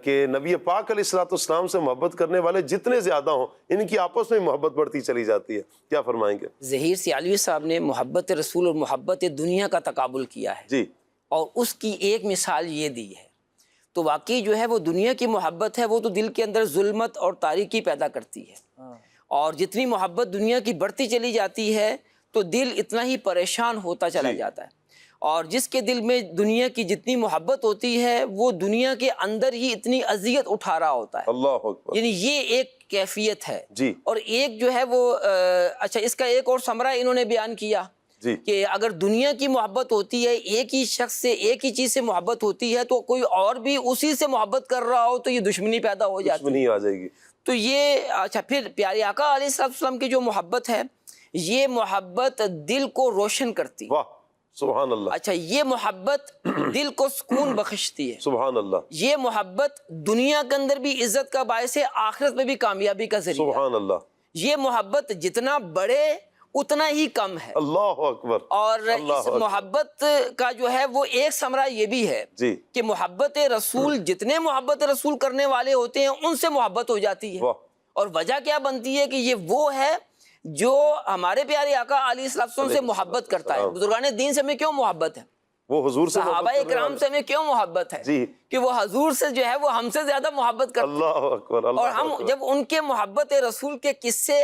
S2: کہ نبی پاک علیہ السلام سے محبت کرنے والے جتنے زیادہ ہوں ان کی آپس میں محبت بڑھتی چلی جاتی ہے۔ کیا فرمائیں گے؟
S5: ظہیر سیالوی صاحب نے محبت رسول اور محبت دنیا کا تقابل کیا ہے
S2: جی،
S5: اور اس کی ایک مثال یہ دی ہے۔ تو واقعی جو ہے وہ دنیا کی محبت ہے وہ تو دل کے اندر ظلمت اور تاریکی پیدا کرتی ہے، اور جتنی محبت دنیا کی بڑھتی چلی جاتی ہے تو دل اتنا ہی پریشان ہوتا چلا جاتا ہے، اور جس کے دل میں دنیا کی جتنی محبت ہوتی ہے وہ دنیا کے اندر ہی اتنی اذیت اٹھا رہا ہوتا ہے۔
S2: اللہ اکبر۔
S5: یعنی یہ ایک کیفیت ہے
S2: جی۔
S5: اور ایک جو ہے وہ اچھا اس کا ایک اور ثمرہ انہوں نے بیان کیا
S2: جی،
S5: کہ اگر دنیا کی محبت ہوتی ہے، ایک ہی شخص سے ایک ہی چیز سے محبت ہوتی ہے تو کوئی اور بھی اسی سے محبت کر رہا ہو تو یہ دشمنی پیدا ہو جاتی ہے،
S2: دشمنی آ جائے گی۔
S5: تو یہ اچھا پھر پیارے آقا علیہ السلام کی جو محبت ہے یہ محبت دل کو روشن کرتی،
S2: واہ سبحان اللہ۔
S5: اچھا یہ محبت دل کو سکون بخشتی ہے،
S2: سبحان اللہ،
S5: یہ محبت دنیا کے اندر بھی عزت کا باعث ہے، آخرت میں بھی کامیابی کا ذریعہ۔
S2: سبحان اللہ،
S5: یہ محبت جتنا بڑھے اتنا ہی کم ہے۔
S2: اللہ اکبر۔
S5: اور اس محبت کا جو ہے وہ ایک ثمرہ یہ بھی ہے
S2: جی
S5: کہ محبت رسول، جتنے محبت رسول کرنے والے ہوتے ہیں ان سے محبت ہو جاتی ہے،
S2: واہ،
S5: اور وجہ کیا بنتی ہے کہ یہ وہ ہے جو ہمارے پیارے آقا علیہ السلام سے محبت کرتا ہے۔ بزرگان دین سے ہمیں کیوں محبت ہے؟
S2: وہ حضور سے
S5: صحابہ کرام سے ہمیں کیوں محبت ہے؟
S2: جی،
S5: کہ وہ حضور سے جو ہے وہ ہم سے زیادہ محبت کرتے ہیں،
S2: اللہ اکبر، اللہ
S5: اور ہم
S2: اکبر۔
S5: جب ان کے محبت رسول کے قصے،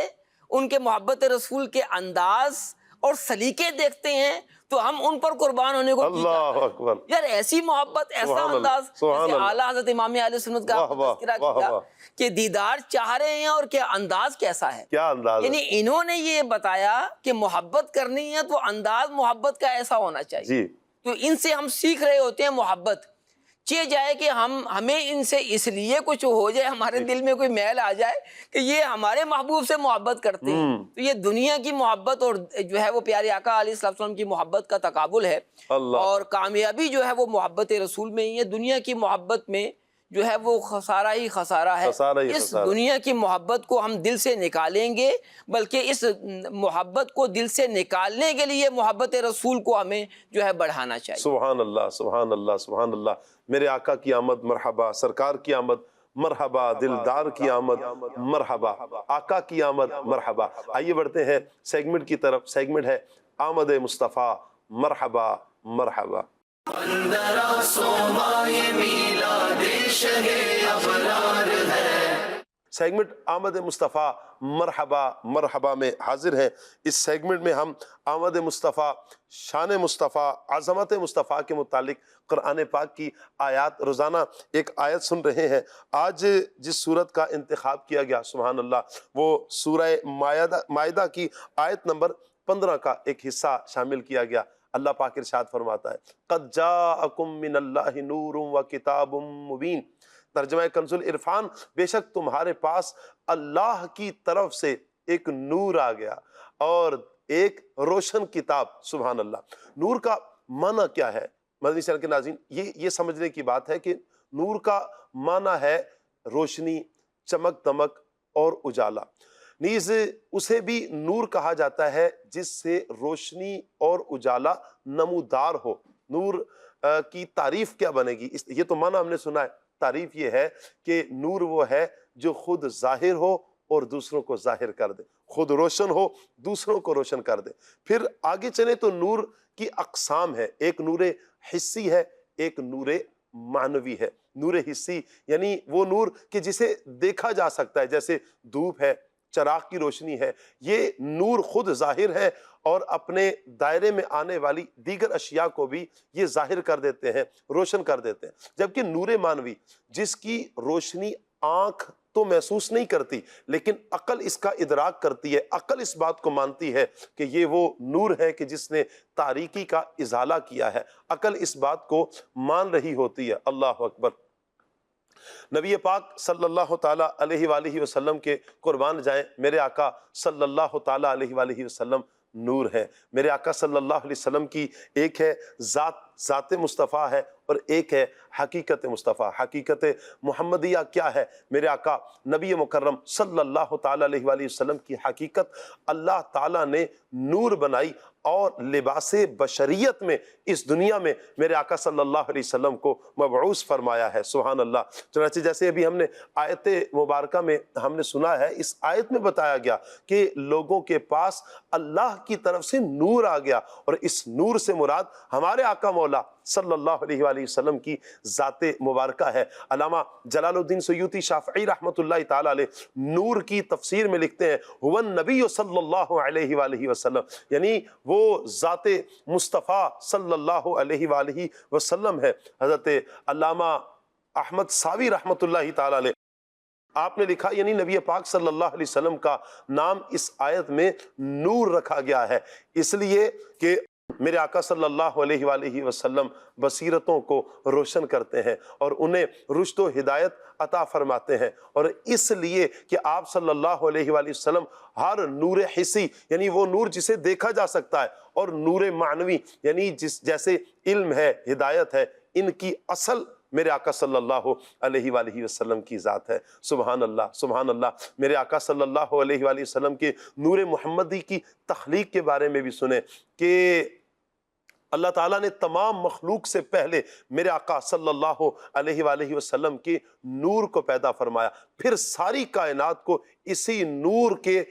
S5: ان کے محبت رسول کے انداز اور سلیقے دیکھتے ہیں تو ہم ان پر قربان ہونے کو
S2: اللہ اکبر۔
S5: یار ایسی محبت، ایسا
S2: سبحان اللہ،
S5: انداز،
S2: سبحان
S5: جیسے
S2: اللہ۔
S5: اعلیٰ حضرت امام اہل سنت کا
S2: واہ، واہ،
S5: تذکرہ
S2: واہ،
S5: کیا
S2: واہ۔
S5: کہ دیدار چاہ رہے ہیں اور کیا انداز کیسا ہے،
S2: کیا انداز ہے۔
S5: یعنی انہوں نے یہ بتایا کہ محبت کرنی ہے تو انداز محبت کا ایسا ہونا چاہیے۔
S2: جی،
S5: تو ان سے ہم سیکھ رہے ہوتے ہیں محبت، چاہے جائے کہ ہمیں ان سے اس لیے کچھ ہو جائے، ہمارے دل میں کوئی میل آ جائے کہ یہ ہمارے محبوب سے محبت کرتے ہیں، تو یہ دنیا کی محبت اور جو ہے وہ پیارے آقا علیہ السلام کی محبت کا تقابل ہے،
S2: اللہ۔
S5: اور کامیابی جو ہے وہ محبت رسول میں ہی ہے۔ دنیا کی محبت میں جو ہے وہ خسارہ ہی خسارہ ہے۔
S2: خسارہ ہی
S5: اس
S2: خسارہ۔
S5: دنیا کی محبت کو ہم دل سے نکالیں گے، بلکہ اس محبت کو دل سے نکالنے کے لیے محبت رسول کو ہمیں جو ہے بڑھانا چاہیے۔
S2: سبحان اللہ، سبحان اللہ، سبحان اللہ۔ میرے آقا کی آمد مرحبا، سرکار کی آمد مرحبا دلدار کی آمد مرحبا، آقا کی آمد مرحبا۔ آئیے بڑھتے ہیں سیگمنٹ کی طرف۔ سیگمنٹ ہے آمد مصطفیٰ مرحبا مرحبا۔
S1: اندرا سومائے میلاد شہ ابرار ہے۔
S2: سیگمنٹ آمد مصطفیٰ مرحبا مرحبا میں حاضر ہیں۔ اس سیگمنٹ میں ہم آمد مصطفیٰ، شان مصطفیٰ، عظمت مصطفیٰ کے متعلق قرآن پاک کی آیات، روزانہ ایک آیت سن رہے ہیں۔ آج جس سورت کا انتخاب کیا گیا سبحان اللہ، وہ سورہ مائدہ کی آیت نمبر 15 کا ایک حصہ شامل کیا گیا۔ اللہ پاک ارشاد فرماتا ہے قد جاءکم من اللہ نور و کتاب مبین۔ ترجمہ کنز العرفان، بے شک تمہارے پاس اللہ کی طرف سے ایک نور آ گیا اور ایک روشن کتاب۔ سبحان اللہ۔ نور کا معنی کیا ہے؟ مدنی چینل کے ناظرین، یہ سمجھنے کی بات ہے کہ نور کا معنی ہے روشنی، چمک دمک اور اجالا۔ نیز اسے بھی نور کہا جاتا ہے جس سے روشنی اور اجالا نمودار ہو۔ نور کی تعریف کیا بنے گی؟ یہ تو معنی ہم نے سنا ہے۔ تعریف یہ ہے کہ نور وہ ہے جو خود ظاہر ہو اور دوسروں کو ظاہر کر دے، خود روشن ہو دوسروں کو روشن کر دے۔ پھر آگے چلے تو نور کی اقسام ہے، ایک نور حسی ہے، ایک نور معنوی ہے۔ نور حسی یعنی وہ نور کہ جسے دیکھا جا سکتا ہے، جیسے دھوپ ہے، چراغ کی روشنی ہے، یہ نور خود ظاہر ہے اور اپنے دائرے میں آنے والی دیگر اشیاء کو بھی یہ ظاہر کر دیتے ہیں، روشن کر دیتے ہیں۔ جبکہ نور معنوی جس کی روشنی آنکھ تو محسوس نہیں کرتی لیکن عقل اس کا ادراک کرتی ہے، عقل اس بات کو مانتی ہے کہ یہ وہ نور ہے کہ جس نے تاریکی کا ازالہ کیا ہے، عقل اس بات کو مان رہی ہوتی ہے۔ اللہ اکبر۔ نبی پاک صلی اللہ تعالیٰ علیہ وآلہ وسلم کے قربان جائیں، میرے آقا صلی اللہ تعالیٰ علیہ وآلہ وسلم نور ہے۔ میرے آقا صلی اللہ علیہ وسلم کی ایک ہے ذات مصطفیٰ ہے اور ایک ہے حقیقت مصطفیٰ۔ حقیقت محمدیہ کیا ہے؟ میرے آقا نبی مکرم صلی اللہ تعالیٰ علیہ وآلہ وسلم کی حقیقت اللہ تعالیٰ نے نور بنائی اور لباس بشریت میں اس دنیا میں میرے آقا صلی اللہ علیہ وسلم کو مبعوث فرمایا ہے۔ سبحان اللہ۔ چنانچہ جیسے ابھی ہم نے آیت مبارکہ میں ہم نے سنا ہے، اس آیت میں بتایا گیا کہ لوگوں کے پاس اللہ کی طرف سے نور آ گیا، اور اس نور سے مراد ہمارے آقا مولا صلی اللہ علیہ وآلہ وسلم کی ذات مبارکہ ہے۔ علامہ جلال الدین سیوطی شافعی رحمۃ اللہ تعالی علیہ نور کی تفسیر میں لکھتے ہیں هو النبی صلی اللہ علیہ وآلہ وسلم، یعنی وہ ذات مصطفیٰ صلی اللہ علیہ وآلہ وسلم ہے۔ حضرت علامہ احمد ساوی رحمۃ اللہ تعالی علیہ آپ نے لکھا، یعنی نبی پاک صلی اللہ علیہ وسلم کا نام اس آیت میں نور رکھا گیا ہے اس لیے کہ میرے آقا صلی اللہ علیہ وآلہ وسلم بصیرتوں کو روشن کرتے ہیں اور انہیں رشد و ہدایت عطا فرماتے ہیں، اور اس لیے کہ آپ صلی اللہ علیہ وآلہ وسلم ہر نور حسی یعنی وہ نور جسے دیکھا جا سکتا ہے، اور نور معنوی یعنی جیسے علم ہے، ہدایت ہے، ان کی اصل میرے آقا صلی اللہ علیہ وآلہ وسلم کی ذات ہے۔ سبحان اللہ سبحان اللہ۔ میرے آقا صلی اللہ علیہ وآلہ وسلم کے نور محمدی کی تخلیق کے بارے میں بھی سنیں کہ اللہ تعالیٰ نے تمام مخلوق سے پہلے میرے آقا صلی اللہ علیہ وآلہ وسلم کے نور کو پیدا فرمایا، پھر ساری کائنات کو اسی نور کے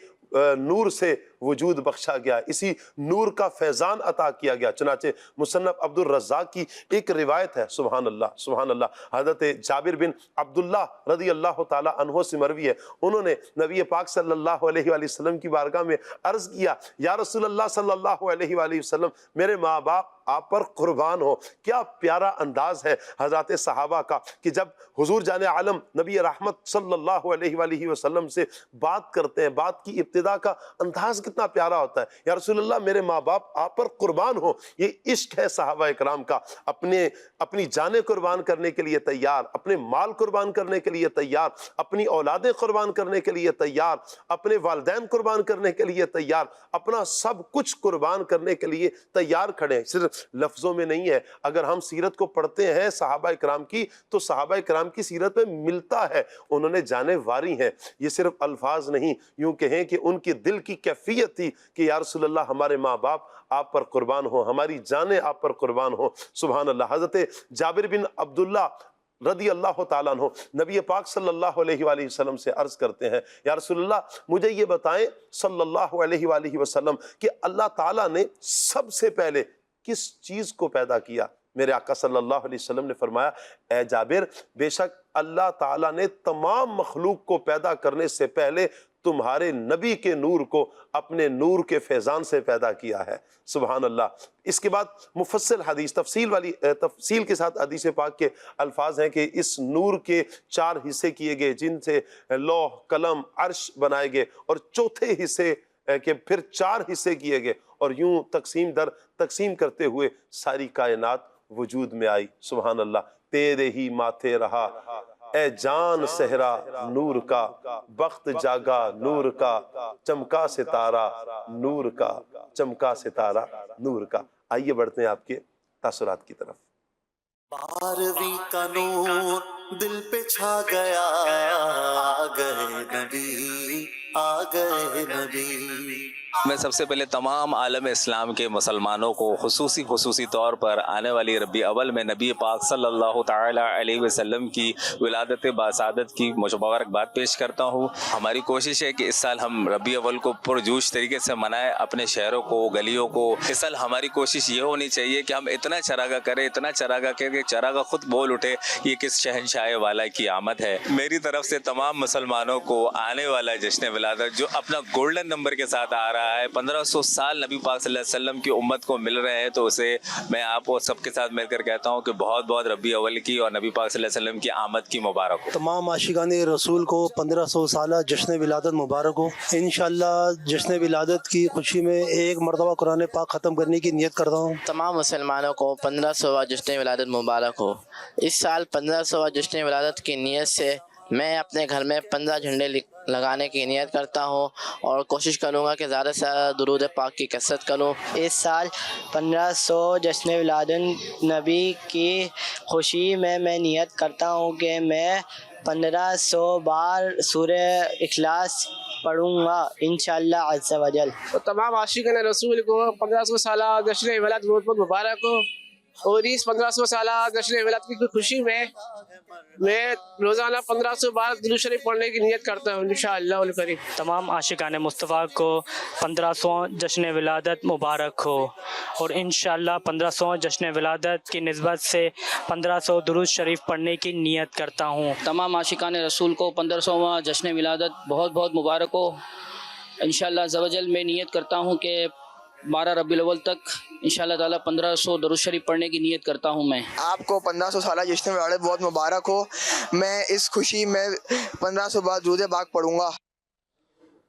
S2: نور سے وجود بخشا گیا، اسی نور کا فیضان عطا کیا گیا۔ چنانچہ مصنف عبد الرزاق کی ایک روایت ہے، سبحان اللہ سبحان اللہ، حضرت جابر بن عبداللہ رضی اللہ تعالیٰ عنہ سے مروی ہے، انہوں نے نبی پاک صلی اللہ علیہ وآلہ وسلم کی بارگاہ میں عرض کیا، یا رسول اللہ صلی اللہ علیہ وآلہ وسلم، میرے ماں باپ آپ پر قربان ہو۔ کیا پیارا انداز ہے حضرات صحابہ کا کہ جب حضور جان عالم نبی رحمت صلی اللہ علیہ وآلہ وسلم سے بات کرتے ہیں، بات کی ابتدا کا انداز کتنا پیارا ہوتا ہے، یا رسول اللہ میرے ماں باپ آپ پر قربان ہو۔ یہ عشق ہے صحابہ اکرام کا، اپنی جانیں قربان کرنے کے لیے تیار، اپنے مال قربان کرنے کے لیے تیار، اپنی اولادیں قربان کرنے کے لیے تیار، اپنے والدین قربان کرنے کے لیے تیار، اپنا سب کچھ قربان کرنے کے لیے تیار کھڑے، صرف لفظوں میں نہیں ہے۔ اگر ہم سیرت کو پڑھتے ہیں صحابہ اکرام کی تو صحابہ اکرام کی سیرت میں ملتا ہے انہوں نے جانیں واری ہیں، یہ صرف الفاظ نہیں، یوں کہیں کہ ان کی دل کی کیفیت تھی کہ یا رسول اللہ ہمارے ماں باپ آپ پر قربان ہو، ہماری جانیں آپ پر قربان ہو۔ سبحان اللہ۔ حضرت جابر بن عبداللہ رضی اللہ تعالیٰ عنہ نبی پاک صلی اللہ علیہ وآلہ وسلم سے عرض کرتے ہیں یا رسول اللہ مجھے یہ بتائیں صلی اللہ علیہ وآلہ وسلم کہ اللہ تعالیٰ نے سب سے پہلے کس چیز کو پیدا کیا؟ میرے آقا صلی اللہ علیہ وسلم نے فرمایا اے جابر بے شک اللہ تعالیٰ نے تمام مخلوق کو پیدا کرنے سے پہلے تمہارے نبی کے نور کو اپنے نور کے فیضان سے پیدا کیا ہے۔ سبحان اللہ۔ اس کے بعد مفصل حدیث تفصیل کے ساتھ حدیث پاک کے الفاظ ہیں کہ اس نور کے 4 حصے کیے گئے جن سے لوح قلم عرش بنائے گئے اور چوتھے حصے کہ پھر 4 حصے کیے گئے اور یوں تقسیم در تقسیم کرتے ہوئے ساری کائنات وجود میں آئی۔ سبحان اللہ۔ تیرے ہی ماتھے رہا اے جان صحرا نور کا، بخت جاگا نور کا، چمکا ستارہ نور کا، چمکا ستارہ نور کا۔ آئیے بڑھتے ہیں آپ کے تاثرات کی طرف۔
S1: 12ویں کا نور دل پہ چھا گیا، آ گئے نبی، آ گئے نبی۔
S10: میں سب سے پہلے تمام عالم اسلام کے مسلمانوں کو خصوصی طور پر آنے والی ربیع اول میں نبی پاک صلی اللہ تعالی علیہ وسلم کی ولادت باسعادت کی مبارکباد پیش کرتا ہوں۔ ہماری کوشش ہے کہ اس سال ہم ربیع اول کو پرجوش طریقے سے منائیں، اپنے شہروں کو، گلیوں کو۔ اس سال ہماری کوشش یہ ہونی چاہیے کہ ہم اتنا چراغا کریں، اتنا چراغا کریں کہ چراغا خود بول اٹھے یہ کس شہنشاہ والا کی آمد ہے۔ میری طرف سے تمام مسلمانوں کو آنے والا جشن ولادت جو اپنا گولڈن نمبر کے ساتھ آ رہا ہے، 1500 سال نبی پاک صلی اللہ علیہ وسلم کی امت کو مل رہے ہیں، تو اسے میں آپ کو سب کے ساتھ مل کر کہتا ہوں کہ بہت بہت ربیع اول کی اور نبی پاک صلی اللہ علیہ وسلم کی آمد کی مبارک ہو۔
S11: تمام عاشقان رسول کو 1500 سالہ جشن ولادت مبارک ہو۔ انشاءاللہ جشن ولادت کی خوشی میں ایک مرتبہ قرآن پاک ختم کرنے کی نیت کرتا ہوں۔
S12: تمام مسلمانوں کو 1500واں جشن ولادت مبارک ہو۔ اس سال 1500واں جشن ولادت کی نیت سے میں اپنے گھر میں 15 جھنڈے لگانے کی نیت کرتا ہوں اور کوشش کروں گا کہ زیادہ سے زیادہ درود پاک کی کثرت کروں۔
S13: اس سال 1500 جشن ولادت نبی کی خوشی میں نیت کرتا ہوں کہ میں 1500 بار سورہ اخلاص پڑھوں گا انشاءاللہ عز و جل۔
S14: تمام عاشقان رسول کو 1500 سالہ جشن ولادت بہت بہت مبارک ہو، اور اس 1500 سالہ جشن ولادت کی خوشی میں روزانہ 1500 بار درود شریف پڑھنے کی نیت کرتا ہوں انشاءاللہ الکریم۔
S15: تمام عاشقان مصطفیٰ کو 1500 جشن ولادت مبارک ہو، اور انشاءاللہ 1500 جشن ولادت کی نسبت سے 1500 درود شریف پڑھنے کی نیت کرتا ہوں۔
S5: تمام عاشقان رسول کو 1500واں جشن ولادت بہت بہت مبارک ہو۔ انشاءاللہ عز و جل میں نیت کرتا ہوں کہ 12 ربیع الاول تک انشاءاللہ تعالیٰ 1500 درود شریف پڑھنے کی نیت کرتا ہوں میں۔
S16: آپ کو 1500 سالہ جشن ولادت بہت مبارک ہو۔ میں اس خوشی میں 1500 بار درود پاک پڑھوں گا۔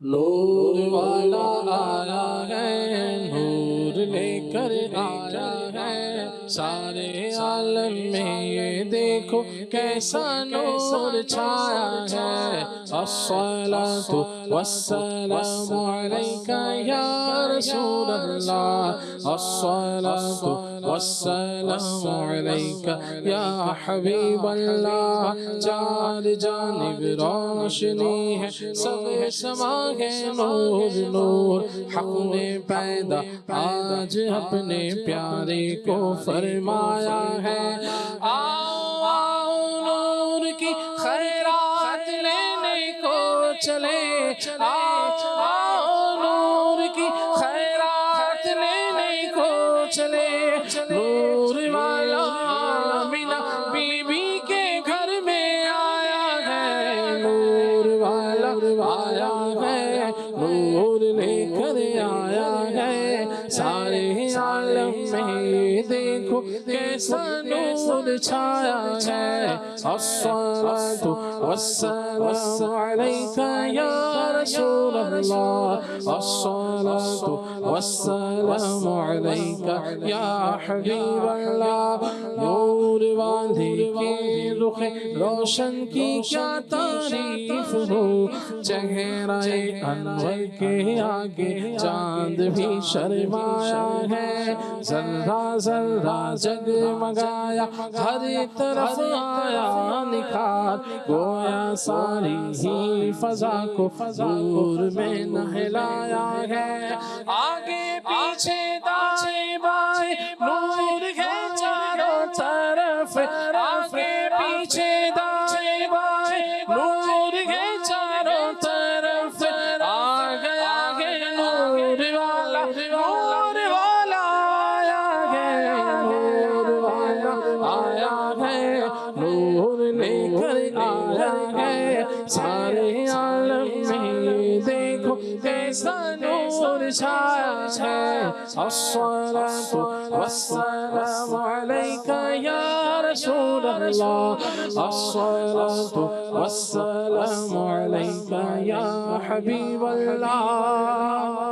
S4: نور والا آیا ہے، نور لے کر آیا ہے، سارے عالم میں یہ دیکھو کیسا نور چھایا ہے۔ الصلاۃ والسلام علیک یا رسول اللہ، الصلاۃ والسلام علیک یا حبیب اللہ۔ چار جانب روشنی ہے، سب سما ہے نور نور، حق نے پیدا آج اپنے پیارے کو فرمایا ہے۔ آؤ آؤ نور کی خیرات لینے کو چلے، آؤ آؤ نور کی خیرات لینے کو چلے۔ نور والا آمینہ بی بی کے گھر میں آیا ہے، نور والا آیا ہے، نور لے کر آیا ہے، سارے عالم میں دیکھو کیسا نور چھایا ہے۔ الصلاۃ والسلام علیک یا رسول اللہ، الصلاۃ والسلام علیک یا حبیب اللہ۔ نور واندھی کے رخ روشن کی کیا تعریف ہو، چہرہ انور کے آگے چاند بھی شرمایا ہے۔ ذرہ ذرہ جگمگایا، ہر طرف آیا نکھار، گویا ساری ہی فضا کو نور میں نہلایا ہے۔ آگے پیچھے دائیں بائیں نور ہے چاروں طرف، آگے پیچھے آیا ہے سارے عالم میں دیکھو کیسا نور چھایا ہے الصلاۃ والسلام علیک یا رسول اللہ الصلاۃ والسلام علیک یا حبیب اللہ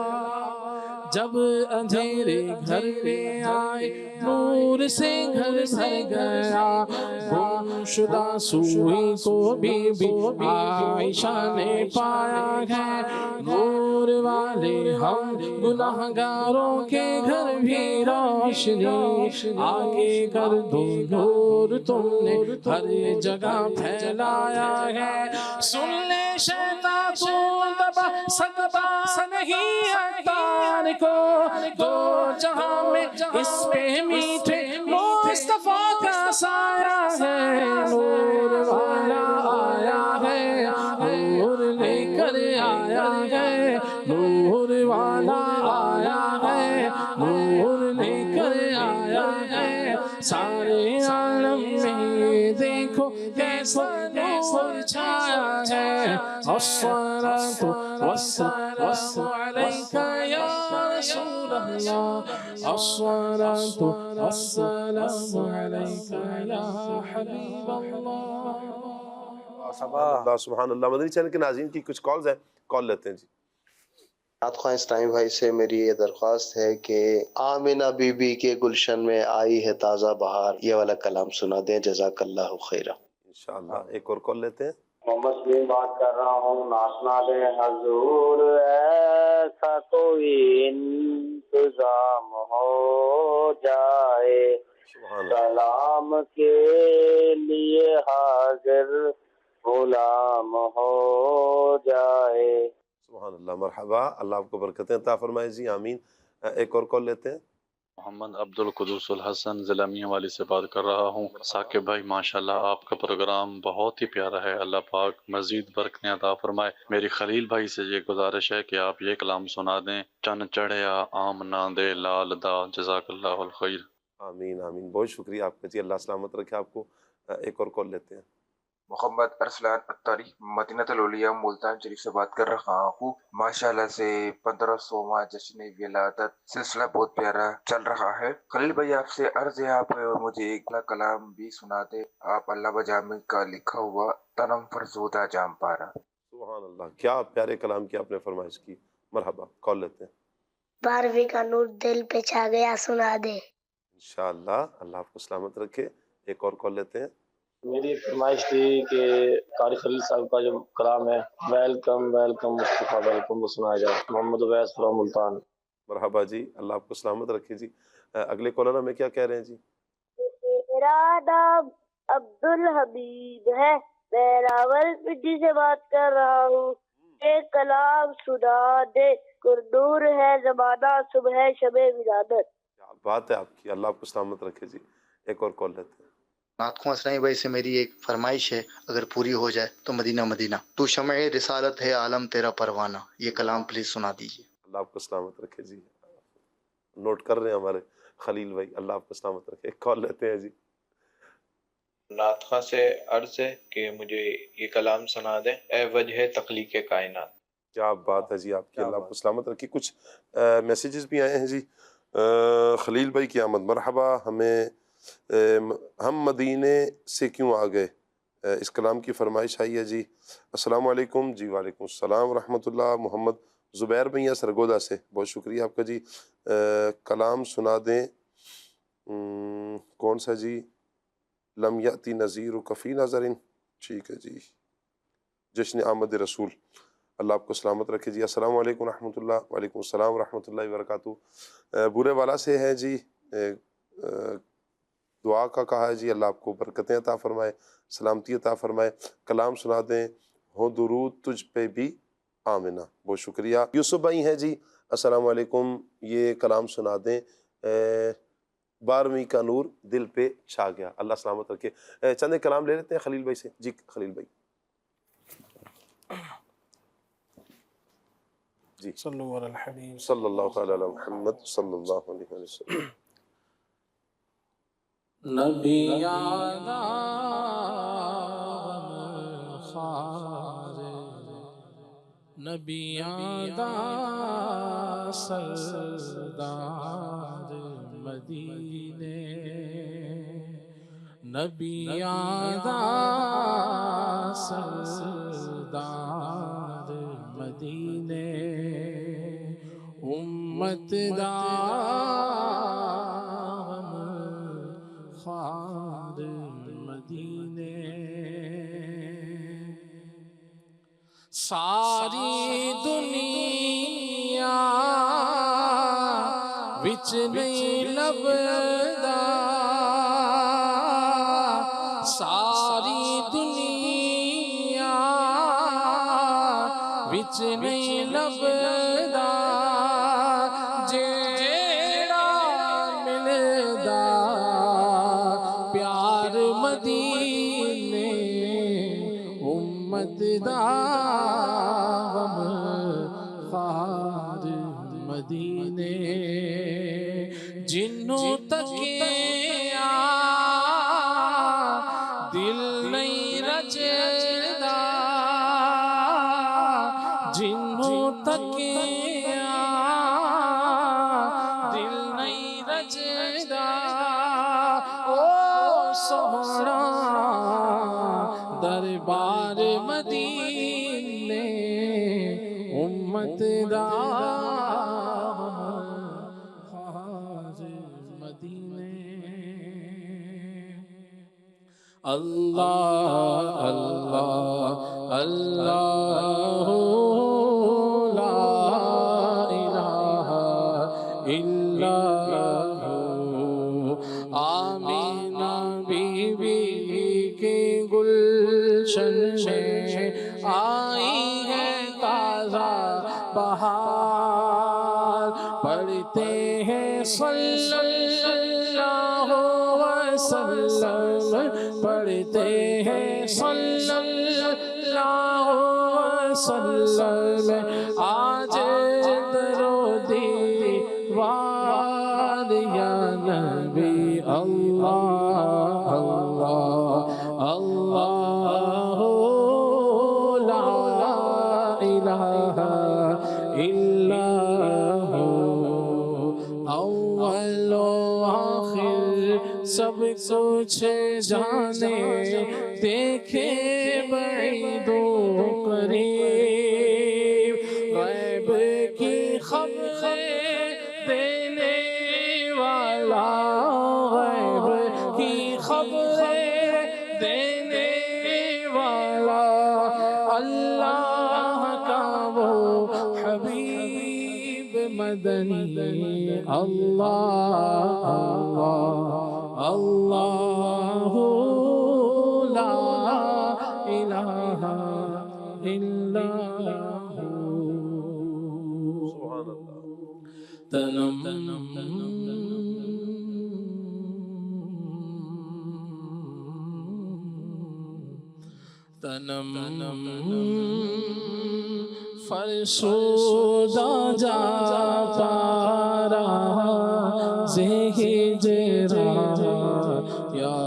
S4: جب اندھیرے گھر میں آئے نور سے گھر بھر گیا گم شدہ سوئی کو بی بی عائشہ نے پایا ہے نور والے ہم گناہگاروں کے گھر بھی روشنی آگے کر دو نور تم نے ہر جگہ پھیلایا ہے سن لے شیطان تو دبا سکتا نہیں اتار کو دو جہاں میں اس پہ میٹھے مصطفیٰ کا سایہ ہے نور والا آیا ہے نور لے کر آیا ہے نور والا آیا ہے نور لے کر آیا ہے سارے عالم میں دیکھو کیسا نور چھایا ہے الصلاۃ والسلام علیک یا رسول اللہ الصلاۃ والسلام علیک یا حبیب اللہ
S2: سبحان اللہ مدنی چینل کے ناظرین کی کچھ کالز ہیں کال لیتے ہیں جی
S8: نعت خواہ اسلامی بھائی سے میری یہ درخواست ہے کہ آمنہ بی بی کے گلشن میں آئی ہے تازہ بہار یہ والا کلام سنا دیں جزاک اللہ خیرہ
S2: انشاءاللہ ایک اور کال لیتے ہیں
S17: محمد سلیم بات کر رہا ہوں ناشنا دے حضور ایسا کوئی انتظام ہو جائے سلام کے لیے حاضر غلام ہو جائے
S2: سبحان اللہ مرحبا اللہ آپ کو برکتیں عطا فرمائے جی آمین ایک اور کال لیتے ہیں
S18: محمد عبد القدوس الحسن ضلع میاں والی سے بات کر رہا ہوں ثاقب بھائی ماشاءاللہ آپ کا پروگرام بہت ہی پیارا ہے اللہ پاک مزید برکتیں عطا فرمائے میری خلیل بھائی سے یہ گزارش ہے کہ آپ یہ کلام سنا دیں چن چڑھیا آم نہ دے لال دا جزاک اللہ الخیر
S2: آمین آمین بہت شکریہ آپ کا جی اللہ سلامت رکھے آپ کو ایک اور کال لیتے ہیں
S19: محمد ارسلان اتاری مدینہ الاولیاء ملتان شریف سے بات کر رہا ہوں ماشاءاللہ سے 1500واں جشن ولادت سلسلہ بہت پیارا چل رہا ہے خلیل بھائی آپ سے عرض ہے آپ مجھے ایک کلام بھی سنا دے آپ اللہ بجامع کا لکھا ہوا تنم فرزودہ جام پارا
S2: سبحان اللہ کیا پیارے کلام کی آپ نے فرمائش کی مرحبا کال لیتے ہیں
S20: 12ویں کا نور دل پہ چھا گیا سنا دے
S2: انشاءاللہ اللہ آپ کو سلامت رکھے ایک اور کال لیتے ہیں
S21: میری فرمائش تھی کہ قاری خلیل صاحب کا جو کلام ہے ویلکم ویلکم مصطفیٰ ویلکم وہ سنایا جائے محمد اویس فرام ملتان
S2: مرحبا جی اللہ آپ کو سلامت رکھے جی اگلے کالر ہمیں کیا کہہ رہے ہیں جی
S20: میرا نام عبد الحبیب ہے میں راول پنڈی سے بات کر رہا ہوں ایک کلام سنا دے کردور ہے زمانہ صبح شب ولادت
S2: بات ہے آپ کی اللہ آپ کو سلامت رکھے جی ایک اور کال لیتے ہیں
S22: نعت خواہ اسلامی بھائی سے میری ایک فرمائش ہے اگر پوری ہو جائے تو مدینہ مدینہ تو شمع رسالت ہے عالم تیرا پروانہ یہ کلام پلیز سنا دیجیے
S2: اللہ آپ کو سلامت رکھے جی نوٹ کر رہے ہیں ہمارے خلیل بھائی اللہ آپ کو سلامت رکھے ایک کال لیتے ہیں جی
S23: نعت خواہ سے عرض ہے کہ مجھے یہ کلام سنا دیں اے وجہ تخلیق کائنات
S2: کیا بات ہے جی آپ کی اللہ آپ کو سلامت رکھے کچھ میسیجز بھی آئے ہیں جی خلیل بھائی کی آمد مرحبا ہمیں ہم مدینے سے کیوں آ گئے اس کلام کی فرمائش آئی ہے جی السلام علیکم جی وعلیکم السلام ورحمۃ اللہ محمد زبیر بھیا سرگودا سے بہت شکریہ آپ کا جی کلام سنا دیں کون سا جی لم یأتی نذیر کفی نظرن ٹھیک ہے جی جشن آمد رسول اللہ آپ کو سلامت رکھے جی السلام علیکم ورحمۃ اللہ وعلیکم السلام ورحمۃ اللہ وبرکاتہ بورے والا سے ہے جی دعا کا کہا ہے جی اللہ آپ کو برکتیں عطا فرمائے سلامتی عطا فرمائے کلام سنا دیں ہو درود تجھ پہ بھی آمنہ بہت شکریہ یوسف بھائی ہیں جی السلام علیکم یہ کلام سنا دیں 12ویں کا نور دل پہ چھا گیا اللہ سلامت رکھے چند کلام لے لیتے ہیں خلیل بھائی سے جی خلیل بھائی جی
S4: صلو علی الحبیب
S2: صلی اللہ تعالی علی محمد صلی اللہ علیہ وسلم
S4: نبی آدم خار نبیاں دا سردار مدینے نبیاں دا سردار مدینے امت دا خار مدینے ساری دنیا وچ نہیں لبدا ساری دنیا وچ نہیں لبدا جیڑا ملدا پیار مدینے امت دا غم خار مدینے جنوں تکیا دل نہیں رجدا جنوں تکیا دل نہیں رجدا او سونا دربار مدینے امت دا خار مدینے اللہ اللہ اللہ لا الہ الا آمینہ بی بی کے گلشن میں آئی ہے تازہ بہار پڑھتے ہیں صلی اللہ وسلم پڑھتے ہیں صلی اللہ وسلم آج درودی وار یا نبی اللہ اللہ اللہ لا الہ الا اول و آخر سب کچھ جانے دیکھے بعید و قریب غیب کی خبریں دینے والا غیب کی خبریں دینے والا اللہ کا وہ حبیب مدنی اللہ اللہ لا الہ الا تنم تنم فرسودہ جا پارا زہجرا یا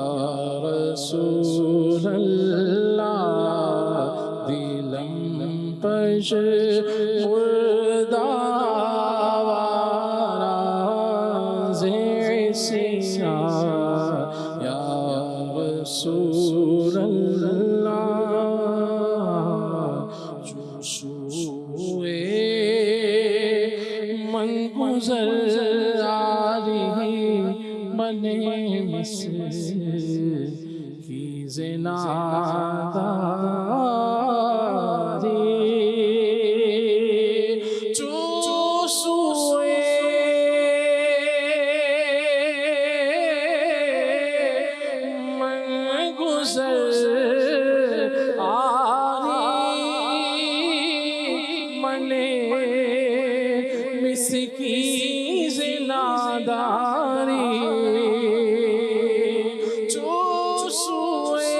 S4: رسول اللہ دلم پش مردہ وارا زیسیا یا رسول اللہ من گزر آری بنے مصر کی زناداری چوسوئے من گزر کی زناداری چوسوئے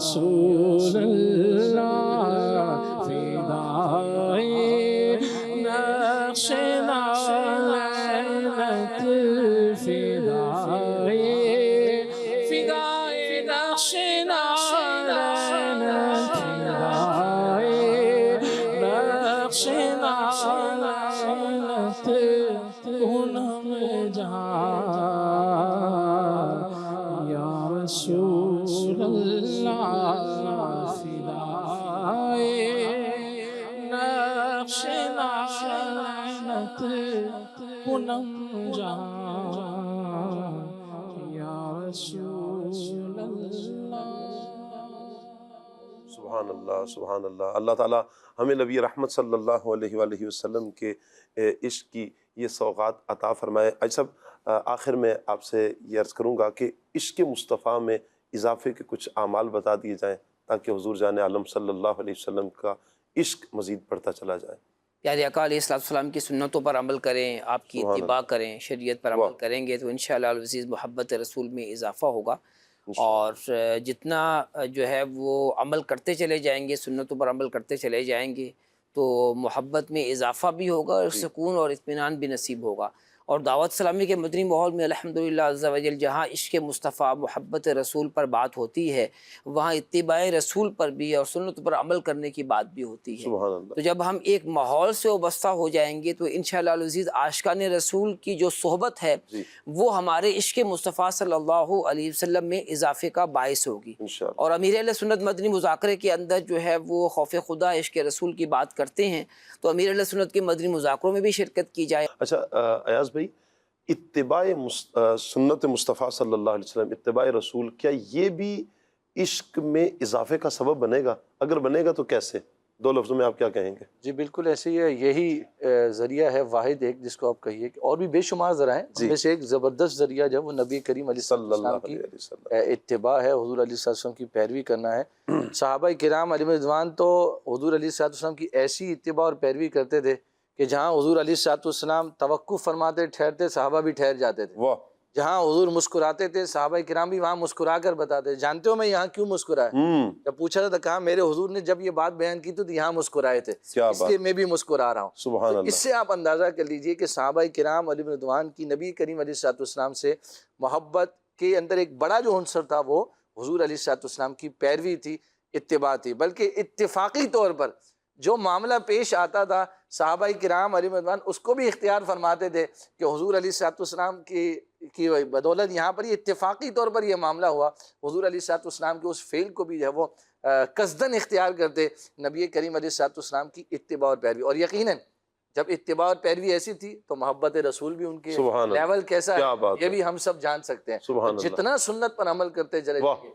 S4: رسول اللہ فدائے نقش نالینت فدائے فدائے نقش نالینت فدائے نقش نالینت کنم جہاں یا رسول اللہ فدائے نقش نالینت کنم جہاں یا رسول اللہ.
S2: سبحان اللہ سبحان اللہ. اللہ تعالیٰ ہمیں نبی رحمت صلی اللہ علیہ وآلہ وسلم کے عشق کی یہ سوغات عطا فرمائے. صاحب آخر میں آپ سے یہ عرض کروں گا کہ عشق مصطفیٰ میں اضافے کے کچھ اعمال بتا دیے جائیں تاکہ حضور جان عالم صلی اللہ علیہ وسلم کا عشق مزید بڑھتا چلا جائے.
S5: پیارے آقا علیہ السلام کی سنتوں پر عمل کریں، آپ کی اتباع کریں، شریعت پر عمل کریں گے تو انشاءاللہ العزیز محبت رسول میں اضافہ ہوگا. اور جتنا جو ہے وہ عمل کرتے چلے جائیں گے، سنتوں پر عمل کرتے چلے جائیں گے تو محبت میں اضافہ بھی ہوگا اور سکون اور اطمینان بھی نصیب ہوگا. اور دعوت اسلامی کے مدنی ماحول میں الحمدللہ عز و جل جہاں عشق مصطفیٰ محبت رسول پر بات ہوتی ہے وہاں اتباع رسول پر بھی اور سنت پر عمل کرنے کی بات بھی ہوتی ہے. تو جب ہم ایک ماحول سے وابستہ ہو جائیں گے تو انشاءاللہ العزیز عاشقان رسول کی جو صحبت ہے وہ ہمارے عشق مصطفیٰ صلی اللہ علیہ وسلم میں اضافے کا باعث ہوگی. اور امیر اہل سنت مدنی مذاکرے کے اندر جو ہے وہ خوف خدا عشق رسول کی بات کرتے ہیں تو امیر اہل سنت کے مدنی مذاکروں میں بھی شرکت کی جائے.
S2: اچھا ایاز بھائی، اتباع سنت مصطفیٰ صلی اللہ علیہ وسلم، اتباع رسول، کیا یہ بھی عشق میں اضافے کا سبب بنے گا؟ اگر بنے گا تو کیسے؟ دو لفظوں میں آپ کیا کہیں گے؟
S3: جی بالکل ایسے ہی ہے، یہی ذریعہ ہے واحد ایک جس کو آپ کہیے، اور بھی بے شمار ذرائع ہیں، ان میں سے ایک زبردست ذریعہ جو ہے وہ نبی کریم علیہ السلام کی اتباع ہے، حضور علیہ السلام کی پیروی کرنا ہے. صحابہ کرام علیہ رضوان تو حضور علیہ السلام کی ایسی اتباع اور پیروی کرتے تھے کہ جہاں حضور علیہ السلام توقف فرماتے ٹھہرتے صحابہ بھی ٹھہر جاتے تھے. جہاں حضور مسکراتے تھے صحابہ کرام بھی وہاں مسکرا کر بتاتے جانتے ہو میں یہاں کیوں مسکرایا؟ جب پوچھا تھا کہا میرے حضور نے جب یہ بات بیان کی تو یہاں مسکرائے تھے اس لیے میں بھی مسکرا رہا ہوں.
S2: سبحان اللہ.
S3: اس سے آپ اندازہ کر لیجئے کہ صحابہ کرام علیہ رضوان کی نبی کریم علیہ السلام سے محبت کے اندر ایک بڑا جو عنصر تھا وہ حضور علیہ السلام کی پیروی تھی، اتباع تھی. بلکہ اتفاقی طور پر جو معاملہ پیش آتا تھا صحابہ کرام علیہ رضوان اس کو بھی اختیار فرماتے تھے کہ حضور علیہ السلام کی بدولت یہاں پر یہ اتفاقی طور پر یہ معاملہ ہوا، حضور علیہ السلام کے اس فعل کو بھی جو ہے وہ قصداً اختیار کرتے نبی کریم علیہ السلام کی اتباع اور پیروی. اور یقیناً جب اتباع اور پیروی ایسی تھی تو محبت رسول بھی ان کے لیول کیسا ہے یہ بھی ہم سب جان سکتے ہیں. جتنا سنت پر عمل کرتے چلے جائیں گے،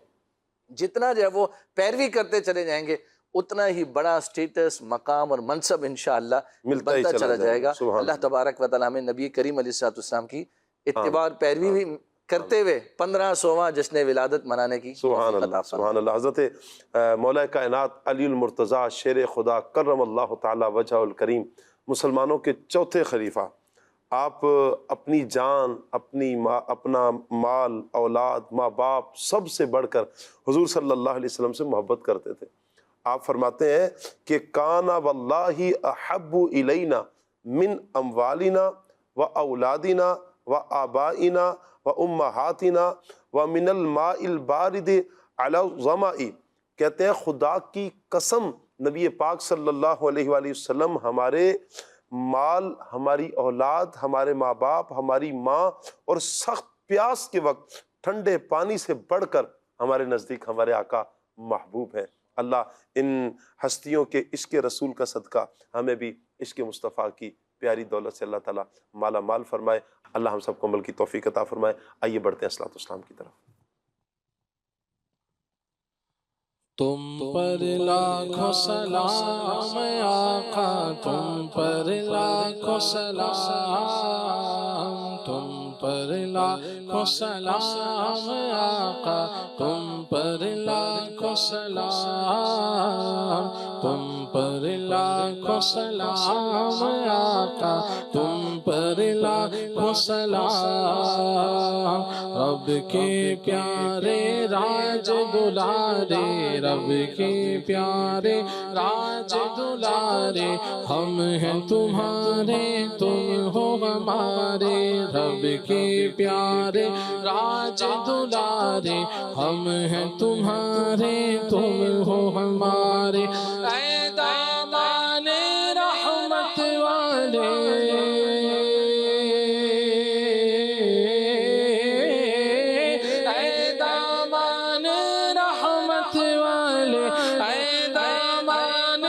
S3: جتنا جو ہے وہ پیروی کرتے چلے جائیں گے اتنا ہی بڑا سٹیٹس، مقام اور منصب انشاءاللہ ملتا چلا جائے گا. اللہ تبارک و تعالیٰ ہمیں نبی کریم علیہ السلام کی اتباع اور پیروی بھی کرتے ہوئے 1500واں جشن ولادت منانے کی
S2: سبحان اللہ سبحان اللہ. حضرت مولا کائنات علی المرتضیٰ شیر خدا کرم اللہ تعالی وجہ الکریم، مسلمانوں کے چوتھے خلیفہ، آپ اپنی جان، اپنا مال، اولاد، ماں باپ سب سے بڑھ کر حضور صلی اللہ علیہ وسلم سے محبت کرتے تھے. آپ فرماتے ہیں کہ کانا واللہ احب الینا من اموالنا و اولادنا و آبائنا و امہاتنا و من الماء البارد علی الظمأ. کہتے ہیں خدا کی قسم نبی پاک صلی اللہ علیہ وآلہ وسلم ہمارے مال، ہماری اولاد، ہمارے ماں باپ، ہماری ماں اور سخت پیاس کے وقت ٹھنڈے پانی سے بڑھ کر ہمارے نزدیک ہمارے آقا محبوب ہیں. اللہ ان ہستیوں کے عشق رسول کا صدقہ ہمیں بھی عشق مصطفیٰ کی پیاری دولت سے اللہ تعالیٰ مالا مال فرمائے. اللہ ہم سب کو عمل کی توفیق عطا فرمائے. آئیے بڑھتے ہیں صلاۃ والسلام کی طرف.
S4: تم پر لاکھوں سلام آقا، تم پر لاکھوں سلام، تم پر لاکھوں سلام آقا، تم پر لاکھوں سلام، تم پر لاکھوں سلام آقا، تم پر لاکھوں سلام. رب کے پیارے راج دلارے، رب کے پیارے راج دلارے، ہم ہیں تمہارے تم ہو ہمارے، رب کے پیارے راج دلارے، ہم ہیں تمہارے تم ہو ہمارے، اے دامان رحمت والے، اے دامان رحمت والے، اے دامان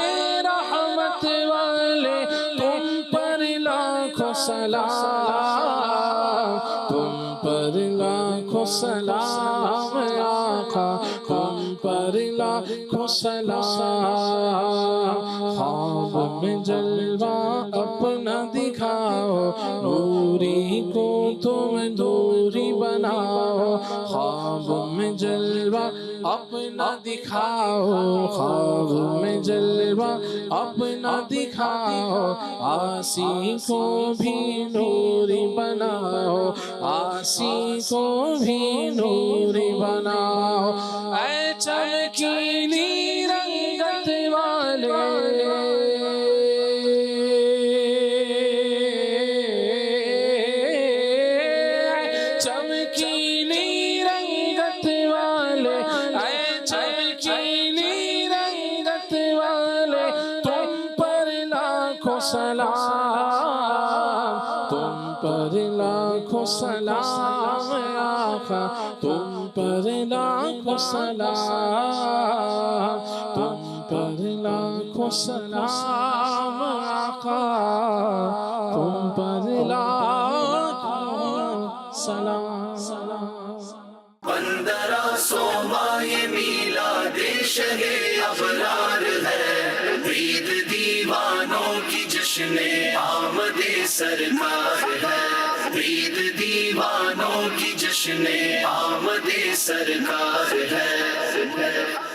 S4: رحمت والے، تم پر لاکھوں سلام، تم پر لاکھوں سلام آقا، تم پر لاکھوں سلام، خواب میں جلوہ اپنا دکھاؤ، نوری کو تم دوری بناؤ، خواب میں جلوہ اپنا دکھاؤ، خواب میں جلوہ اپنا دکھاؤ، آسی کو بھی نوری بناؤ، آسی کو بھی نوری بناؤ، اے چمکیلی رنگت والے، چمکیلی رنگت والے، اے چمکیلی رنگت والے، تم پر لاکھوں سلام، تم پر لاکھوں سلام آقا، تم پر لاکھوں سلام، تم پر لاکھوں سلام آقا، تم پر لاکھوں سلام۔
S1: 1500 ماہ میلاد شہ ابرار ہے، عید دیوانوں کی جشن آمد سرکار ہے، عید دیوانوں کی جشن آمد سرکار ہے۔